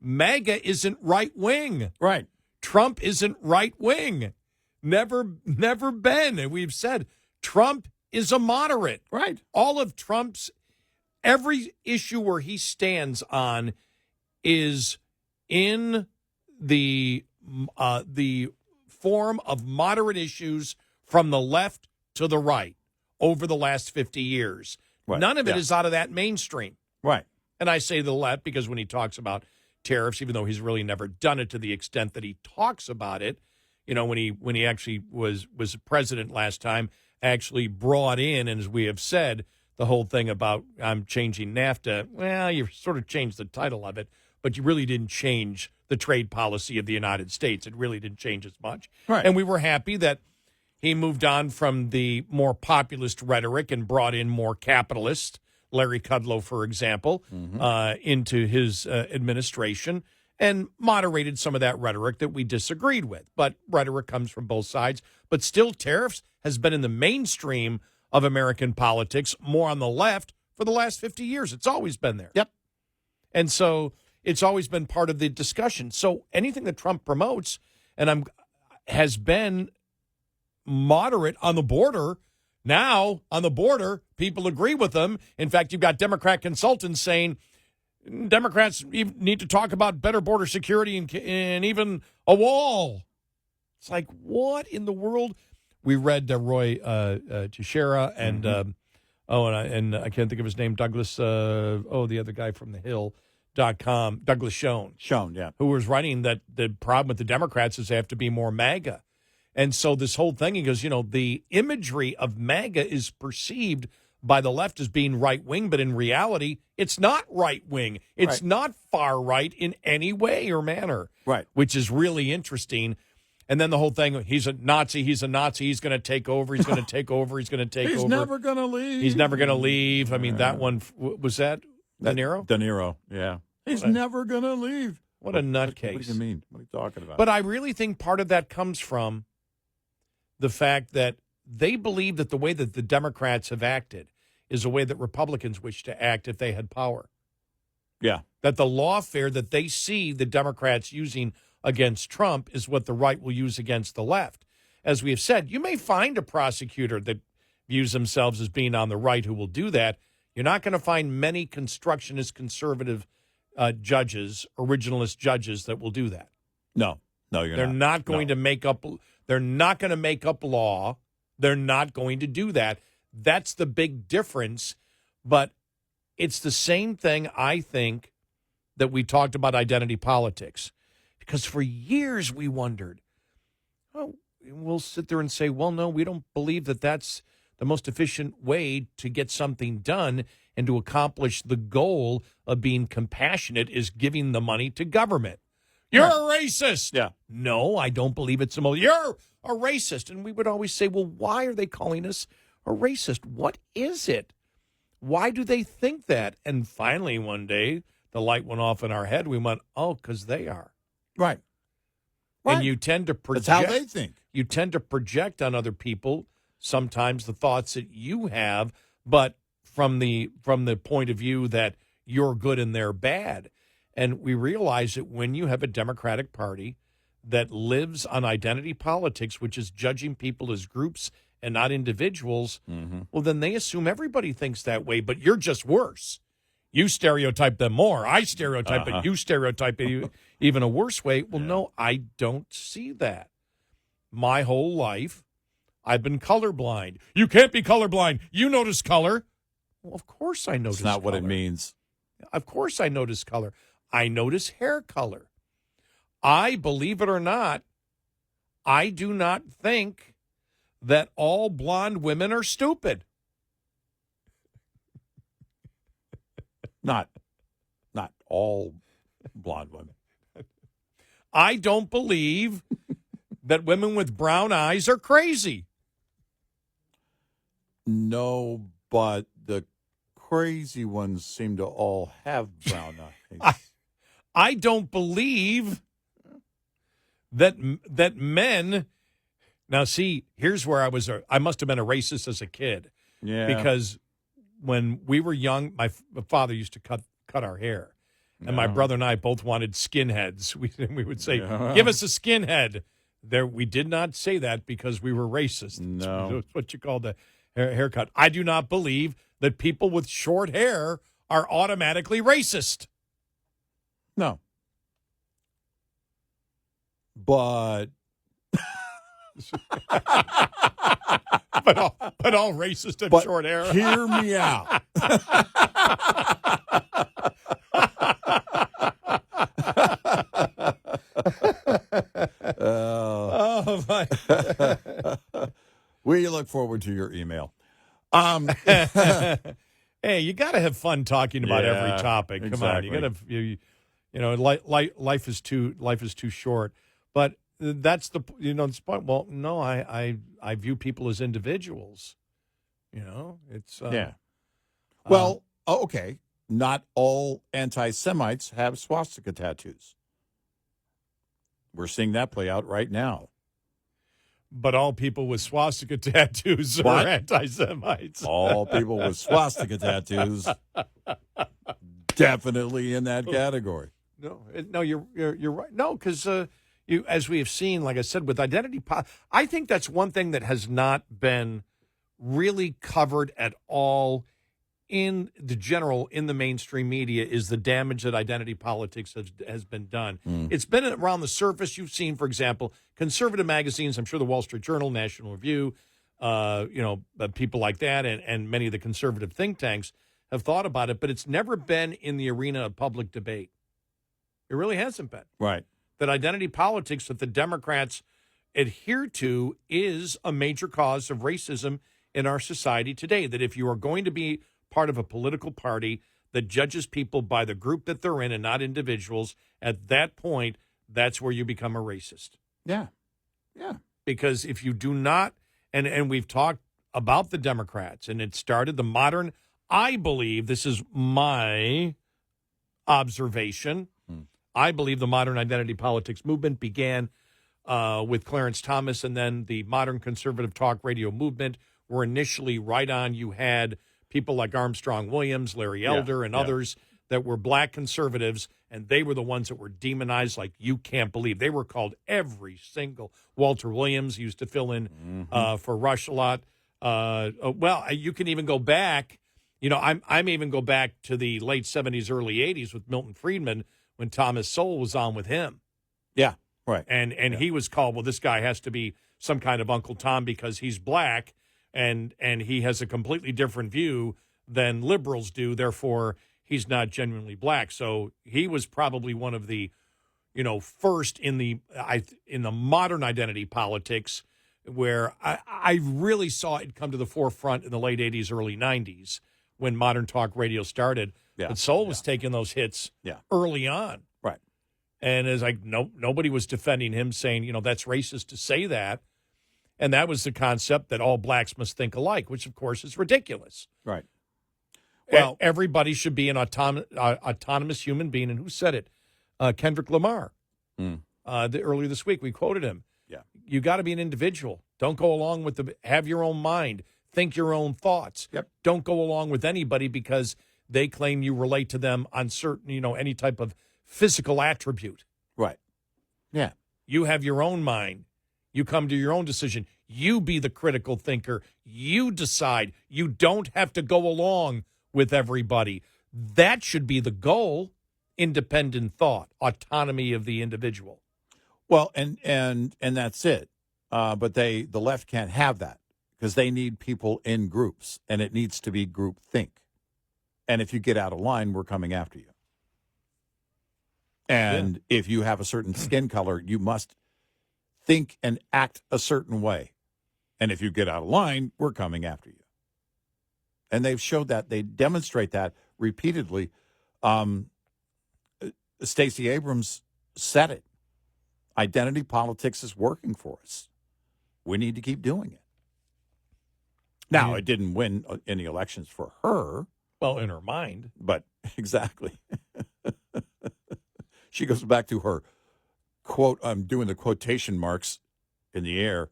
MAGA isn't right wing. Right. Trump isn't right wing. Never been. And we've said Trump is a moderate. Right. All of Trump's, every issue where he stands on is in the form of moderate issues from the left to the right over the last 50 years. Right. None of it is out of that mainstream. Right. And I say the left because when he talks about tariffs, even though he's really never done it to the extent that he talks about it, when he actually was president last time, actually brought in, and as we have said, the whole thing about I'm changing NAFTA. Well, you sort of changed the title of it, but you really didn't change the trade policy of the United States. It really didn't change as much. Right. And we were happy that he moved on from the more populist rhetoric and brought in more capitalist, Larry Kudlow, for example, into his administration and moderated some of that rhetoric that we disagreed with. But rhetoric comes from both sides. But still, tariffs has been in the mainstream of American politics, more on the left, for the last 50 years. It's always been there. Yep. And so it's always been part of the discussion. So anything that Trump promotes has been moderate on the border. Now, on the border, people agree with them. In fact, you've got Democrat consultants saying Democrats need to talk about better border security and even a wall. It's like, what in the world? We read Roy Teixeira and, and I can't think of his name, Douglas, the other guy from the Hill.com, Douglas Schoen. Schoen, yeah. Who was writing that the problem with the Democrats is they have to be more MAGA. And so this whole thing, he goes, the imagery of MAGA is perceived by the left as being right-wing, but in reality, it's not right-wing. It's not far-right in any way or manner, right? Which is really interesting. And then the whole thing, he's a Nazi, he's going to take over, he's going to take over, he's going to take over. He's never going to leave. He's never going to leave. I mean, that one, was that De Niro? De Niro, yeah. He's never going to leave. What a nutcase. What do you mean? What are you talking about? But I really think part of that comes from the fact that they believe that the way that the Democrats have acted is the way that Republicans wish to act if they had power. Yeah. That the lawfare that they see the Democrats using against Trump is what the right will use against the left. As we have said, you may find a prosecutor that views themselves as being on the right who will do that. You're not going to find many constructionist conservative judges, originalist judges that will do that. No, you're not. They're not going to make up. They're not going to make up law. They're not going to do that. That's the big difference. But it's the same thing, I think, that we talked about identity politics. Because for years we wondered, we'll sit there and say, well, no, we don't believe that that's the most efficient way to get something done and to accomplish the goal of being compassionate is giving the money to government. You're a racist. Yeah. No, I don't believe it's a motive. You're a racist. And we would always say, well, why are they calling us a racist? What is it? Why do they think that? And finally, one day, the light went off in our head. We went, because they are. Right. And you tend to project. That's how they think. You tend to project on other people sometimes the thoughts that you have, but from the point of view that you're good and they're bad. And we realize that when you have a Democratic Party that lives on identity politics, which is judging people as groups and not individuals, well, then they assume everybody thinks that way, but you're just worse. You stereotype them more. I stereotype, but you stereotype it even a worse way. Well, no, I don't see that. My whole life, I've been colorblind. You can't be colorblind. You notice color. Well, of course I notice color. It's not what it means. Of course I notice color. I notice hair color. I, believe it or not, I do not think that all blonde women are stupid. Not all blonde women. I don't believe that women with brown eyes are crazy. No, but the crazy ones seem to all have brown eyes. I don't believe that men. Now, see, here's where I must have been a racist as a kid. Yeah. Because when we were young, my father used to cut our hair. And my brother and I both wanted skinheads. We would say, give us a skinhead. We did not say that because we were racist. No. That's what you call the haircut. I do not believe that people with short hair are automatically racist. No. But but all racist have short hair. Hear me out. Oh my! We look forward to your email. Hey, you got to have fun talking about every topic. Come on, you got to. Life is too short. But that's the point. Well, no, I view people as individuals. It's Well, okay. Not all anti-Semites have swastika tattoos. We're seeing that play out right now. But all people with swastika tattoos are anti-Semites. All people with swastika tattoos definitely in that category. No, you're right. No, because as we have seen, like I said, with identity, I think that's one thing that has not been really covered at all in the mainstream media is the damage that identity politics has been done. It's been around the surface. You've seen, for example, conservative magazines, I'm sure the Wall Street Journal, National Review, people like that, and many of the conservative think tanks have thought about it, but it's never been in the arena of public debate. It really hasn't been. Right. That identity politics that the Democrats adhere to is a major cause of racism in our society today. That if you are going to be part of a political party that judges people by the group that they're in and not individuals, at that point, that's where you become a racist. Yeah. Yeah. Because if you do not, and we've talked about the Democrats, and it started the modern, I believe, this is my observation, I believe the modern identity politics movement began with Clarence Thomas, and then the modern conservative talk radio movement were initially right on. You had people like Armstrong Williams, Larry Elder, and others that were black conservatives, and they were the ones that were demonized like you can't believe. They were called every single. Walter Williams used to fill in for Rush a lot. Well, you can even go back. I'm even go back to the late 70s, early 80s with Milton Friedman when Thomas Sowell was on with him. Yeah, right. And he was called, well, this guy has to be some kind of Uncle Tom because he's black, and he has a completely different view than liberals do. Therefore, he's not genuinely black. So he was probably one of the, first in the modern identity politics where I really saw it come to the forefront in the late 80s, early 90s when modern talk radio started. Yeah. But Sowell was taking those hits early on. Right. And it's like nobody was defending him, saying, that's racist to say that. And that was the concept that all blacks must think alike, which, of course, is ridiculous. Right. Well, everybody should be an autonomous human being. And who said it? Kendrick Lamar. Earlier this week, we quoted him. Yeah. You got to be an individual. Don't go along with have your own mind. Think your own thoughts. Yep. Don't go along with anybody because they claim you relate to them on certain, any type of physical attribute. Right. Yeah. You have your own mind. You come to your own decision. You be the critical thinker. You decide. You don't have to go along with everybody. That should be the goal. Independent thought, autonomy of the individual. Well, and that's it. But the left can't have that because they need people in groups, and it needs to be groupthink. And if you get out of line, we're coming after you. And if you have a certain skin color, you must think and act a certain way. And if you get out of line, we're coming after you. And they've showed that. They demonstrate that repeatedly. Stacey Abrams said it. Identity politics is working for us. We need to keep doing it. Now, it didn't win any elections for her. Well, in her mind. But exactly. She goes back to her, quote, I'm doing the quotation marks in the air,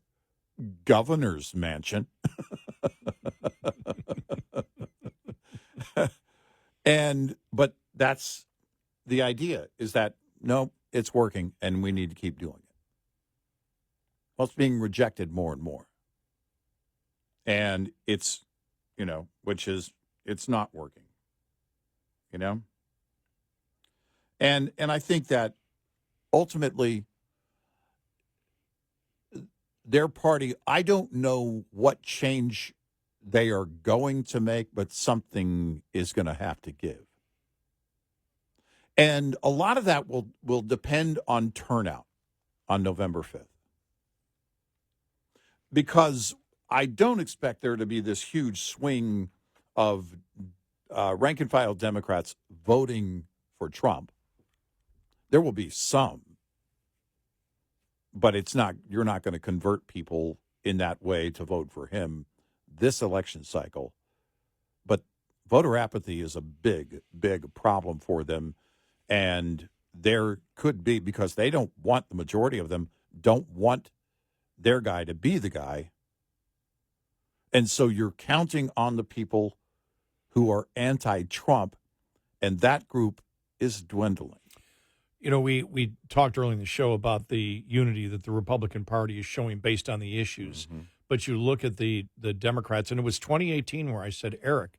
governor's mansion. But that's the idea, is that, no, it's working, and we need to keep doing it. Well, it's being rejected more and more. And it's, it's not working, And I think that ultimately their party, I don't know what change they are going to make, but something is going to have to give. And a lot of that will depend on turnout on November 5th. Because I don't expect there to be this huge swing of rank-and-file Democrats voting for Trump. There will be some, but you're not going to convert people in that way to vote for him this election cycle. But voter apathy is a big, big problem for them. And there could be, because they don't want, the majority of them don't want their guy to be the guy. And so you're counting on the people who are anti-Trump, and that group is dwindling. We talked earlier in the show about the unity that the Republican Party is showing based on the issues. Mm-hmm. But you look at the Democrats, and it was 2018 where I said, Eric,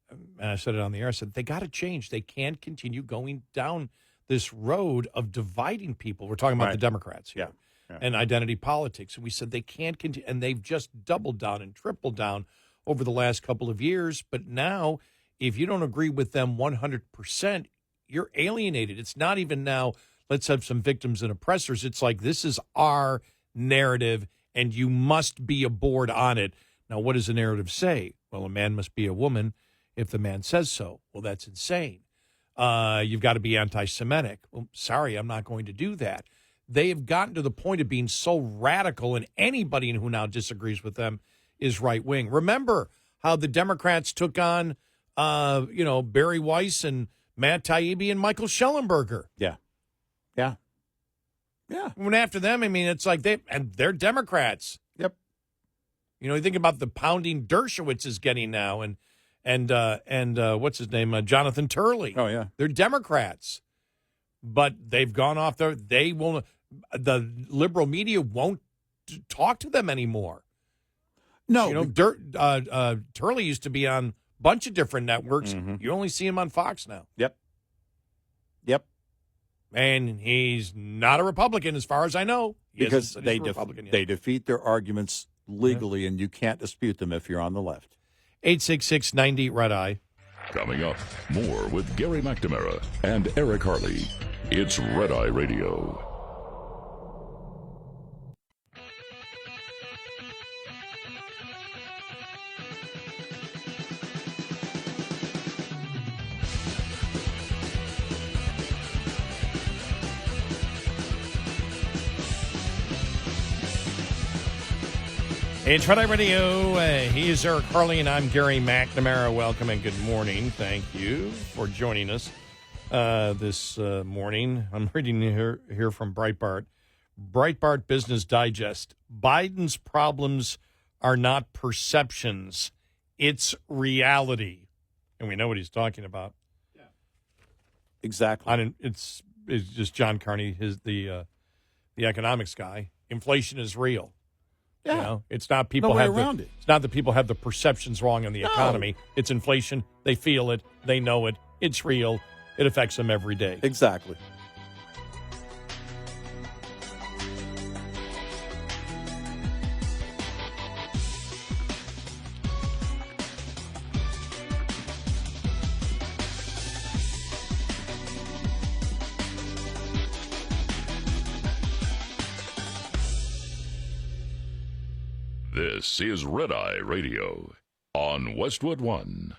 and I said it on the air, I said, they got to change. They can't continue going down this road of dividing people. We're talking about the Democrats here. Yeah. And identity politics. And we said they can't continue, and they've just doubled down and tripled down over the last couple of years. But now, if you don't agree with them 100%, you're alienated. It's not even now, let's have some victims and oppressors. It's like, this is our narrative, and you must be aboard on it. Now, what does the narrative say? Well, a man must be a woman if the man says so. Well, that's insane. You've got to be anti-Semitic. Well, sorry, I'm not going to do that. They have gotten to the point of being so radical, and anybody who now disagrees with them is right-wing. Remember how the Democrats took on, Barry Weiss and Matt Taibbi and Michael Schellenberger. Yeah. Went after them. I mean, it's like they're Democrats. Yep. You think about the pounding Dershowitz is getting now, and what's his name, Jonathan Turley. Oh yeah, they're Democrats, but they've gone off there. They won't. The liberal media won't talk to them anymore. No, Turley used to be on a bunch of different networks. Mm-hmm. You only see him on Fox now. Yep. And he's not a Republican, as far as I know. Because they defeat their arguments legally, and you can't dispute them if you're on the left. 866-90 Red Eye. Coming up, more with Gary McNamara and Eric Harley. It's Red Eye Radio. It's Red Eye Radio. He is Eric Harley, and I'm Gary McNamara. Welcome and good morning. Thank you for joining us this morning. I'm reading here from Breitbart. Breitbart Business Digest. Biden's problems are not perceptions. It's reality. And we know what he's talking about. Yeah. Exactly. It's just John Carney, the economics guy. Inflation is real. Yeah, it's not people It's not that people have the perceptions wrong in the economy. It's inflation. They feel it. They know it. It's real. It affects them every day. Exactly. This is Red Eye Radio on Westwood One.